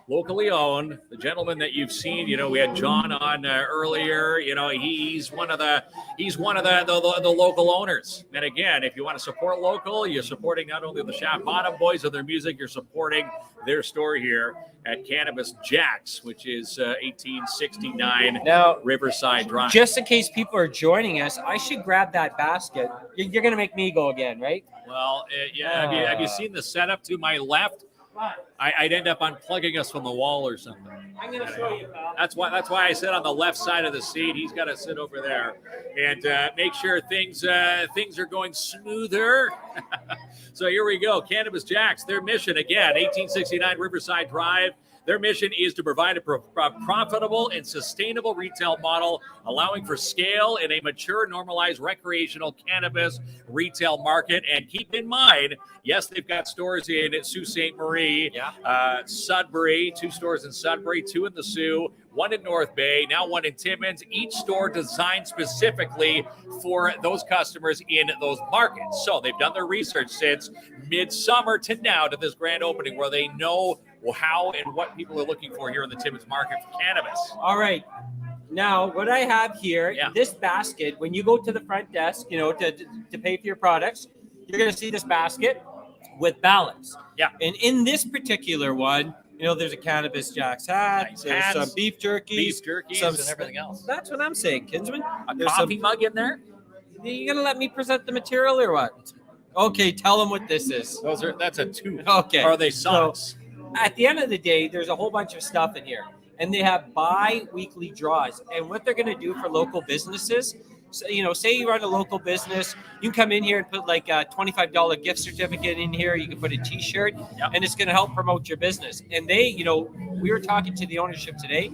Locally owned. The gentleman that you've seen, we had John on earlier. He's one of the local owners. And again, if you want to support local, you're supporting not only the Shaft Bottom Boys and their music, you're supporting their store here at Cannabis Jacks, which is 1869 Now, Riverside Drive. Just in case people are joining us, I should grab that basket. You're going to make me go again, right? Well, have you seen the setup to my left? I'd end up unplugging us from the wall or something. I'm going to show you, pal. That's why I sit on the left side of the seat. He's got to sit over there and make sure things are going smoother. So here we go. Cannabis Jacks, their mission, again, 1869 Riverside Drive. Their mission is to provide a profitable and sustainable retail model, allowing for scale in a mature, normalized recreational cannabis retail market. And keep in mind, yes, they've got stores in Sault Ste. Marie, Sudbury, 2 stores in Sudbury, 2 in the Sioux, 1 in North Bay, now 1 in Timmins. Each store designed specifically for those customers in those markets. So they've done their research since midsummer to now to this grand opening, where they know how and what people are looking for here in the Timmins market for cannabis. All right. Now, what I have here, this basket, when you go to the front desk, to pay for your products, you're going to see this basket with balance. Yeah. And in this particular one, there's a Cannabis Jacks hat, Nice there's hats, some beef jerkies, and everything else. That's what I'm saying, Kinsman. A coffee mug in there? You going to let me present the material or what? Okay, tell them what this is. That's a tube. Okay. Are they socks? So, at the end of the day, there's a whole bunch of stuff in here, and they have bi-weekly draws. And what they're going to do for local businesses, say you run a local business, you can come in here and put like a $25 gift certificate in here. You can put a T-shirt, and it's going to help promote your business. And they, we were talking to the ownership today.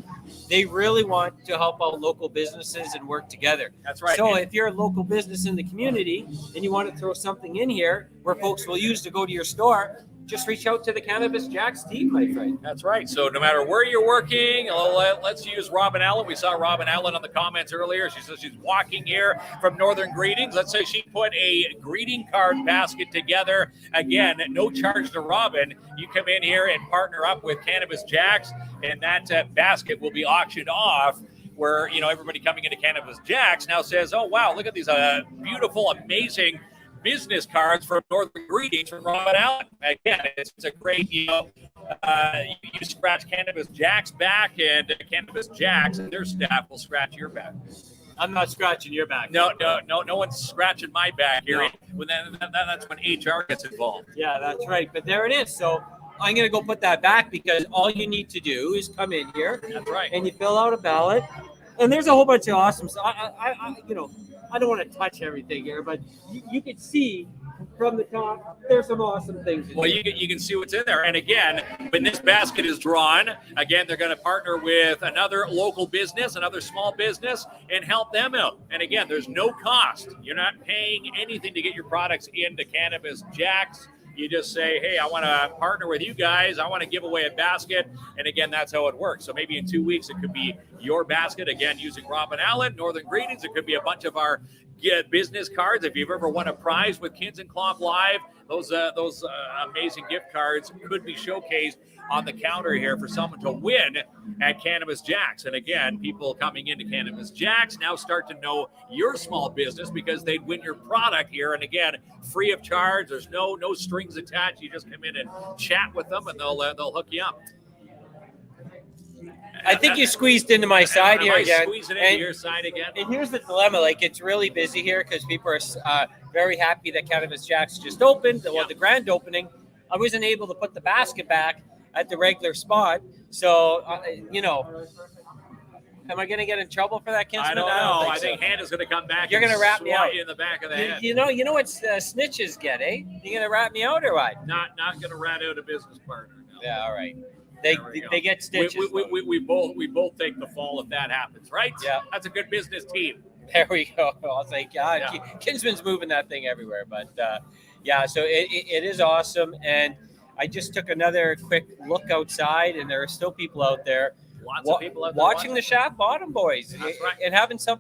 They really want to help out local businesses and work together. That's right. So if you're a local business in the community and you want to throw something in here where folks will use to go to your store, just reach out to the Cannabis Jacks team, my friend. That's right. So no matter where you're working, let's use Robin Allen. We saw Robin Allen on the comments earlier. She says she's walking here from Northern Greetings. Let's say she put a greeting card basket together. Again, no charge to Robin. You come in here and partner up with Cannabis Jacks, and that basket will be auctioned off, where everybody coming into Cannabis Jacks now says, oh wow, look at these beautiful, amazing business cards from Northern Greetings from Robin Allen. Again, it's a great, you scratch Cannabis Jack's back, and Cannabis Jacks and their staff will scratch your back. I'm not scratching your back. No one's scratching my back here. No. That's when HR gets involved. Yeah, that's right. But there it is. So I'm going to go put that back, because all you need to do is come in here. That's right. And you fill out a ballot. And there's a whole bunch of awesome stuff. I don't want to touch everything here, but you can see from the top, there's some awesome things. Well, you can see what's in there. And again, when this basket is drawn, again, they're going to partner with another local business, another small business, and help them out. And again, there's no cost. You're not paying anything to get your products into Cannabis Jacks. You just say, hey, I want to partner with you guys. I want to give away a basket. And again, that's how it works. So maybe in 2 weeks, it could be your basket. Again, using Robin Allen, Northern Greetings. It could be a bunch of our business cards. If you've ever won a prize with KINZ and KLOMP Live, those amazing gift cards could be showcased on the counter here for someone to win at Cannabis Jacks. And again, people coming into Cannabis Jacks now start to know your small business, because they'd win your product here. And again, free of charge. There's no strings attached. You just come in and chat with them, and they'll hook you up. I think you squeezed into my side here again. Squeezing into your side again. And here's the dilemma. Like, it's really busy here because people are very happy that Cannabis Jacks just opened. Well, the grand opening. I wasn't able to put the basket back at the regular spot. So, am I going to get in trouble for that, Kinsman? I don't know. I so. think Hannah's going to come back. You're going to wrap me out in the back of the head. You know what snitches get, eh? You going to wrap me out or what? Not going to rat out a business partner. No. Yeah, all right. They get stitches. We both take the fall if that happens, right? Yeah, that's a good business team. There we go. I was like, Kinsman's moving that thing everywhere, but so it is awesome. And I just took another quick look outside, and there are still people out there. Lots of people out there watching the Shaft Bottom Boys. That's right. And having some.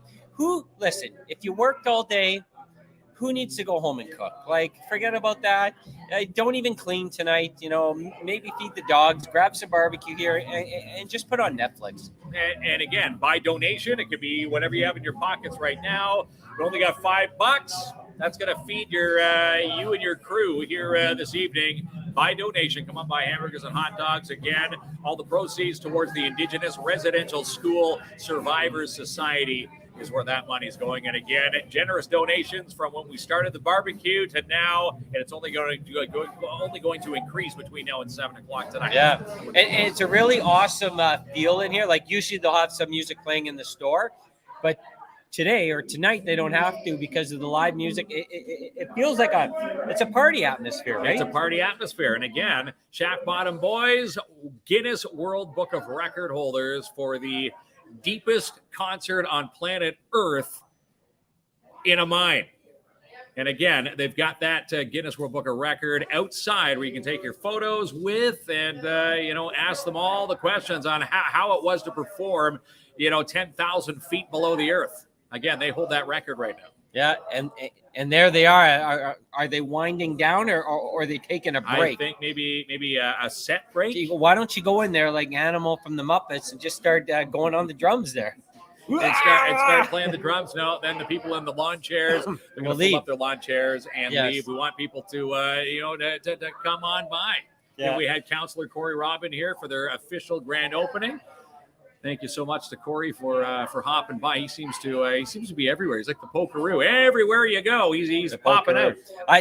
Listen, if you worked all day, who needs to go home and cook? Like, forget about that. Don't even clean tonight. Maybe feed the dogs, grab some barbecue here, and just put on Netflix. And again, by donation, it could be whatever you have in your pockets right now. We only got $5. That's going to feed you and your crew here this evening. By donation, come on, buy hamburgers and hot dogs. Again, all the proceeds towards the Indigenous Residential School Survivors Society is where that money is going. And again, generous donations from when we started the barbecue to now, and it's only going to increase between now and 7 o'clock tonight. Yeah, and it's a really awesome feel in here. Like, usually they'll have some music playing in the store, but today or tonight they don't have to because of the live music. It feels like it's a party atmosphere, right? It's a party atmosphere. And again, Shaft Bottom Boys, Guinness World Book of Record holders for the deepest concert on planet Earth in a mine. And again, they've got that Guinness World Book of Record outside where you can take your photos with and, ask them all the questions on how it was to perform, 10,000 feet below the earth. Again, they hold that record right now. Yeah, and there they are. Are they winding down or are they taking a break? I think maybe a set break. Why don't you go in there like Animal from the Muppets and just start going on the drums there? And start playing the drums. No, then the people in the lawn chairs, they're going to pull up their lawn chairs and leave. We want people to to come on by. Yeah. And we had Councillor Corey Robin here for their official grand opening. Thank you so much to Corey for hopping by. He seems to be everywhere. He's like the Pokeroo. Everywhere you go, he's popping out.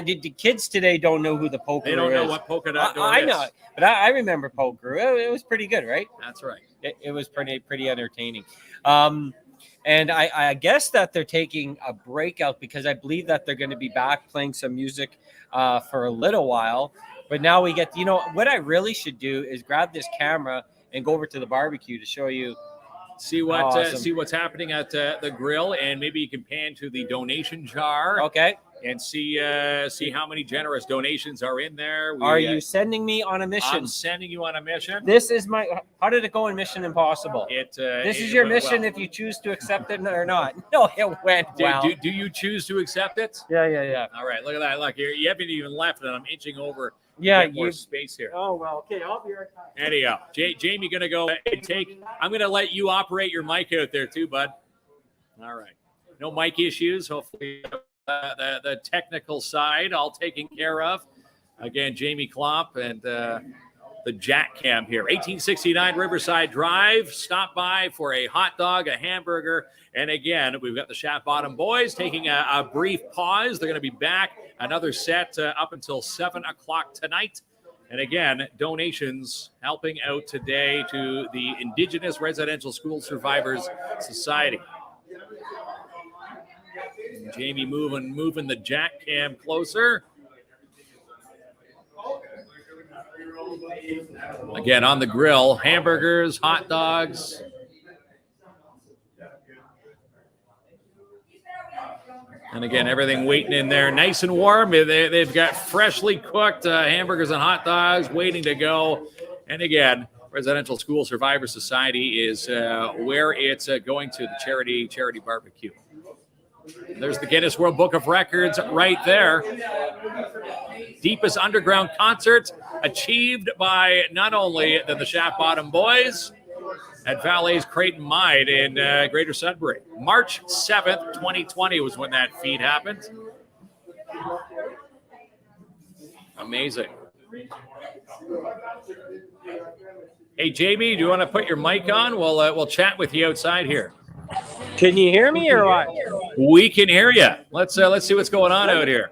The kids today don't know who the Pokeroo is. They don't know what polka dot is. I know, but I remember Pokeroo. It was pretty good, right? That's right. It was pretty entertaining. And I guess that they're taking a breakout because I believe that they're going to be back playing some music for a little while. But now we get, what I really should do is grab this camera and go over to the barbecue to show you. See what's happening at the grill, and maybe you can pan to the donation jar. Okay. And see how many generous donations are in there. Are you sending me on a mission? I'm sending you on a mission. This is how did it go in Mission Impossible? This is your mission well. if you choose to accept it or not. No, it went well. Do you choose to accept it? Yeah. All right, look at that. Look, you haven't even left, and I'm inching over. Yeah, more space here. Oh, well, okay, I'll be right back. Anyhow, Jamie, going to go and take. I'm going to let you operate your mic out there too, bud. All right. No mic issues. Hopefully. The technical side all taken care of. Again, Jamie Klomp and the Jack Cam here. 1869 Riverside Drive. Stop by for a hot dog, a hamburger. And again, we've got the Shaft Bottom Boys taking a brief pause. They're going to be back. Another set up until 7 o'clock tonight. And again, donations helping out today to the Indigenous Residential School Survivors Society. Jamie moving the Jack Cam closer. Again, on the grill, hamburgers, hot dogs. And again, everything waiting in there nice and warm. They've got freshly cooked hamburgers and hot dogs waiting to go. And again, Residential School Survivor Society is where it's going to, the charity barbecue. There's the Guinness World Book of Records right there. Deepest underground concert achieved by none only the Shaft Bottom Boys at Valet's Crate and Mide in Greater Sudbury. March 7th, 2020 was when that feat happened. Amazing. Hey, Jamie, do you want to put your mic on? We'll chat with you outside here. Can you hear me or what? We can hear you. Let's see what's going on out here.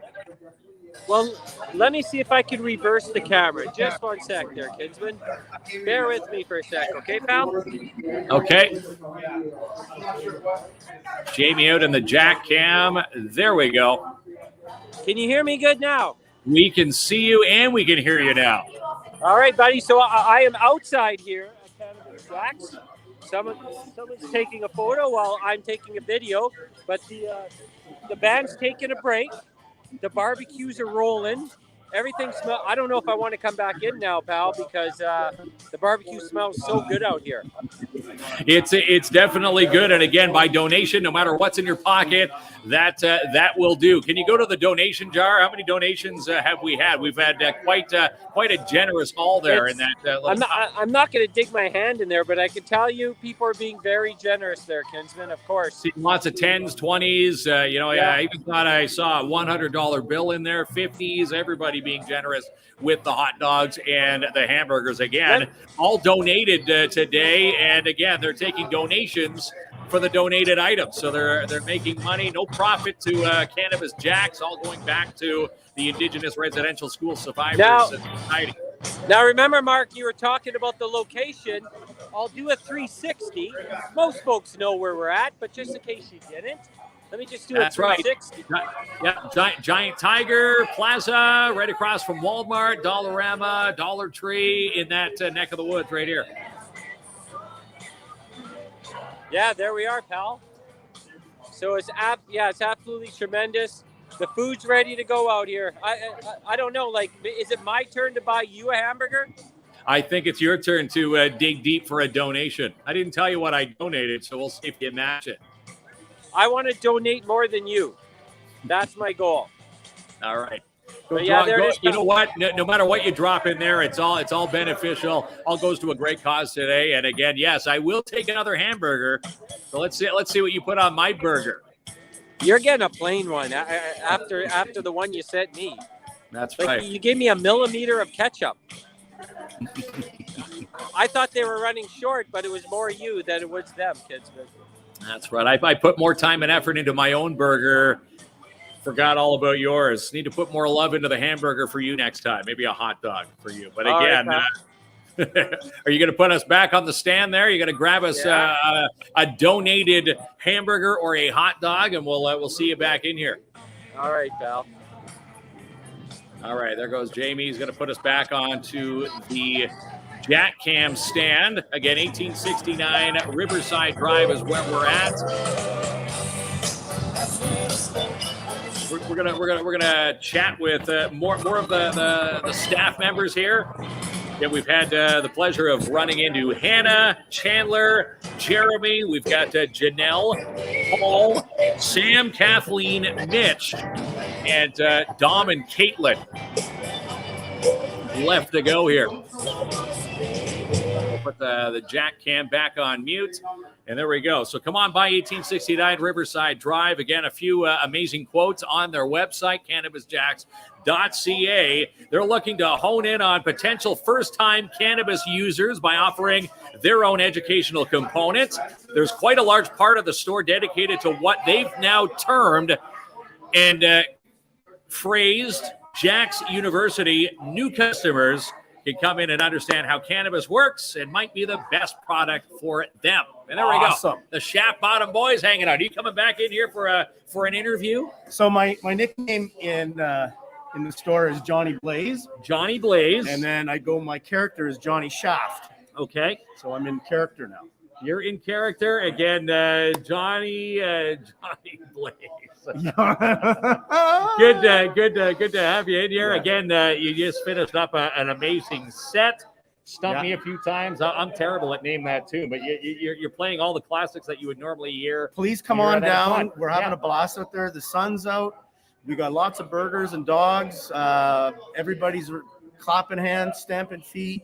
Well, let me see if I can reverse the camera. Just one sec there, Kinsman. Bear with me for a sec, okay, pal? Okay. Jamie out in the Jack Cam. There we go. Can you hear me good now? We can see you and we can hear you now. All right, buddy. So I am outside here at Cannabis Jack's. Someone's taking a photo while I'm taking a video, but the band's taking a break. The barbecues are rolling. Everything smells. I don't know if I want to come back in now, pal, because the barbecue smells so good out here. It's definitely good, and again, by donation, no matter what's in your pocket, that will do. Can you go to the donation jar? How many donations have we had? We've had quite a generous haul there. I'm not going to dig my hand in there, but I can tell you, people are being very generous there, Kinsman. Of course. See lots of 10s, 20s. I even thought I saw a $100 bill in there. 50s. Everybody being generous with the hot dogs and the hamburgers. Again, all donated today, and again, they're taking donations for the donated items, so they're making money. No profit to Cannabis Jacks, all going back to the Indigenous Residential School Survivors Society. Now remember, Mark, you were talking about the location. I'll do a 360. Most folks know where we're at, but just in case you didn't, let me just do a 360. Right. Yeah, Giant Tiger Plaza, right across from Walmart, Dollarama, Dollar Tree, in that neck of the woods right here. Yeah, there we are, pal. So it's absolutely tremendous. The food's ready to go out here. I don't know, like, is it my turn to buy you a hamburger? I think it's your turn to dig deep for a donation. I didn't tell you what I donated, so we'll see if you match it. I want to donate more than you. That's my goal. All right. You know what? No matter what you drop in there, it's all beneficial. All goes to a great cause today. And again, yes, I will take another hamburger. So let's see what you put on my burger. You're getting a plain one after the one you sent me. That's right. You gave me a millimeter of ketchup. I thought they were running short, but it was more you than it was them, kids. That's right. I put more time and effort into my own burger. Forgot all about yours. Need to put more love into the hamburger for you next time. Maybe a hot dog for you. But again, Are you going to put us back on the stand there? You're going to grab us a donated hamburger or a hot dog, and we'll see you back in here. All right, pal. All right, there goes Jamie. He's going to put us back onto the Jack Cam stand. Again, 1869 Riverside Drive is where we're at. We're gonna chat with more of the staff members here. Yeah, we've had the pleasure of running into Hannah, Chandler, Jeremy. We've got Janelle, Paul, Sam, Kathleen, Mitch, and Dom and Caitlin left to go here. We'll put the Jack Cam back on mute. And there we go. So come on by 1869 Riverside Drive. Again, a few amazing quotes on their website, cannabisjacks.ca. They're looking to hone in on potential first-time cannabis users by offering their own educational components. There's quite a large part of the store dedicated to what they've now termed and phrased Jack's University. New customers can come in and understand how cannabis works and might be the best product for them. And there we go. The Shaft Bottom Boys hanging out. Are you coming back in here for an interview? So my nickname in the store is Johnny Blaze. Johnny Blaze. And then my character is Johnny Shaft. Okay. So I'm in character now. You're in character again, Johnny Blaze. Good to have you in here again. You just finished up an amazing set. Stumped me a few times. I'm terrible at name that too, but you're playing all the classics that you would normally hear. Please come on down. We're having a blast out there. The sun's out. We got lots of burgers and dogs. Everybody's clapping hands, stamping feet.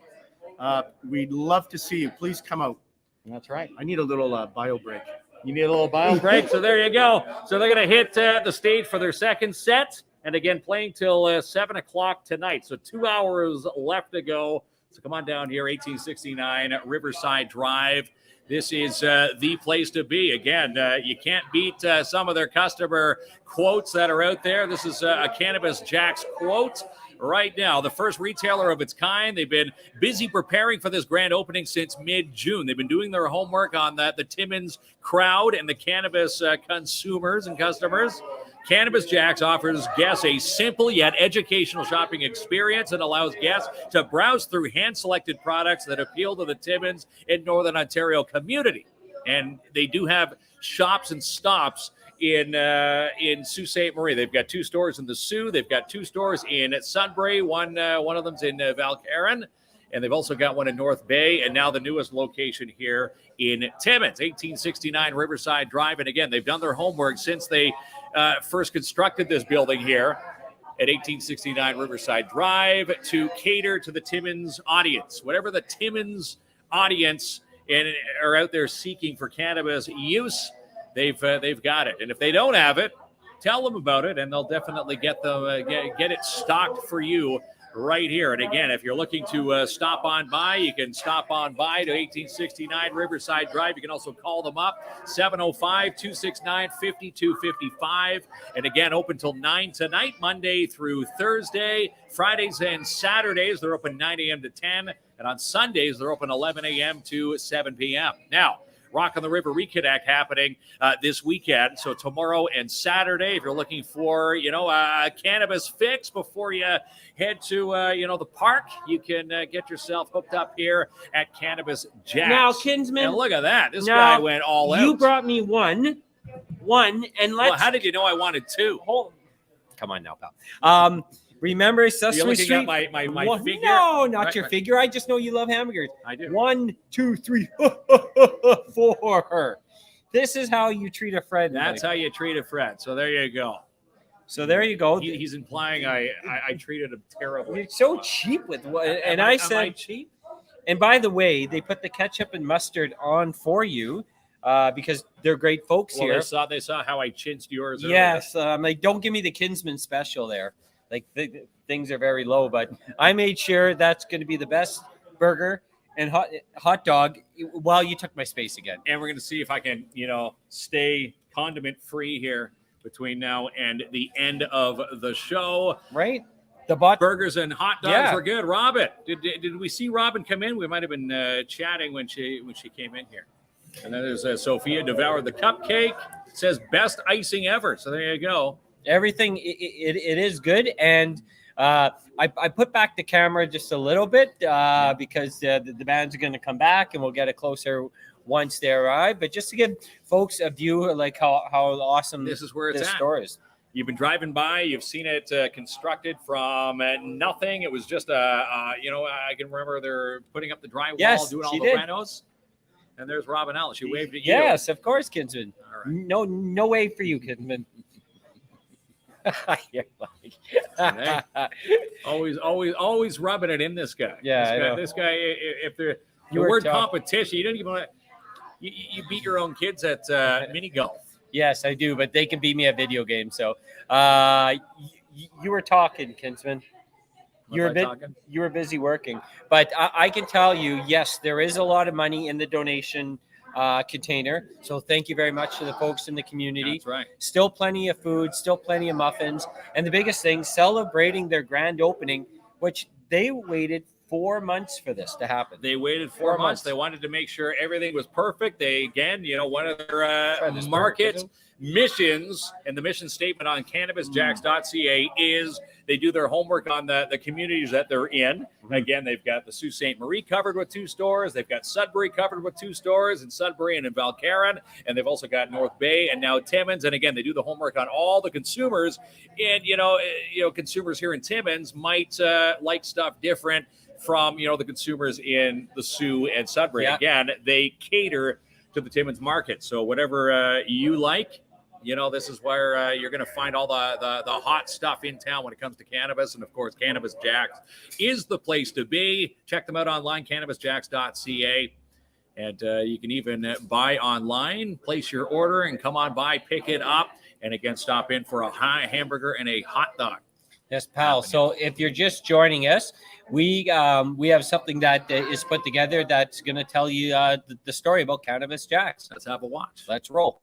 We'd love to see you. Please come out. That's right. I need a little bio break. You need a little bio break. So there you go. So they're going to hit the stage for their second set. And again, playing till 7 o'clock tonight. So 2 hours left to go. So come on down here, 1869 Riverside Drive. This is the place to be. Again, you can't beat some of their customer quotes that are out there. This is a Cannabis Jacks quote right now. The first retailer of its kind. They've been busy preparing for this grand opening since mid-June. They've been doing their homework on the Timmins crowd and the cannabis consumers and customers. Cannabis Jacks offers guests a simple yet educational shopping experience and allows guests to browse through hand-selected products that appeal to the Timmins and Northern Ontario community. And they do have shops and stops in Sault Ste. Marie. They've got 2 stores in the Sault. They've got 2 stores in Sudbury. One of them's in Valcaron. And they've also got one in North Bay, and now the newest location here in Timmins, 1869 Riverside Drive. And again, they've done their homework since they first constructed this building here at 1869 Riverside Drive to cater to the Timmins audience. Whatever the Timmins audience are out there seeking for cannabis use, they've got it. And if they don't have it, tell them about it, and they'll definitely get it stocked for you right here. And again, if you're looking to stop on by, you can stop on by to 1869 Riverside Drive. You can also call them up, 705-269-5255. And again, open till 9 tonight, Monday through Thursday. Fridays and Saturdays, they're open 9 a.m. to 10. And on Sundays, they're open 11 a.m. to 7 p.m. Now, Rock on the River Reconnect happening this weekend. So tomorrow and Saturday, if you're looking for, a cannabis fix before you head to, the park, you can get yourself hooked up here at Cannabis Jacks. Now, Kinsman. And look at that. This guy went all out. You brought me one, and let's. Well, how did you know I wanted 2? Come on now, pal. Remember Sesame You're Street? looking at my figure? No, not your figure. I just know you love hamburgers. I do. 1, 2, 3, 4. This is how you treat a friend. That's how you treat a friend. So there you go. So there you go. He's implying I treated him terribly. You're so cheap with what, and I said, am I cheap? And by the way, they put the ketchup and mustard on for you. Because they're great folks here. They saw how I chinched yours. Yes, don't give me the Kinsman special there. Things are very low, but I made sure that's going to be the best burger and hot dog while you took my space again. And we're going to see if I can, stay condiment free here between now and the end of the show. Right. The bot burgers and hot dogs Yeah. were good. Robin, did we see Robin come in? We might have been chatting when she came in here. And then there's Sophia devoured the cupcake. It says best icing ever. So there you go. everything it is good, and I put back the camera just a little bit because the bands are going to come back, and we'll get it closer once they arrive. But just to give folks a view of like how awesome This is where it's this at. store is. You've been driving by. You've seen it constructed from nothing. It was just I can remember they're putting up the drywall, Yes, doing all she the did. renos. And there's Robin Allen. She waved at you. Yes, of course, Kinsman. All right. No way for you, Kinsman. You're like- Always rubbing it in this guy. Yeah, I know. This guy. If the were word tough. competition, you don't even want to. You beat your own kids at mini golf. Yes, I do, but they can beat me at video games. So, you were talking, Kinsman. Was You I were talking? you were busy working, but I can tell you, yes, there is a lot of money in the donation container. So thank you very much to the folks in the community. That's right. Still plenty of food, still plenty of muffins, and the biggest thing, celebrating their grand opening, which they waited 4 months for this to happen. They waited 4 4 months. months. They wanted to make sure everything was perfect. They, again, one of their Try this market part, missions, and the mission statement on cannabisjacks.ca is they do their homework on the communities that they're in. Again, they've got the Sault Ste. Marie covered with 2 stores. They've got Sudbury covered with 2 stores in Sudbury and in Valcaron. And they've also got North Bay and now Timmins. And again, they do the homework on all the consumers. And, consumers here in Timmins might like stuff different from, the consumers in the Sault and Sudbury. Yeah. Again, they cater to the Timmins market. So whatever you like, this is where you're going to find all the hot stuff in town when it comes to cannabis. And, of course, Cannabis Jacks is the place to be. Check them out online, cannabisjacks.ca. And you can even buy online, place your order, and come on by, pick it up. And, again, stop in for a hamburger and a hot dog. Yes, pal. So if you're just joining us, we have something that is put together that's going to tell you the story about Cannabis Jacks. Let's have a watch. Let's roll.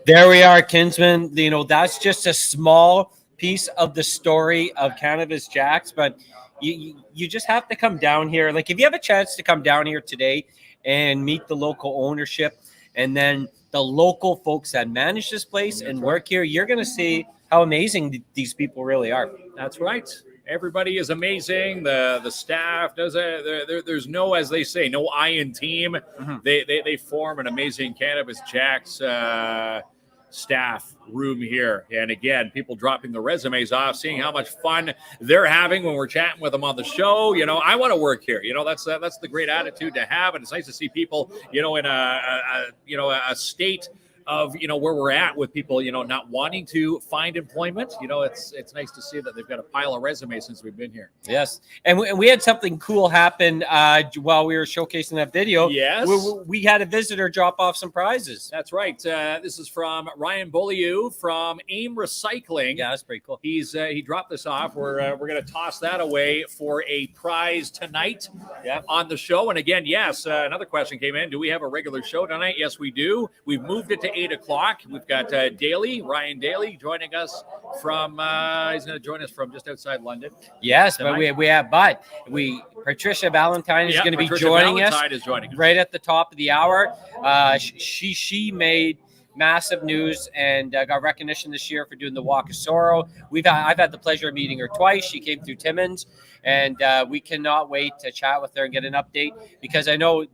There we are, Kinsman. You know, that's just a small piece of the story of Cannabis Jacks, but you just have to come down here. Like, if you have a chance to come down here today and meet the local ownership and then the local folks that manage this place and work here, you're going to see how amazing these people really are. That's right. Everybody is amazing. The staff does it. There's no, as they say, no iron team. They form an amazing Cannabis Jacks staff room here. And again, people dropping the resumes off, seeing how much fun they're having when we're chatting with them on the show. You know, I want to work here. You know, that's the great attitude to have. And it's nice to see people, you know, in a state of, you know, where we're at with people, you know, not wanting to find employment. You know, it's nice to see that they've got a pile of resumes since we've been here. Yes. And we had something cool happen while we were showcasing that video. Yes. We had a visitor drop off some prizes. That's right. This is from Ryan Beaulieu from AIM Recycling. Yeah, that's pretty cool. He dropped this off. We're going to toss that away for a prize tonight on the show. And again, yes, another question came in. Do we have a regular show tonight? Yes, we do. We've moved it to 8 o'clock. We've got Ryan Daly joining us from, he's going to join us from just outside London. Yes, tonight. but Patricia Valentine is going to be joining us right at the top of the hour. She made massive news and got recognition this year for doing the Walk of Sorrow. I've had the pleasure of meeting her twice. She came through Timmins, and we cannot wait to chat with her and get an update, because I know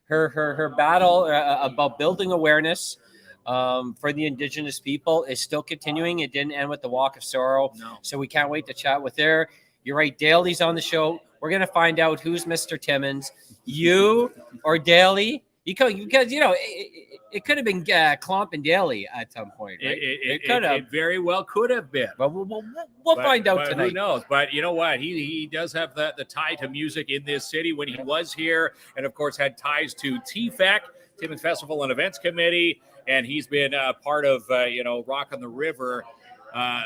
her battle about building awareness for the Indigenous people is still continuing. It didn't end with the Walk of Sorrow. No. So we can't wait to chat with her. You're right, Daly's on the show. We're going to find out who's Mr. Timmins, you or Daly. Because, you know, it could have been KLOMP and Daly at some point, right? It could have. It very well could have been. But we'll find out tonight. Who knows? But you know what? He does have the tie to music in this city when he was here, and of course had ties to TFEC, Timmins Festival and Events Committee, and he's been part of Rock on the River,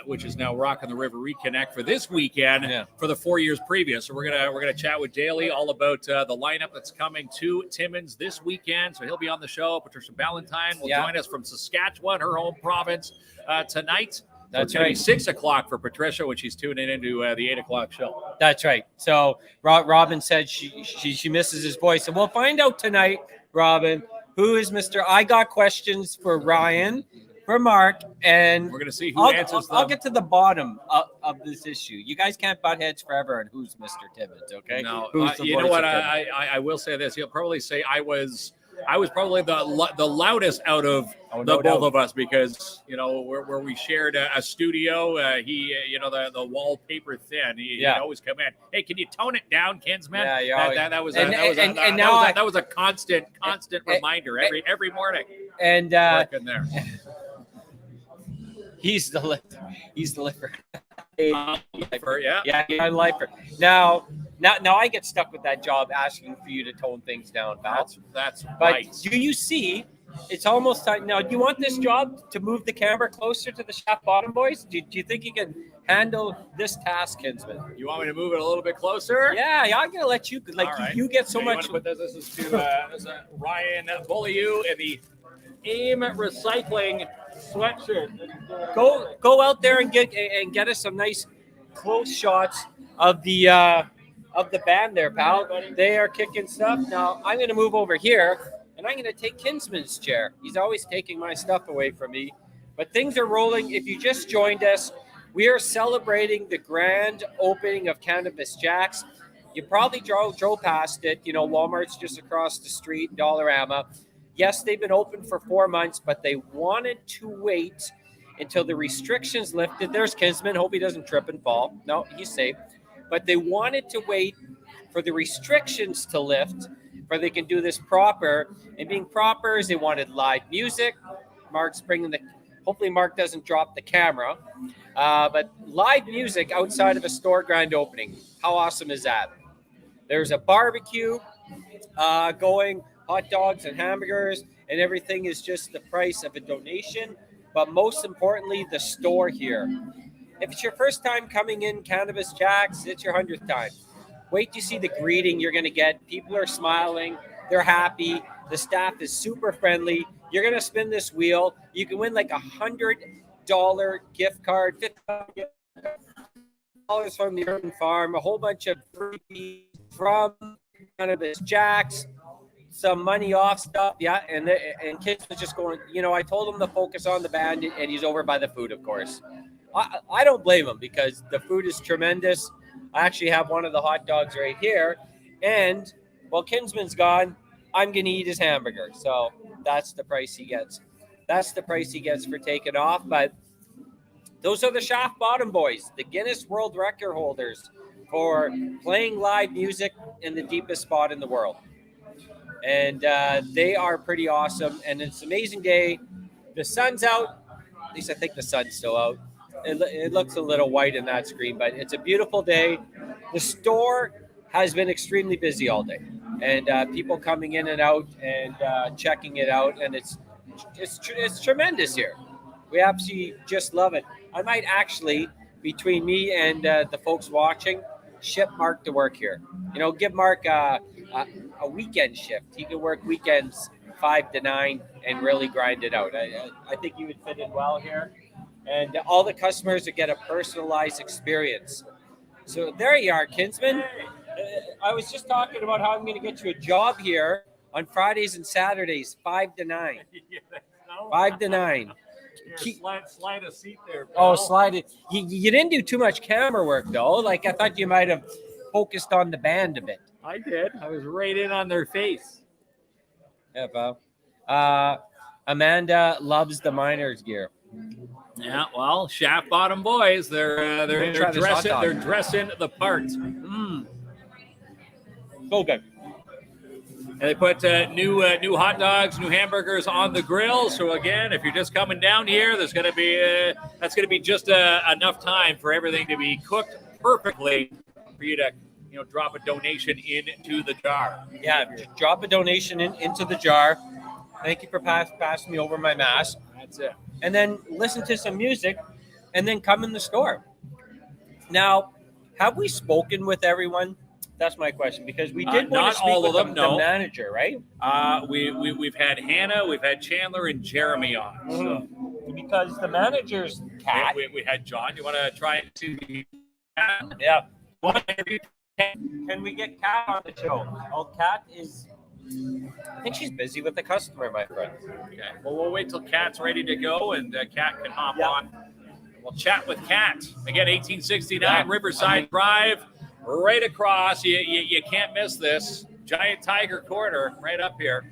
which is now Rock on the River Reconnect for this weekend for the 4 years previous. So we're gonna chat with Daly all about the lineup that's coming to Timmins this weekend. So he'll be on the show. Patricia Valentine will join us from Saskatchewan, her home province, tonight. That's right. right. 6 o'clock for Patricia when she's tuning into the 8 o'clock show. That's right. So Robin said she misses his voice, and we'll find out tonight, Robin, who is Mr. I Got Questions for Ryan, for Mark, and we're going to see who answers them. I'll get to the bottom of this issue. You guys can't butt heads forever on who's Mr. Timmins, okay? No, you know what? I will say this. He'll probably say I was probably the loudest out of both of us, because you know where we shared a studio. He the wallpaper thin. He'd always come in. Hey, can you tone it down, Kinsman? Yeah, that was a constant reminder every morning. And working there. He's the lifer. Yeah, lifer. Now I get stuck with that job, asking for you to tone things down, Val. That's but right. Do you see? It's almost time now. Do you want this job to move the camera closer to the shaft bottom boys? Do you think you can handle this task, Kinsman? You want me to move it a little bit closer? Yeah, I'm gonna let you. You get so much. This is to Ryan Beaulieu in the AIM Recycling sweatshirt. Go out there and get us some nice close shots of the band there, pal. They are kicking stuff. Now I'm gonna move over here, and I'm gonna take Kinsman's chair. He's always taking my stuff away from me. But things are rolling. If you just joined us, we are celebrating the grand opening of Cannabis Jacks. You probably drove past it. You know, Walmart's just across the street, Dollarama. Yes, they've been open for 4 months, but they wanted to wait until the restrictions lifted. There's Kinsman. Hope he doesn't trip and fall. No, he's safe. But they wanted to wait for the restrictions to lift, for they can do this proper. And being proper is they wanted live music. Hopefully Mark doesn't drop the camera. But live music outside of a store grand opening. How awesome is that? There's a barbecue going, hot dogs and hamburgers, and everything is just the price of a donation. But most importantly, the store here. If it's your first time coming in Cannabis Jacks, it's your 100th time. Wait to see the greeting you're going to get. People are smiling. They're happy. The staff is super friendly. You're going to spin this wheel. You can win like $100 gift card, $50 from the Urban Farm, a whole bunch of freebies from Cannabis Jacks, some money off stuff. Yeah, and kids was just going, I told him to focus on the band, and he's over by the food, of course. I don't blame him because the food is tremendous. I actually have one of the hot dogs right here. And while Kinsman's gone, I'm going to eat his hamburger. So that's the price he gets. That's the price he gets for taking off. But those are the Shaft Bottom Boys, the Guinness World Record holders for playing live music in the deepest spot in the world. And they are pretty awesome. And it's an amazing day. The sun's out. At least I think the sun's still out. It looks a little white in that screen, but it's a beautiful day. The store has been extremely busy all day, and people coming in and out and checking it out, and it's tremendous here. We absolutely just love it. I might actually, between me and the folks watching, ship Mark to work here. Give Mark a weekend shift. He can work weekends 5 to 9 and really grind it out. I think he would fit in well here. And all the customers would get a personalized experience. So there you are, Kinsman. I was just talking about how I'm going to get you a job here on Fridays and Saturdays, 5 to 9. 5 to 9. Slide a seat there, bro. Oh, slide it. You didn't do too much camera work, though. Like, I thought you might have focused on the band a bit. I did. I was right in on their face. Yeah, pal. Amanda loves the miners gear. Yeah, well, Shaft Bottom Boys, they're dressing the part. So good. And they put new hot dogs, new hamburgers on the grill. So again, if you're just coming down here, that's going to be just enough time for everything to be cooked perfectly for you to drop a donation into the jar. Yeah, drop a donation into the jar. Thank you for passing me over my mask. That's it. And then listen to some music, and then come in the store. Now, have we spoken with everyone? That's my question, because we did want to speak with the manager, right? We've had Hannah, we've had Chandler, and Jeremy on. So. Because the manager's Kat. We had John. You want to try to? Yeah. Can we get Kat on the show? Oh, Kat is. I think she's busy with the customer, my friend. Okay. Well, we'll wait till Kat's ready to go, and Kat can hop on. We'll chat with Kat. Again, 1869 Riverside Drive, right across. You can't miss this. Giant Tiger Corner right up here.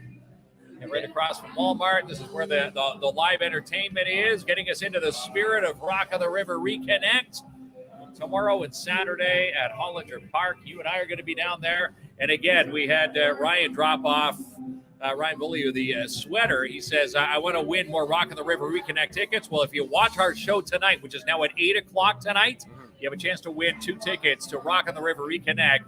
And right across from Walmart. This is where the live entertainment is, getting us into the spirit of Rock of the River Reconnect. Tomorrow and Saturday at Hollinger Park. You and I are going to be down there. And again, we had Ryan drop off, Ryan Bulliu, the sweater. He says, I want to win more Rock of the River Reconnect tickets. Well, if you watch our show tonight, which is now at 8 o'clock tonight, you have a chance to win 2 tickets to Rock of the River Reconnect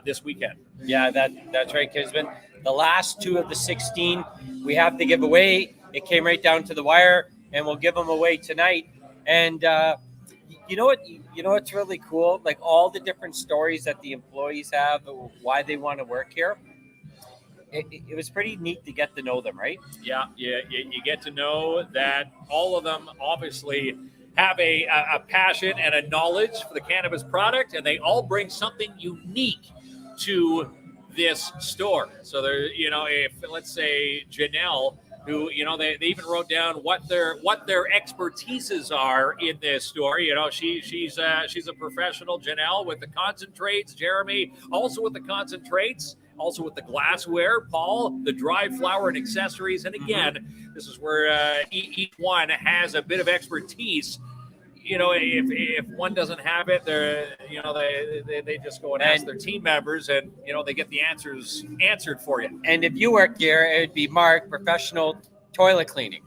this weekend. Yeah, that's right, Kinsman. The last 2 of the 16 we have to give away. It came right down to the wire, and we'll give them away tonight. And you know what? You know what's really cool? Like all the different stories that the employees have, why they want to work here. It was pretty neat to get to know them, right? Yeah. You get to know that all of them obviously have a passion and a knowledge for the cannabis product, and they all bring something unique to this store. So there, if let's say Janelle, who they even wrote down what their expertises are in this store. She's a professional. Janelle with the concentrates, Jeremy also with the concentrates, also with the glassware, Paul the dried flower and accessories. And again, this is where each one has a bit of expertise. If one doesn't have it, they just go and ask their team members, and they get the answers answered for you. And if you work here, it would be Mark, professional toilet cleaning,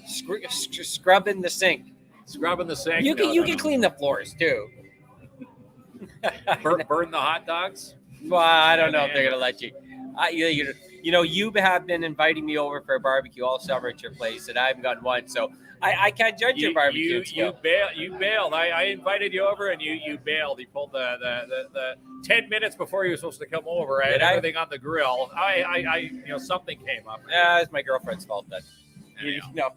scrubbing the sink. You can clean the floors too. burn the hot dogs. Well, I don't know if they're gonna let you. You have been inviting me over for a barbecue all summer at your place, and I haven't gotten one, so I can't judge your barbecue. You bailed. I invited you over, and you bailed. You pulled the 10 minutes before you were supposed to come over. I had everything on the grill. Something came up. Yeah, it's my girlfriend's fault then. You know,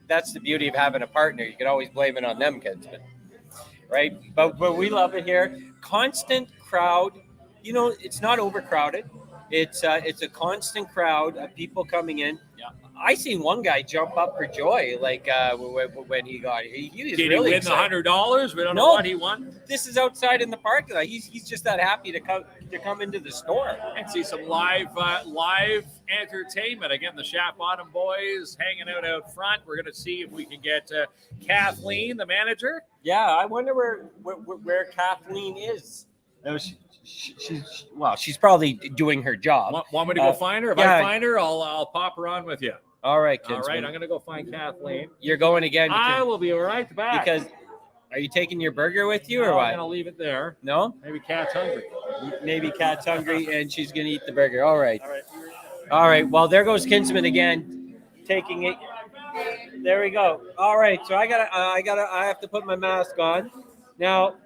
that's the beauty of having a partner. You can always blame it on them, Kinsman, right? But we love it here. Constant crowd. You know, it's not overcrowded. It's a constant crowd of people coming in. Yeah. I seen one guy jump up for joy, like when he got here. He was Did really he win excited. the $100? We don't know No. what he won. This is outside in the parking lot. He's just that happy to come into the store. And see some live entertainment. Again, the Shaft Bottom Boys hanging out front. We're going to see if we can get Kathleen, the manager. Yeah, I wonder where Kathleen is. No, she's probably doing her job. Want me to go find her? If I find her, I'll pop her on with you. All right, All Kinsman. right, I'm going to go find Kathleen. You're going again. I will be right back. Because are you taking your burger with you or I'm what? going to leave it there. No? Maybe Kat's hungry. Maybe Kat's hungry and she's going to eat the burger. All right. All right. All right. Well, there goes Kinsman again, taking it. There we go. All right. So I have to put my mask on. Now,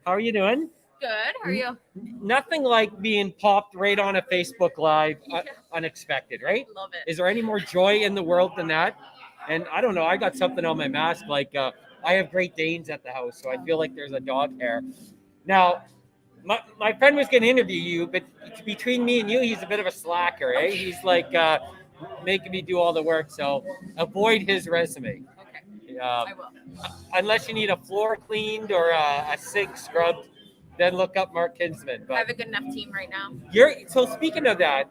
how are you doing? Good. How are you? Nothing like being popped right on a Facebook Live, unexpected, right? Love it. Is there any more joy in the world than that? And I don't know. I got something on my mask. Like I have Great Danes at the house, so I feel like there's a dog hair. Now, my friend was going to interview you, but between me and you, he's a bit of a slacker, eh? He's like making me do all the work, so avoid his resume. Okay. I will. Unless you need a floor cleaned or a sink scrubbed, then look up Mark Kinsman. I But have a good enough team right now. so speaking of that,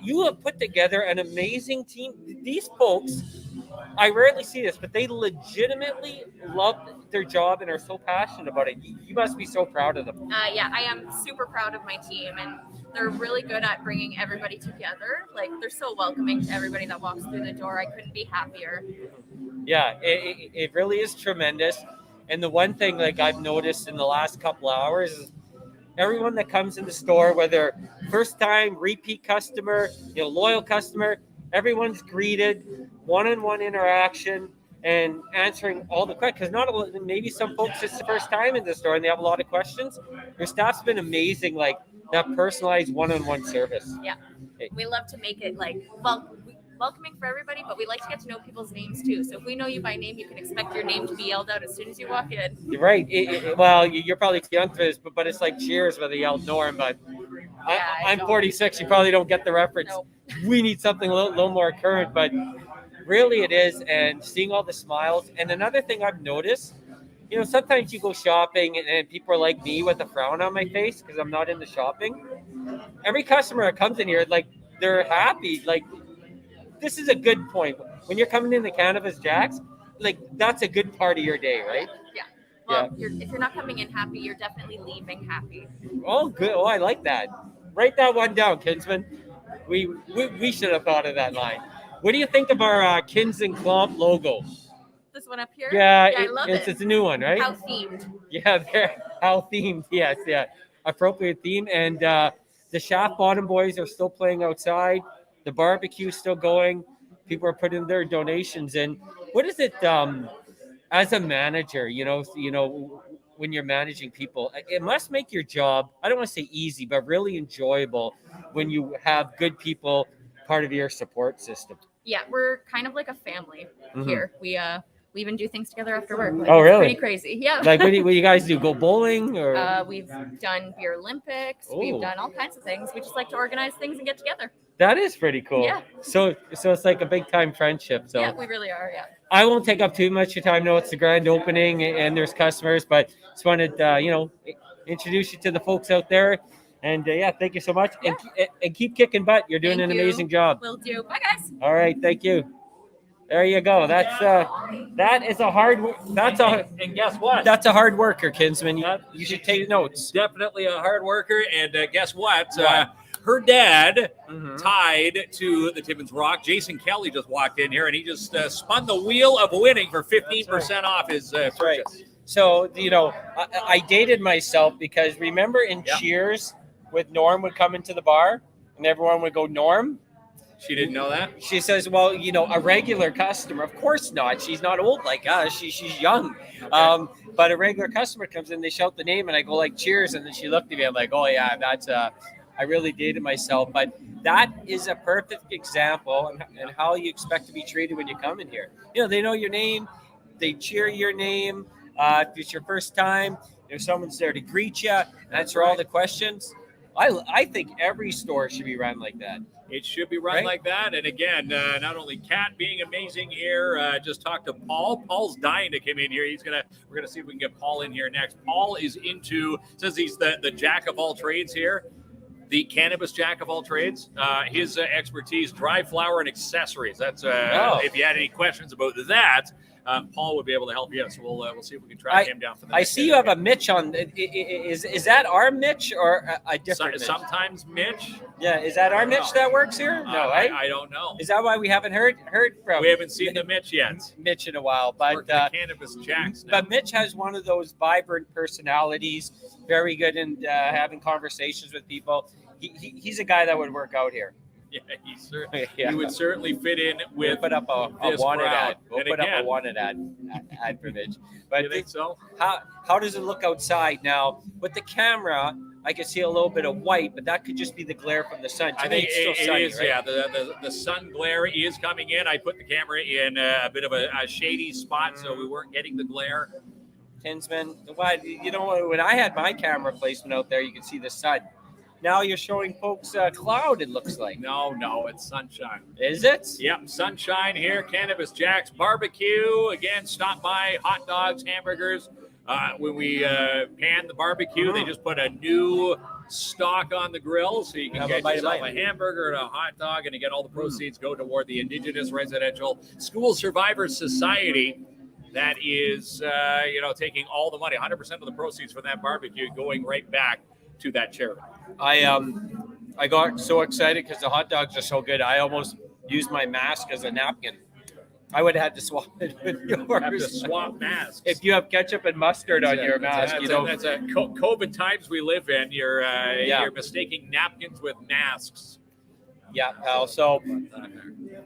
you have put together an amazing team. These folks, I rarely see this, but they legitimately love their job and are so passionate about it. You must be so proud of them. Yeah, I am super proud of my team, and they're really good at bringing everybody together. Like, they're so welcoming to everybody that walks through the door. I couldn't be happier. Yeah, it really is tremendous. And the one thing like I've noticed in the last couple of hours is everyone that comes in the store, whether first time, repeat customer, loyal customer, everyone's greeted, one-on-one interaction, and answering all the questions. Because maybe some folks it's the first time in the store and they have a lot of questions. Your staff's been amazing, like that personalized one-on-one service. Yeah, we love to make it welcoming for everybody, but we like to get to know people's names too. So if we know you by name, you can expect your name to be yelled out as soon as you walk in. You're right. Well, you're probably too young for this, but it's like Cheers where they yell Norm. But I'm 46. You probably don't get the reference. Nope. We need something a little more current, but really it is. And seeing all the smiles. And another thing I've noticed, sometimes you go shopping and people are like me with a frown on my face because I'm not into shopping. Every customer that comes in here, like they're happy. Like, this is a good point. When you're coming into Cannabis Jacks, like that's a good part of your day, right? Yeah. Well, if you're not coming in happy, you're definitely leaving happy. Oh, good. Oh, I like that. Write that one down, Kinsman. We should have thought of that line. What do you think of our KINZ and KLOMP logo? This one up here? Yeah, I love it. It's a new one, right? How themed. Yeah, they're how themed. Yes, yeah. Appropriate theme. And the Shaft Bottom Boys are still playing outside. The barbecue is still going. People are putting their donations in. What is it as a manager, when you're managing people, it must make your job, I don't want to say easy, but really enjoyable when you have good people part of your support system. Yeah, we're kind of like a family here. We even do things together after work. Like, oh, really? It's pretty crazy. Yeah. Like, what do you guys do? Go bowling or? We've done beer Olympics. Oh. We've done all kinds of things. We just like to organize things and get together. That is pretty cool. Yeah. So it's like a big time friendship. So yeah, we really are. Yeah. I won't take up too much of your time. No, it's the grand opening and there's customers, but just wanted introduce you to the folks out there. And thank you so much. Yeah. And keep kicking butt. You're doing an amazing job. Will do. Bye, guys. All right. Thank you. There you go. That is a hard. And guess what? That's a hard worker, Kinsman. You should take notes. Definitely a hard worker. And guess what? Her dad tied to the Timmins Rock. Jason Kelly just walked in here and he just spun the wheel of winning for 15% off his purchase. Right. So, I dated myself because remember in Cheers with Norm would come into the bar and everyone would go, Norm? She didn't know that? She says, well, a regular customer, of course not. She's not old like us. She's young. Okay. But a regular customer comes in, they shout the name and I go like, Cheers. And then she looked at me. I'm like, oh yeah, I really dated myself, but that is a perfect example and how you expect to be treated when you come in here. You know, they know your name, they cheer your name. If it's your first time, if someone's there to greet you, answer all the questions. I think every store should be run like that. It should be run like that. And again, not only Kat being amazing here, just talked to Paul. Paul's dying to come in here. We're gonna see if we can get Paul in here next. Paul is says he's the jack of all trades here, the cannabis jack of all trades. His expertise, dry flower and accessories. That's if you had any questions about that. Paul would be able to help you out, so we'll see if we can track him down for the I see you have a Mitch on. Is that our Mitch or a different Mitch? Sometimes Mitch. Yeah, is that our Mitch that works here? No, I don't know. Is that why we haven't heard from? We haven't seen the Mitch yet. Mitch in a while, but Cannabis Jacks. Now. But Mitch has one of those vibrant personalities, very good in having conversations with people. He's a guy that would work out here. Yeah, he would certainly fit in with. We'll put up a wanted ad. We'll put up a wanted ad for Mitch. But you think so? How does it look outside now with the camera? I can see a little bit of white, but that could just be the glare from the sun. I think it's still sunny, it is. Right? Yeah, the sun glare is coming in. I put the camera in a bit of a shady spot, so we weren't getting the glare. Kinsman, you know, when I had my camera placement out there, you can see the sun. Now you're showing folks cloud, it looks like. No, it's sunshine. Is it? Yep, sunshine here. Cannabis Jack's Barbecue. Again, stop by. Hot dogs, hamburgers. When we pan the barbecue, they just put a new stock on the grill, so you can get yourself a hamburger and a hot dog, and again, all the proceeds go toward the Indigenous Residential School Survivors Society. That is, taking all the money, 100% of the proceeds from that barbecue going right back to that charity. I got so excited because the hot dogs are so good. I almost used my mask as a napkin. I would have had to swap it with yours. Have to swap masks. If you have ketchup and mustard on your mask, that's a COVID times we live in. You're mistaking napkins with masks. Yeah, pal. So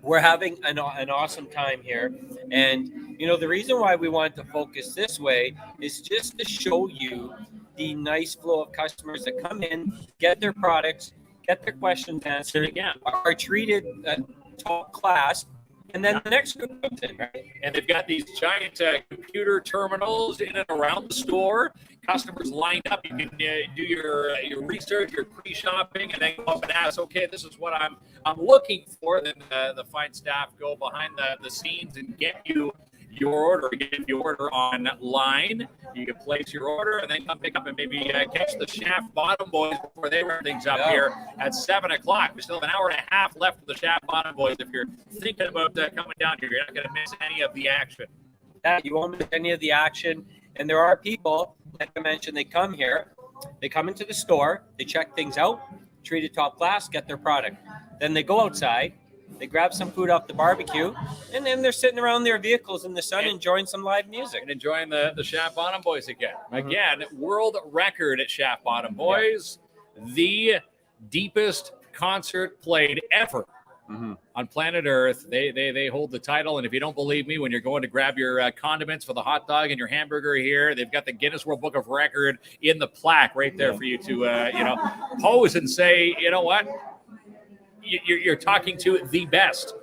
we're having an awesome time here. And, the reason why we want to focus this way is just to show you the nice flow of customers that come in, get their products, get their questions answered, again, are treated top class. And then the next group comes in, right? And they've got these giant computer terminals in and around the store. Customers lined up. You can do your research, your pre-shopping, and then go up and ask, okay, this is what I'm looking for. Then the fine staff go behind the scenes and get you your order. If you order online, you can place your order and then come pick up and maybe catch the Shaft Bottom Boys before they run things up here at 7 o'clock. We still have an hour and a half left of the Shaft Bottom Boys. If you're thinking about coming down here, you're not going to miss any of the action. Yeah, you won't miss any of the action. And there are people, like I mentioned, they come here, they come into the store, they check things out, treat it top class, get their product. Then they go outside, they grab some food off the barbecue, and then they're sitting around their vehicles in the sun enjoying some live music. And enjoying the Shaft Bottom Boys again. Again, world record at Shaft Bottom Boys. Yeah. The deepest concert played ever on planet Earth. They hold the title. And if you don't believe me, when you're going to grab your condiments for the hot dog and your hamburger here, they've got the Guinness World Book of Record in the plaque right there for you to, pose and say, you know what? You're talking to the best.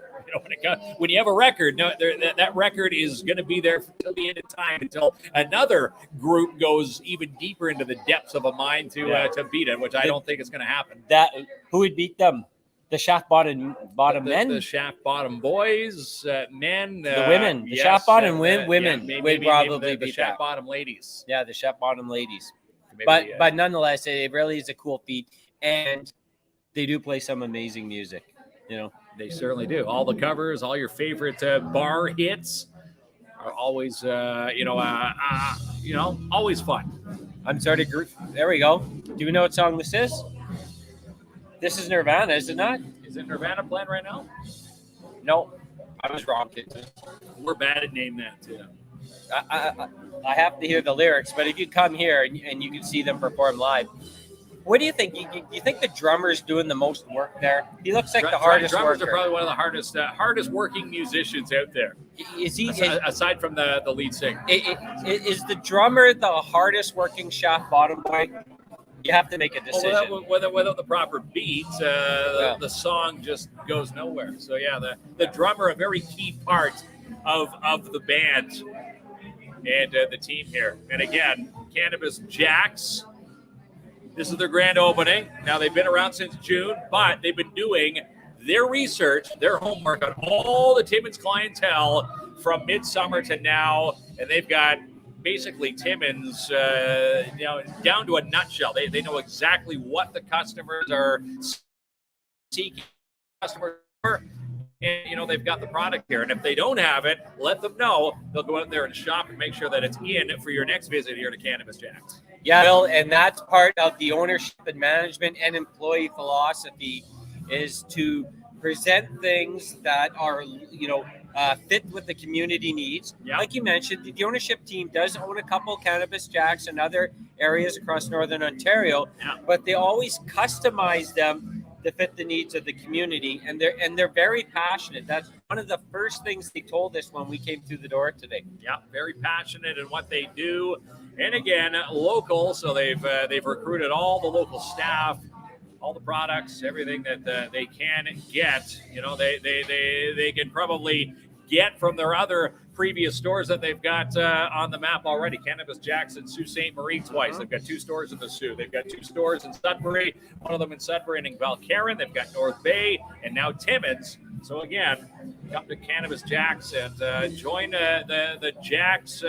When you have a record, that record is going to be there until the end of time, until another group goes even deeper into the depths of a mine to beat it, which I don't think is going to happen. Who would beat them? The Shaft Bottom men? The Shaft Bottom Boys, men. The women. The Shaft Bottom women would probably the Shaft Bottom ladies. Yeah, the Shaft Bottom ladies. But nonetheless, it really is a cool feat. And they do play some amazing music, They certainly do. All the covers, all your favorite bar hits are always, always fun. I'm sorry to. There we go. Do we know what song this is? This is Nirvana, is it not? Is it Nirvana playing right now? No, I was wrong, kids. We're bad at naming that too. I have to hear the lyrics, but if you come here and you can see them perform live. What do you think? You think the drummer's doing the most work there? He looks like the hardest worker. Drummers are probably one of the hardest working musicians out there. Is he? Aside from the lead singer. Is the drummer the hardest working Shaft Bottom boy? You have to make a decision. Without the proper beat, the song just goes nowhere. So yeah, the drummer, a very key part of the band and the team here. And again, Cannabis Jacks. This is their grand opening. Now, they've been around since June, but they've been doing their research, their homework on all the Timmins clientele from midsummer to now, and they've got basically Timmins, down to a nutshell. They know exactly what the customers are seeking. And they've got the product here, and if they don't have it, let them know. They'll go out there and shop and make sure that it's in for your next visit here to Cannabis Jacks. Yeah, Bill, and that's part of the ownership and management and employee philosophy, is to present things that are fit with the community needs. Yeah. Like you mentioned, the ownership team does own a couple Cannabis Jacks in other areas across Northern Ontario, but they always customize them to fit the needs of the community, and they're very passionate. That's one of the first things they told us when we came through the door today. Yeah, very passionate in what they do, and again, local. So they've recruited all the local staff, all the products, everything that they can get. They can probably get from their other previous stores that they've got on the map already. Cannabis Jacks in Sault Ste. Marie twice. They've got 2 stores in the Sault. They've got 2 stores in Sudbury, one of them in Sudbury and in Balcarron. They've got North Bay and now Timmins. So again, come to Cannabis Jacks and join the Jacks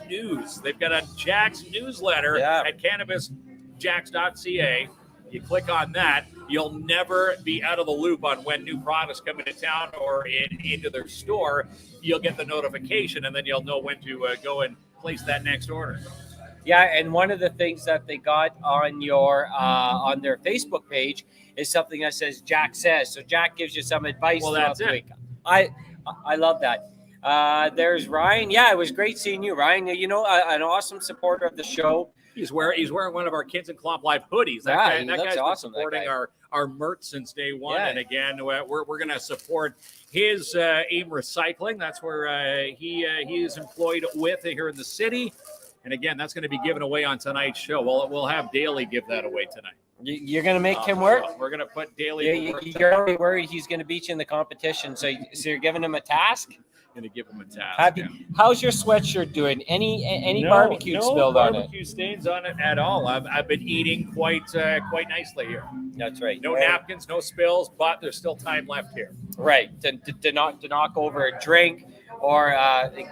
News. They've got a Jacks newsletter at cannabisjacks.ca. You click on that, you'll never be out of the loop on when new products come into town or into their store. You'll get the notification, and then you'll know when to go and place that next order. Yeah, and one of the things that they got on on their Facebook page is something that says Jack Says. So Jack gives you some advice throughout the week. I love that. There's Ryan. Yeah, it was great seeing you, Ryan. An awesome supporter of the show. He's wearing one of our KINZ and KLOMP Live hoodies. That guy's awesome. Been supporting our merch since day one. Yeah. And again, we're going to support his AIM Recycling. That's where he is employed with here in the city. And again, that's going to be given away on tonight's show. We'll have Daly give that away tonight. You're going to make him work? We're going to put Daly. You're already worried he's going to beat you in the competition. So you're giving him a task? Going to give him a task. How's your sweatshirt doing? Any barbecue spilled on it? No barbecue stains on it at all. I've been eating quite nicely here. That's right. No napkins, no spills, but there's still time left here. Right. To knock over a drink or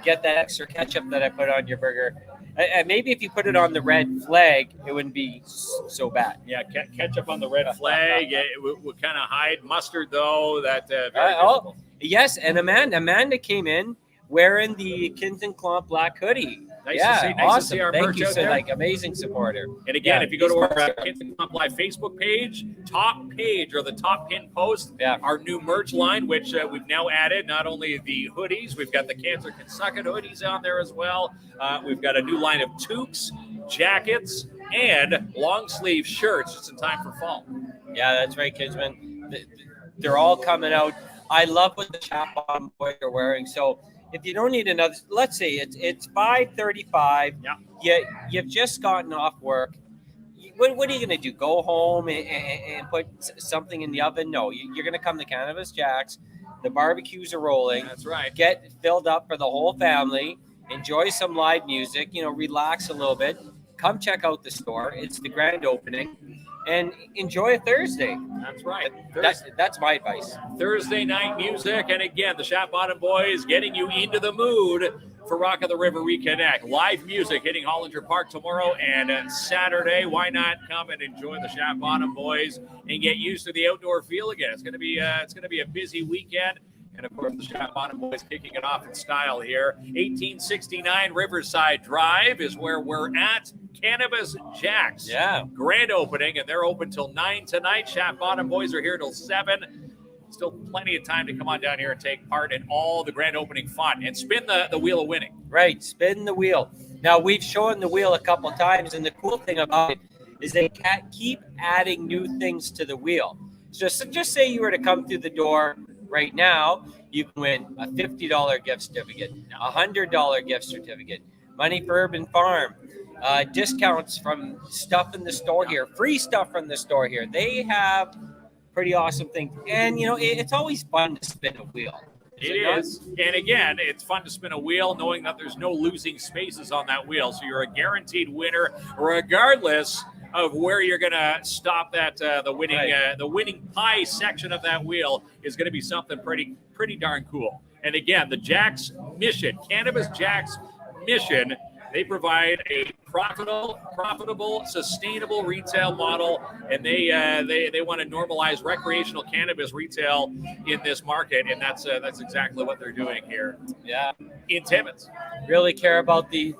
get that extra ketchup that I put on your burger. And maybe if you put it on the red flag, it wouldn't be so bad. Yeah, ketchup on the red flag. It would kind of hide. Mustard, though, that very visible. Yes, and Amanda came in wearing the KINZ and KLOMP black hoodie. Nice to see, awesome. To see our Thank merch you, out there. amazing supporter. And again, if you go to our KINZ and KLOMP Live Facebook page, top page or the top pin post, our new merch line, which we've now added not only the hoodies, we've got the Cancer Can Suck It hoodies on there as well. We've got a new line of toques, jackets, and long sleeve shirts just in time for fall. Yeah, that's right, Kidsman. They're all coming out. I love what the Chat Bottom boys are wearing. So if you don't need another, let's say it's 5:35. Yeah. You've just gotten off work. What are you going to do? Go home and put something in the oven? No, you're going to come to Cannabis Jacks. The barbecues are rolling. That's right. Get filled up for the whole family. Enjoy some live music. Relax a little bit. Come check out the store. It's the grand opening. And enjoy a Thursday. That's right. That's my advice. Thursday night music. And again, the Chat Bottom Boys getting you into the mood for Rock of the River Reconnect. Live music hitting Hollinger Park tomorrow and Saturday. Why not come and enjoy the Chat Bottom Boys and get used to the outdoor feel again? It's going to be a busy weekend. And, of course, the Chat Bottom Boys kicking it off in style here. 1869 Riverside Drive is where we're at. Cannabis Jacks. Yeah. Grand opening, and they're open till 9 tonight. Chat Bottom Boys are here till 7. Still plenty of time to come on down here and take part in all the grand opening fun and spin the wheel of winning. Right, spin the wheel. Now, we've shown the wheel a couple times, and the cool thing about it is they keep adding new things to the wheel. So just say you were to come through the door right now, you can win a $50 gift certificate, a $100 gift certificate, money for Urban Farm, discounts from stuff in the store here, free stuff from the store here. They have pretty awesome things. And, it's always fun to spin a wheel. It is. And again, it's fun to spin a wheel knowing that there's no losing spaces on that wheel. So you're a guaranteed winner regardless of where you're going to stop that. The winning pie section of that wheel is going to be something pretty darn cool. And again, the Jack's mission, Cannabis Jack's mission, they provide a profitable, sustainable retail model, and they want to normalize recreational cannabis retail in this market, and that's exactly what they're doing here. Yeah, in Timmins, really care about the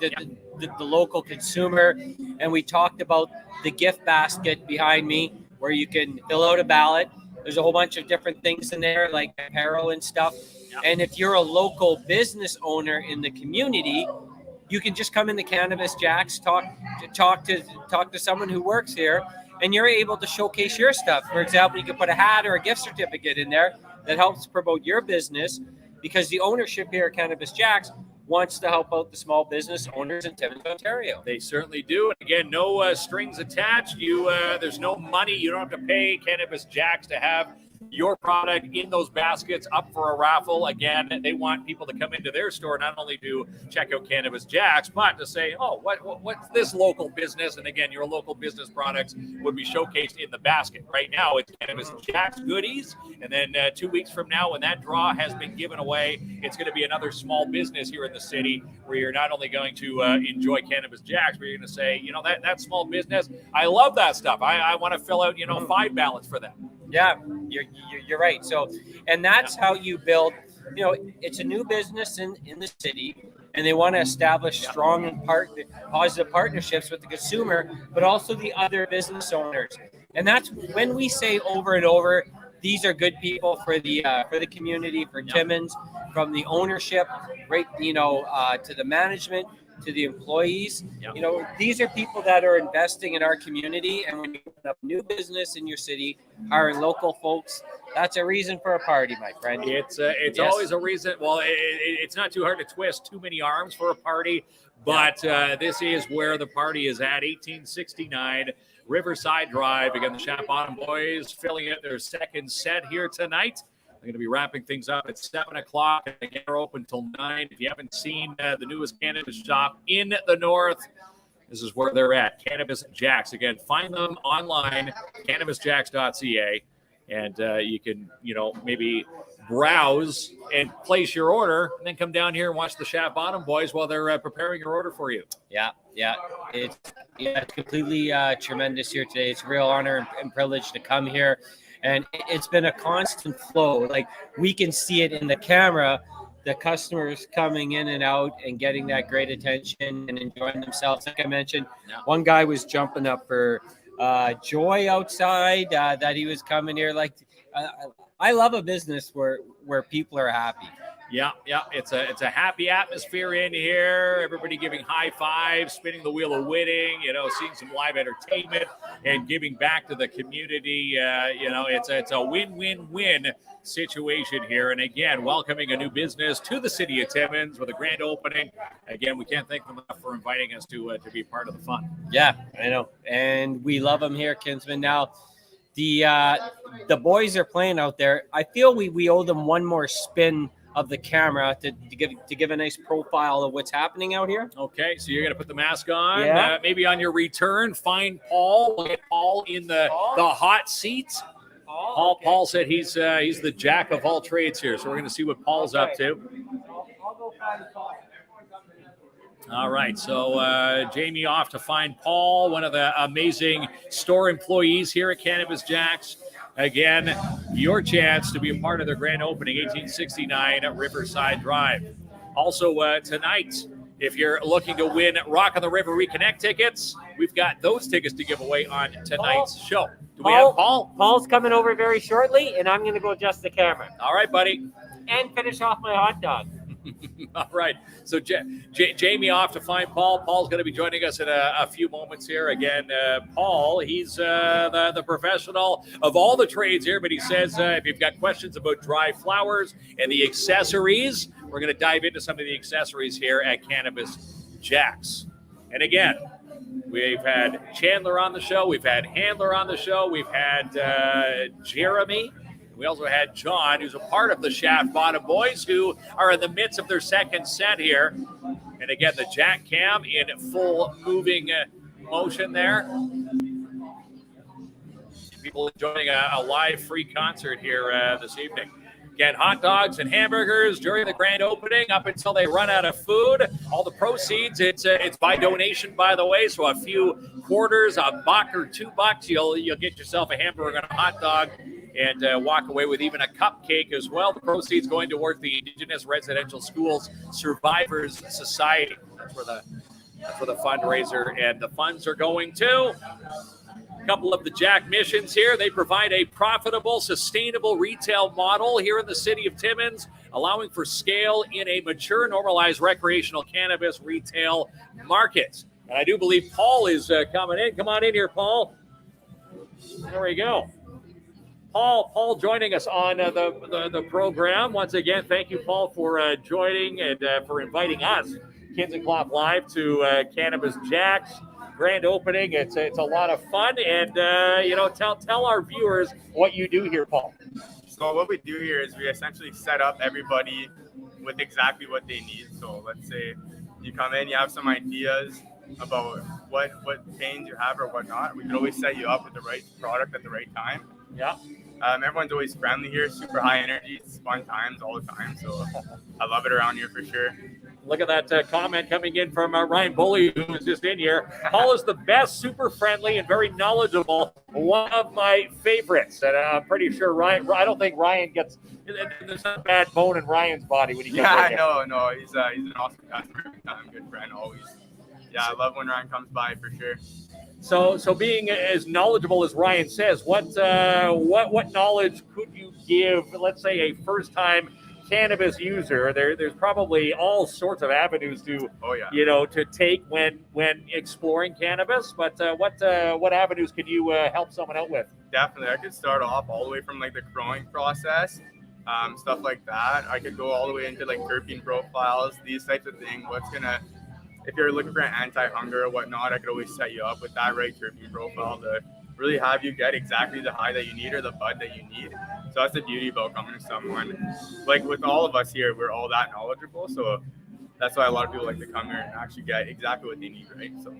local consumer, and we talked about the gift basket behind me, where you can fill out a ballot. There's a whole bunch of different things in there, like apparel and stuff. Yeah. And if you're a local business owner in the community, you can just come in the Cannabis Jacks, talk to someone who works here, and you're able to showcase your stuff. For example, you can put a hat or a gift certificate in there that helps promote your business, because the ownership here at Cannabis Jacks wants to help out the small business owners in Timmins, Ontario. They certainly do. And again, no strings attached. There's no money. You don't have to pay Cannabis Jacks to have your product in those baskets up for a raffle. Again, they want people to come into their store, not only to check out Cannabis Jacks, but to say, oh, what's this local business? And again, your local business products would be showcased in the basket. Right now, it's Cannabis Jacks goodies. And then 2 weeks from now, when that draw has been given away, it's going to be another small business here in the city where you're not only going to enjoy Cannabis Jacks, but you're going to say, that small business, I love that stuff. I want to fill out, 5 ballots for them. Yeah, you're right. So, and that's how you build, it's a new business in the city, and they want to establish strong and positive partnerships with the consumer, but also the other business owners. And that's when we say over and over, these are good people for the community, for Timmins, from the ownership, right, to the management, to the employees. These are people that are investing in our community, and when you open up new business in your city, hiring local folks, that's a reason for a party, my friend. It's always a reason. Well, it's not too hard to twist too many arms for a party, but this is where the party is at, 1869 Riverside Drive. Again, the Shop Bottom Boys filling out their second set here tonight. They're going to be wrapping things up at 7 o'clock. And again, they're open till 9. If you haven't seen the newest cannabis shop in the north, this is where they're at. Cannabis Jacks. Again, find them online, cannabisjacks.ca, and you can, maybe browse and place your order, and then come down here and watch the Shop Bottom Boys while they're preparing your order for you. Yeah. It's completely tremendous here today. It's a real honor and privilege to come here. And it's been a constant flow. Like, we can see it in the camera, the customers coming in and out and getting that great attention and enjoying themselves. Like I mentioned, one guy was jumping up for joy outside that he was coming here. Like, I love a business where people are happy. Yeah. It's a happy atmosphere in here. Everybody giving high fives, spinning the wheel of winning, seeing some live entertainment and giving back to the community. It's a win-win-win situation here. And again, welcoming a new business to the city of Timmins with a grand opening. Again, we can't thank them enough for inviting us to be part of the fun. Yeah, I know. And we love them here, Kinsman. Now, the boys are playing out there. I feel we owe them one more spin of the camera to give a nice profile of what's happening out here. Okay, so you're gonna put the mask on. Yeah. Maybe on your return, find Paul. We'll get Paul in the hot seat. Paul said he's the jack of all trades here, so we're gonna see what Paul's up to. I'll go find Paul. All right, so Jamie off to find Paul, one of the amazing store employees here at Cannabis Jacks. Again, your chance to be a part of their grand opening, 1869 at Riverside Drive. Also, tonight, if you're looking to win Rock on the River Reconnect tickets, we've got those tickets to give away on tonight's show. Do we have Paul? Paul's coming over very shortly, and I'm going to go adjust the camera. All right, buddy. And finish off my hot dog. All right. So Jamie off to find Paul. Paul's going to be joining us in a few moments here. Again, Paul, he's the professional of all the trades here, but he says if you've got questions about dry flowers and the accessories, we're going to dive into some of the accessories here at Cannabis Jacks. And again, We've had Chandler on the show. We've had Handler on the show. We've had Jeremy. We also had John, who's a part of the Shaft Bottom Boys, who are in the midst of their second set here. And again, the Jack Cam in full moving motion there. People enjoying a live free concert here this evening. Again, hot dogs and hamburgers during the grand opening up until they run out of food. All the proceeds, it's by donation, by the way. So a few quarters, $1 or $2, you'll get yourself a hamburger and a hot dog, and walk away with even a cupcake as well. The proceeds going towards the Indigenous Residential Schools Survivors Society. That's where the fundraiser and the funds are going to. Couple of the Jack missions here. They provide a profitable, sustainable retail model here in the city of Timmins, allowing for scale in a mature, normalized recreational cannabis retail market. And I do believe Paul is coming in. Come on in here, Paul. There we go. Paul joining us on the program. Once again, thank you, Paul, for joining and for inviting us, KINZ and KLOMP Live, to Cannabis Jack's grand opening. It's a lot of fun, and tell our viewers what you do here, Paul. So what we do here is we essentially set up everybody with exactly what they need. So let's say you come in, you have some ideas about what pains you have or whatnot. We can always set you up with the right product at the right time. Yeah. Everyone's always friendly here, super high energy. It's fun times all the time. So I love it around here for sure. Look at that comment coming in from Ryan Bully, who was just in here. Paul is the best, super friendly, and very knowledgeable. One of my favorites. And I'm pretty sure Ryan, I don't think Ryan gets, there's not a bad bone in Ryan's body when he comes in. No. He's an awesome customer. Good friend always. Yeah, I love when Ryan comes by for sure. So being as knowledgeable as Ryan says, what knowledge could you give, let's say, a first-time cannabis user? There's probably all sorts of avenues to to take when exploring cannabis, but what avenues can you help someone out with? Definitely, I could start off all the way from like the growing process, stuff like that. I could go all the way into like terpene profiles, these types of things. If you're looking for an anti-hunger or whatnot, I could always set you up with that right terpene profile to really have you get exactly the high that you need or the bud that you need. So that's the beauty about coming to someone. Like with all of us here, we're all that knowledgeable. So that's why a lot of people like to come here and actually get exactly what they need, right? So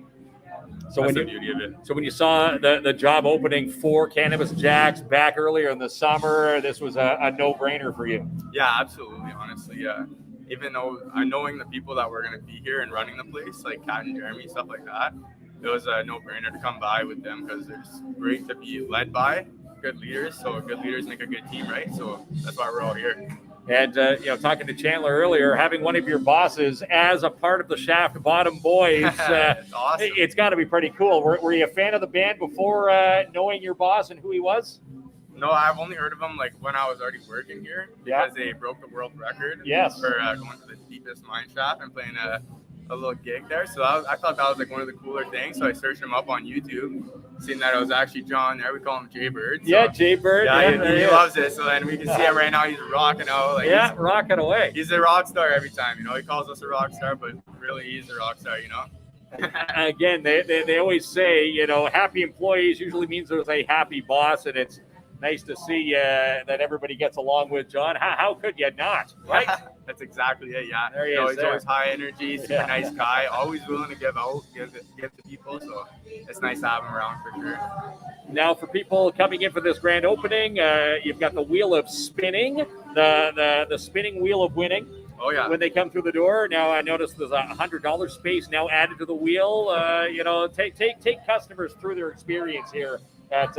that's the beauty of it. So when you saw the job opening for Cannabis Jack's back earlier in the summer, this was a no-brainer for you? Yeah, absolutely, honestly, yeah. Even though knowing the people that were going to be here and running the place, like Kat and Jeremy, stuff like that, it was a no-brainer to come by with them because it's great to be led by good leaders. So good leaders make a good team, right? So that's why we're all here. And talking to Chandler earlier, having one of your bosses as a part of the Shaft Bottom Boys, it's awesome. It's got to be pretty cool. Were you a fan of the band before knowing your boss and who he was? No, I've only heard of them like when I was already working here because they broke the world record for going to the deepest mine shaft and playing a little gig there. So I thought that was like one of the cooler things. So I searched him up on YouTube, seeing that it was actually John there. We call him Jaybird. So, yeah, Jaybird. Yeah, he loves it. So then we can see him right now. He's rocking out. Like, rocking away. He's a rock star every time. He calls us a rock star, but really he's a rock star, Again, they always say, happy employees usually means there's a happy boss, and it's nice to see that everybody gets along with John. How could you not, right? That's exactly it, yeah. There he is. He's always high energy, super nice guy, always willing to give to people, so it's nice to have him around for sure. Now, for people coming in for this grand opening, you've got the wheel of spinning, the spinning wheel of winning. Oh, yeah. When they come through the door. Now, I noticed there's $100 space now added to the wheel. Take customers through their experience here at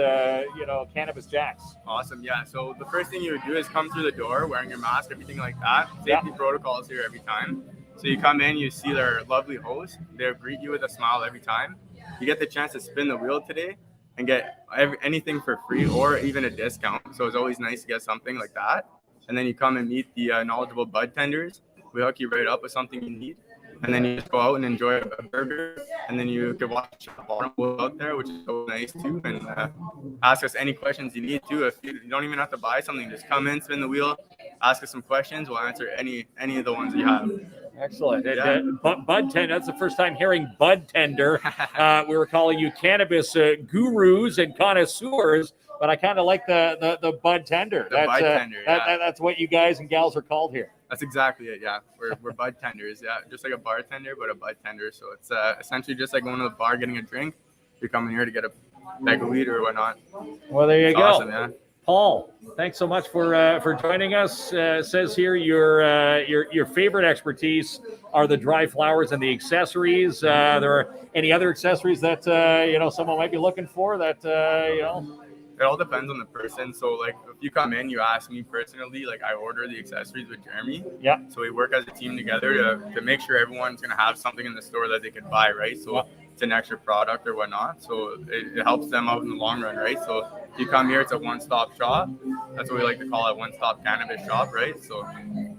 Cannabis Jack's. Awesome. Yeah, so the first thing you would do is come through the door wearing your mask, everything like that. Safety protocols here every time. So you come in, you see their lovely host. They'll greet you with a smile every time. You get the chance to spin the wheel today and get anything for free or even a discount. So it's always nice to get something like that. And then you come and meet the knowledgeable bud tenders. We hook you right up with something you need. And then you just go out and enjoy a burger. And then you can watch our bottom out there, which is so nice too. And ask us any questions you need to. If you don't even have to buy something, just come in, spin the wheel, ask us some questions. We'll answer any of the ones you have. Excellent. And, Yeah. bud tender. That's the first time hearing bud tender. We were calling you cannabis gurus and connoisseurs, but I kind of like the bud tender. The bud tender, yeah. That's what you guys and gals are called here. That's exactly it. Yeah, we're bud tenders. Yeah, just like a bartender, but a bud tender. So it's essentially just like going to the bar, getting a drink. You're coming here to get a bag of weed or whatnot. Well, there you It's go. awesome, yeah. Paul, thanks so much for joining us. Says here your favorite expertise are the dry flowers and the accessories. There are any other accessories that someone might be looking for that It all depends on the person. So like if you come in, you ask me personally, like I order the accessories with Jeremy. Yeah. So we work as a team together to make sure everyone's gonna have something in the store that they could buy, right? So it's an extra product or whatnot. So it helps them out in the long run, right? So if you come here, it's a one-stop shop. That's what we like to call it, one-stop cannabis shop, right? So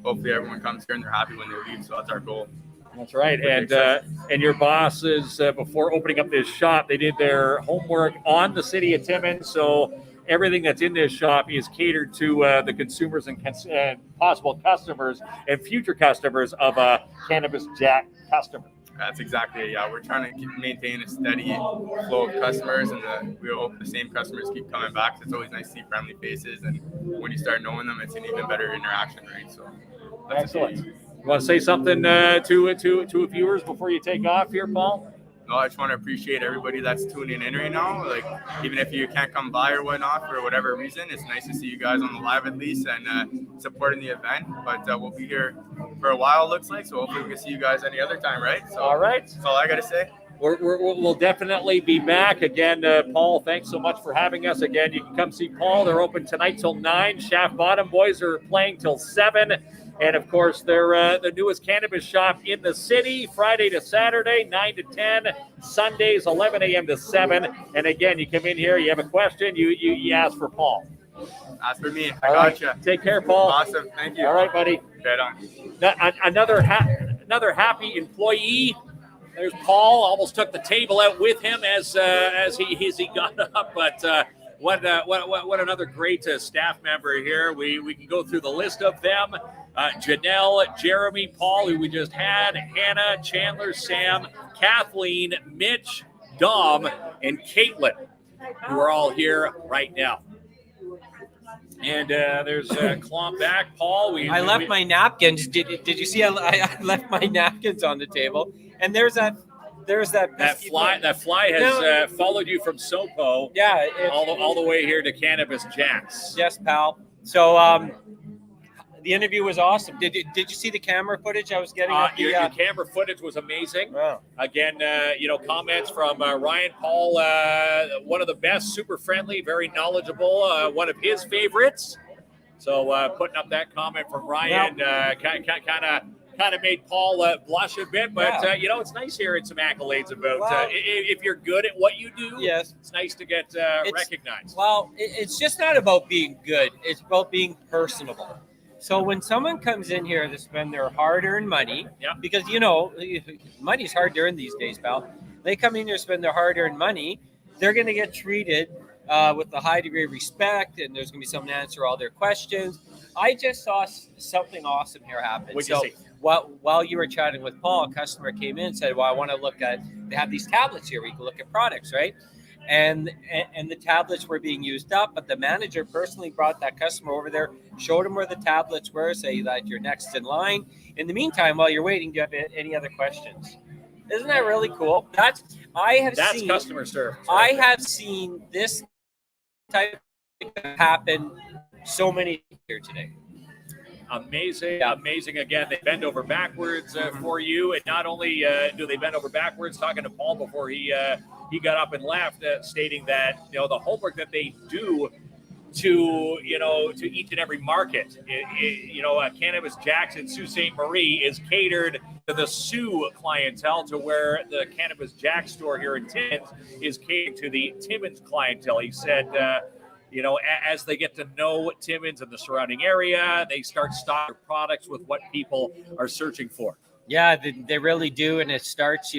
hopefully everyone comes here and they're happy when they leave. So that's our goal. That's right. And your bosses, before opening up this shop, they did their homework on the city of Timmins. So everything that's in this shop is catered to the consumers and possible customers and future customers of a Cannabis Jack customer. That's exactly it. Yeah, we're trying to maintain a steady flow of customers, and we hope the same customers keep coming back. It's always nice to see friendly faces, and when you start knowing them, it's an even better interaction, right? So that's excellent. You want to say something to viewers before you take off here, Paul? No, I just want to appreciate everybody that's tuning in right now. Like, even if you can't come by or whatnot for whatever reason, it's nice to see you guys on the live at least and supporting the event. But we'll be here for a while, it looks like. So hopefully we can see you guys any other time, right? So all right. That's all I got to say. We'll definitely be back again. Paul, thanks so much for having us again. You can come see Paul. They're open tonight till 9. Shaft Bottom boys are playing till 7. And, of course, they're the newest cannabis shop in the city, Friday to Saturday, 9 to 10, Sundays, 11 a.m. to 7. And, again, you come in here, you have a question, you ask for Paul. Ask for me. I got you. Take care, Paul. Awesome. Thank you. All right, buddy. Right on. Another happy employee. There's Paul. Almost took the table out with him as he got up, but what another great staff member here. We can go through the list of them. Janelle, Jeremy, Paul, who we just had, Hannah, Chandler, Sam, Kathleen, Mitch, Dom, and Caitlin, who are all here right now. And there's KLOMP back. Paul, I left my napkins. Did you see? I left my napkins on the table, and there's that fly. That fly has followed you from Sopo. Yeah, all the way here to Cannabis Jack's. Yes, pal. So the interview was awesome. Did you see the camera footage I was getting? Your camera footage was amazing. Wow. Again, comments from Ryan Paul, one of the best, super friendly, very knowledgeable, one of his favorites. So putting up that comment from Ryan kind of made Paul blush a bit, but it's nice hearing some accolades about if you're good at what you do. Yes, it's nice to get recognized. Well, it's just not about being good; it's about being personable. So when someone comes in here to spend their hard-earned money, because money's hard to earn these days, pal. They come in here to spend their hard-earned money. They're going to get treated with a high degree of respect, and there's going to be someone to answer all their questions. I just saw something awesome here happen. What'd you see? While you were chatting with Paul, a customer came in and said, well, I want to look at, they have these tablets here where you can look at products, right? And the tablets were being used up, but the manager personally brought that customer over there, showed him where the tablets were, say that you're next in line. In the meantime, while you're waiting, do you have any other questions? Isn't that really cool? That's customer service. I have seen this type happen so many here today. Amazing. Again, they bend over backwards for you. And not only do they bend over backwards, talking to Paul before he got up and left, stating that, the homework that they do to each and every market, Cannabis Jackson, Sault Ste. Marie is catered to the Sioux clientele, to where the Cannabis Jack store here in Timmins is catered to the Timmins clientele. He said, as they get to know Timmins and the surrounding area, they start stocking products with what people are searching for. Yeah, they really do. And it starts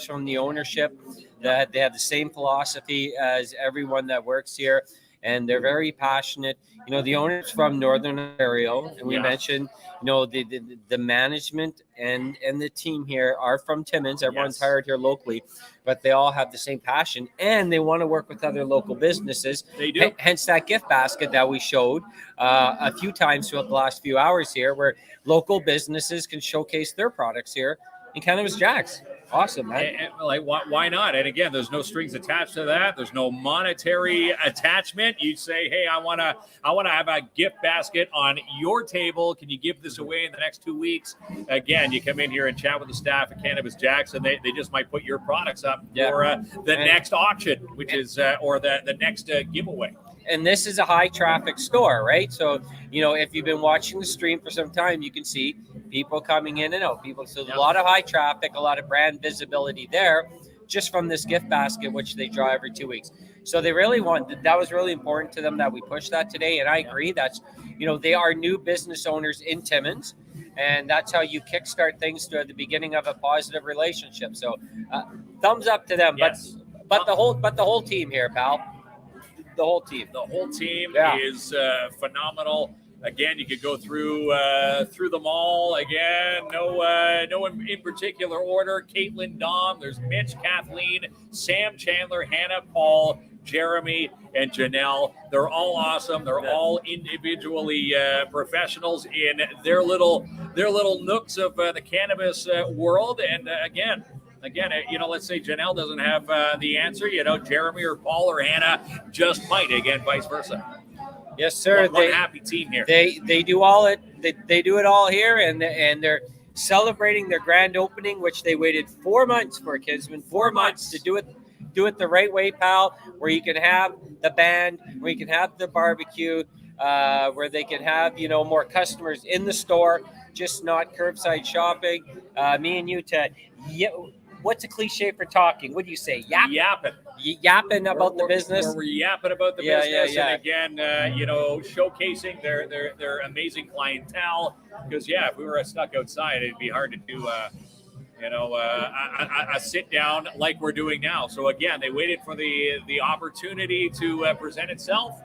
from the ownership, that they have the same philosophy as everyone that works here. and they're very passionate. You know, the owner's from Northern Ontario, and we mentioned, you know, the management and the team here are from Timmins. Everyone's hired here locally, but they all have the same passion, and they want to work with other local businesses. They do. Hence that gift basket that we showed a few times throughout the last few hours here, where local businesses can showcase their products here in Cannabis Jack's. Awesome, man. And, like, why not? And again, there's no strings attached to that. There's no monetary attachment. You say, hey, I wanna have a gift basket on your table. Can you give this away in the next 2 weeks? Again, you come in here and chat with the staff at Cannabis Jack's, and they just might put your products up for the next auction, which is or the next giveaway. And this is a high traffic store, right? So, you know, if you've been watching the stream for some time, you can see people coming in and out. So a lot of high traffic, a lot of brand visibility there just from this gift basket, which they draw every 2 weeks. So they really that was really important to them that we push that today. And I agree, that's, you know, they are new business owners in Timmins, and that's how you kickstart things to the beginning of a positive relationship. So thumbs up to them. Yes. But the whole team here, pal. The whole team is phenomenal. Again, you could go through them all. Again, no one in particular order. Caitlin, Dom, there's Mitch, Kathleen, Sam, Chandler, Hannah, Paul, Jeremy, and Janelle. They're all awesome. They're all individually professionals in their little nooks of the cannabis world. And again, you know, let's say Janelle doesn't have the answer, you know, Jeremy or Paul or Hannah just might. Again, vice versa. Yes, sir. One happy team here. They do all it. They do it all here, and they're celebrating their grand opening, which they waited 4 months for, Kinsman. 4 months to do it the right way, pal. Where you can have the band, where you can have the barbecue, where they can have, you know, more customers in the store, just not curbside shopping. Me and you, Ted. What's a cliche for talking? What do you say? Yapping about the business. We're yapping about the business, and again, you know, showcasing their amazing clientele. Because if we were stuck outside, it'd be hard to do, a sit down like we're doing now. So again, they waited for the opportunity to present itself.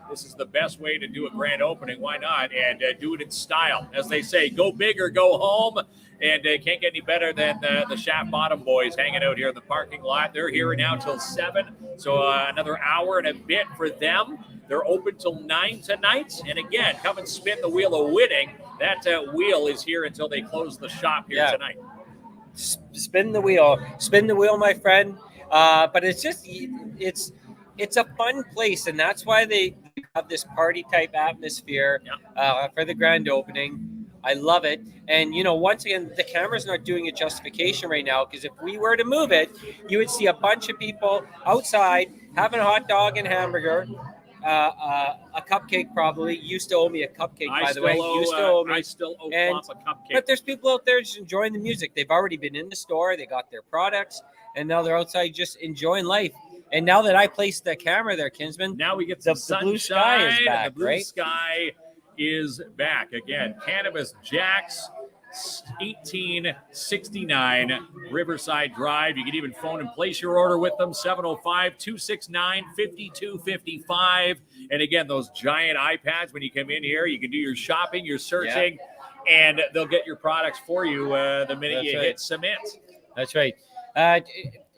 This is the best way to do a grand opening. Why not? And do it in style, as they say. Go big or go home. And can't get any better than the Shaft Bottom boys hanging out here in the parking lot. They're here now till 7, so another hour and a bit for them. They're open till 9 tonight. And again, come and spin the wheel of winning. That wheel is here until they close the shop here tonight. Spin the wheel, my friend. But it's just it's a fun place, and that's why they have this party type atmosphere for the grand opening. I love it. And, you know, once again, the camera's not doing a justification right now, because if we were to move it, you would see a bunch of people outside having a hot dog and hamburger, a cupcake probably. You used to owe me a cupcake, by the way. You used to owe me. I still owe Klomp a cupcake. But there's people out there just enjoying the music. They've already been in the store. They got their products, and now they're outside just enjoying life. And now that I placed the camera there, Kinsman, now we get the sunshine. blue sky is back, the blue right? sky is back again. Cannabis Jack's, 1869 Riverside Drive. You can even phone and place your order with them, 705-269-5255. And again, those giant iPads, when you come in here, you can do your shopping, your searching, and they'll get your products for you the minute you hit submit. That's right.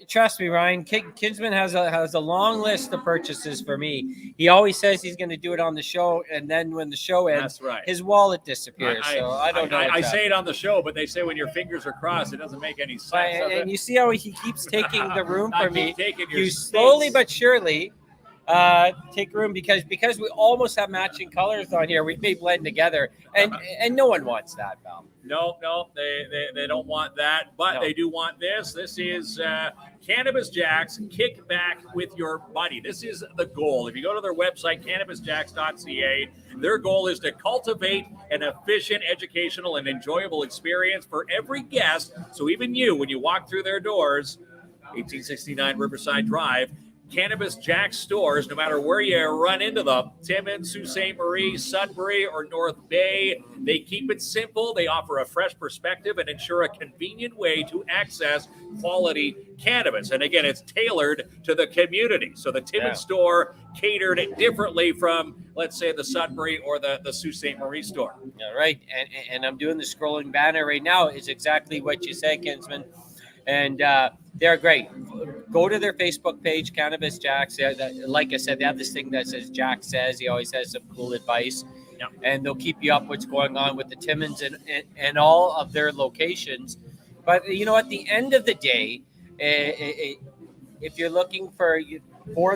Trust me, Ryan. Kinsman has a long list of purchases for me. He always says he's going to do it on the show, and then when the show ends, his wallet disappears. I don't know. I say it on the show, but they say when your fingers are crossed, it doesn't make any sense. And you see how he keeps taking the room for me. You slowly but surely take room because we almost have matching colors on here. We may blend together, and no one wants that, Val. No, they don't want that, but they do want this. This is Cannabis Jack's Kick Back with Your Buddy. This is the goal. If you go to their website, cannabisjacks.ca, their goal is to cultivate an efficient, educational, and enjoyable experience for every guest. So even you, when you walk through their doors, 1869 Riverside Drive, Cannabis Jack stores, no matter where you run into them, Timmins, Sault Ste. Marie, Sudbury, or North Bay, they keep it simple. They offer a fresh perspective and ensure a convenient way to access quality cannabis. And again, it's tailored to the community. So the Timmins store catered differently from, let's say, the Sudbury or the Sault Ste. Marie store. Yeah, right. And I'm doing the scrolling banner right now. It's exactly what you said, Kinsman. And they're great. Go to their Facebook page, Cannabis Jacks. Like I said, they have this thing that says Jack Says. He always has some cool advice. Yep. And they'll keep you up what's going on with the Timmins and all of their locations. But, at the end of the day, if you're looking for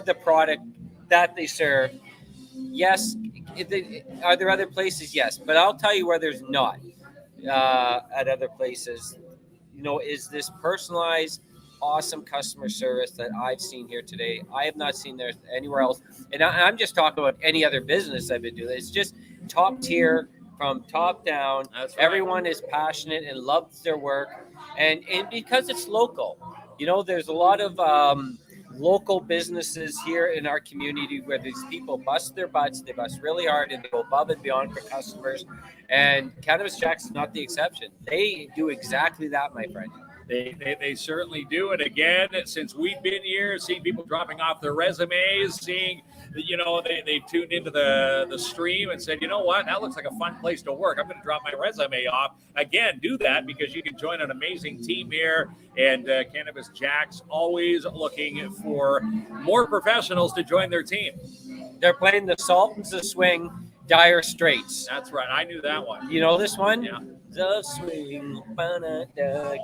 the product that they serve, yes. Are there other places? Yes. But I'll tell you where there's not at other places. Is this personalized, awesome customer service that I've seen here today. I have not seen there anywhere else. And I'm just talking about any other business I've been doing. It's just top tier from top down. That's right. Everyone is passionate and loves their work. And because it's local, there's a lot of local businesses here in our community where these people bust their butts. They bust really hard and they go above and beyond for customers. And Cannabis Jack's not the exception. They do exactly that, my friend. They certainly do. And again, since we've been here, seeing people dropping off their resumes, seeing, they tuned into the stream and said, you know what, that looks like a fun place to work. I'm going to drop my resume off. Again, do that because you can join an amazing team here. And Cannabis Jack's always looking for more professionals to join their team. They're playing the Sultans of Swing, Dire Straits. That's right. I knew that one. You know this one? Yeah. The swing.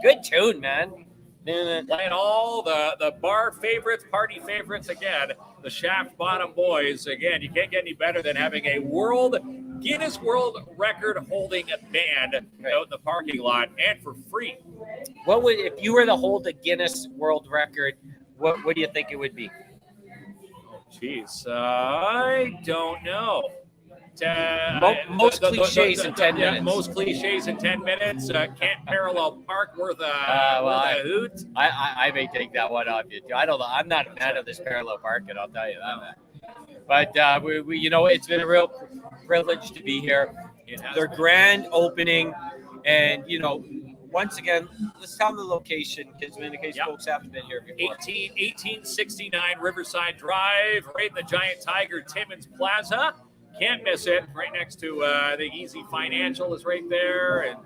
Good tune, man. Playing all the bar favorites, party favorites again. The Shaft Bottom Boys. Again, you can't get any better than having a Guinness World Record holding band out in the parking lot and for free. What would, if you were to hold a Guinness World Record, what do you think it would be? Jeez, I don't know. Most cliches in 10 minutes. Most cliches in 10 minutes. Can't parallel park worth a hoot. I may take that one off you too. I don't know. I'm not a fan of this parallel parking. I'll tell you that. But we it's been a real privilege to be here. Their grand opening, and once again, let's tell them the location, Kinsman, in case folks haven't been here before. 1869 Riverside Drive, right in the Giant Tiger Timmins Plaza. Can't miss it. Right next to the Easy Financial is right there, and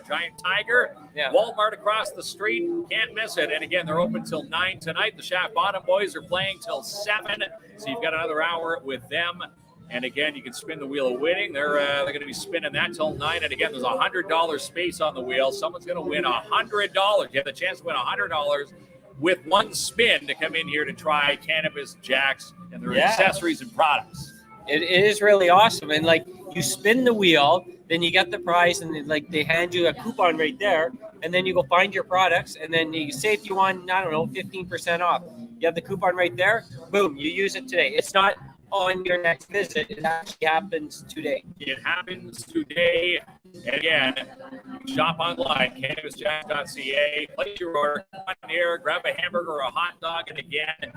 Giant Tiger. Yeah. Walmart across the street. Can't miss it. And again, they're open till 9 tonight. The Shaft Bottom Boys are playing till 7, so you've got another hour with them. And again, you can spin the wheel of winning. They're going to be spinning that till 9. And again, there's $100 space on the wheel. Someone's going to win $100. You have the chance to win $100 with one spin to come in here to try Cannabis Jacks and their accessories and products. It is really awesome. And you spin the wheel, then you get the prize, and they hand you a coupon right there, and then you go find your products, and then you say if you want, 15% off. You have the coupon right there. Boom, you use it today. It's not on your next visit. It actually happens today. It happens today. And again, shop online, cannabisjack.ca. Place your order. Come on here, grab a hamburger or a hot dog. And again,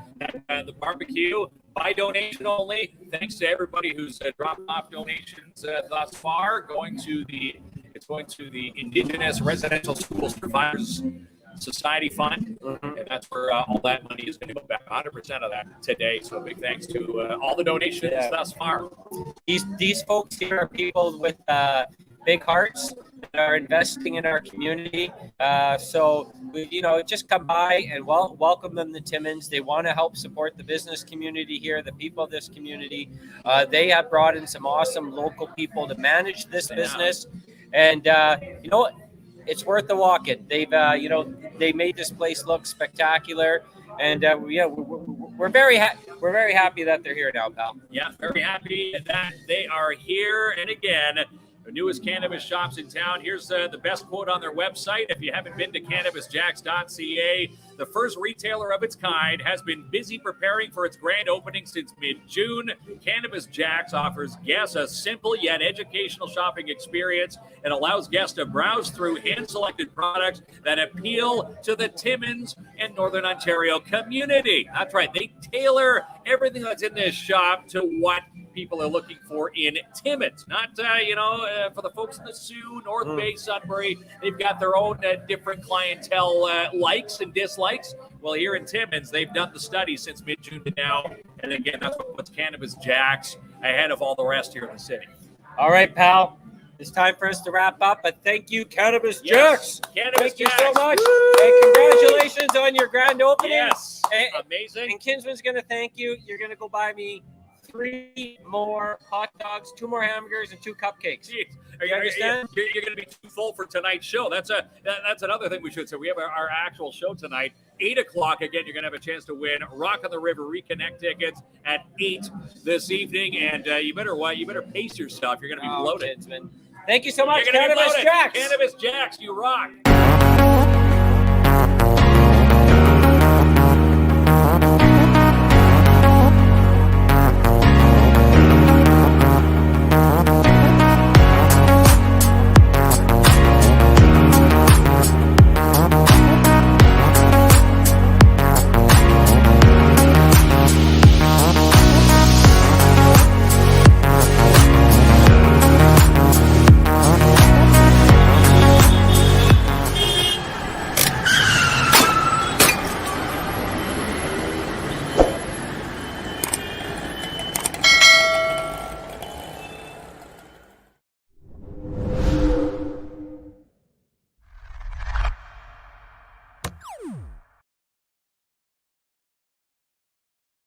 the barbecue by donation only. Thanks to everybody who's dropped off donations thus far. It's going to the Indigenous Residential School Survivors Society Fund, and that's where all that money is going to go back. 100% of that today. So big thanks to all the donations thus far. These folks here are people with big hearts that are investing in our community. So just come by and welcome them to Timmins. They want to help support the business community here, the people of this community. They have brought in some awesome local people to manage this business, and it's worth the walk in. They've, they made this place look spectacular, and we're very happy that they're here now, pal. Yeah, very happy that they are here. And again, the newest cannabis shops in town. Here's the best quote on their website. If you haven't been to cannabisjacks.ca, the first retailer of its kind has been busy preparing for its grand opening since mid-June. Cannabis Jacks offers guests a simple yet educational shopping experience and allows guests to browse through hand-selected products that appeal to the Timmins and Northern Ontario community. That's right. They tailor everything that's in this shop to what people are looking for in Timmins. Not, for the folks in the Sioux, North Bay, Sudbury, they've got their own different clientele likes and dislikes. Well, here in Timmins, they've done the study since mid-June to now. And again, that's what puts Cannabis Jacks ahead of all the rest here in the city. All right, pal. It's time for us to wrap up, but thank you, Cannabis Jacks. Cannabis thank Jacks. you so much. And congratulations on your grand opening. Yes. Amazing. And Kinsman's going to thank you. You're going to go buy me 3 more hot dogs, 2 more hamburgers, and 2 cupcakes. Jeez. You understand? You're going to be too full for tonight's show. That's another thing we should say. We have our actual show tonight, 8 o'clock. Again, you're going to have a chance to win Rock on the River Reconnect tickets at 8 this evening. And you better pace yourself. You're going to be bloated. Kinsman. Thank you so much, You're gonna be Cannabis bloated. Jacks. Cannabis Jacks, you rock.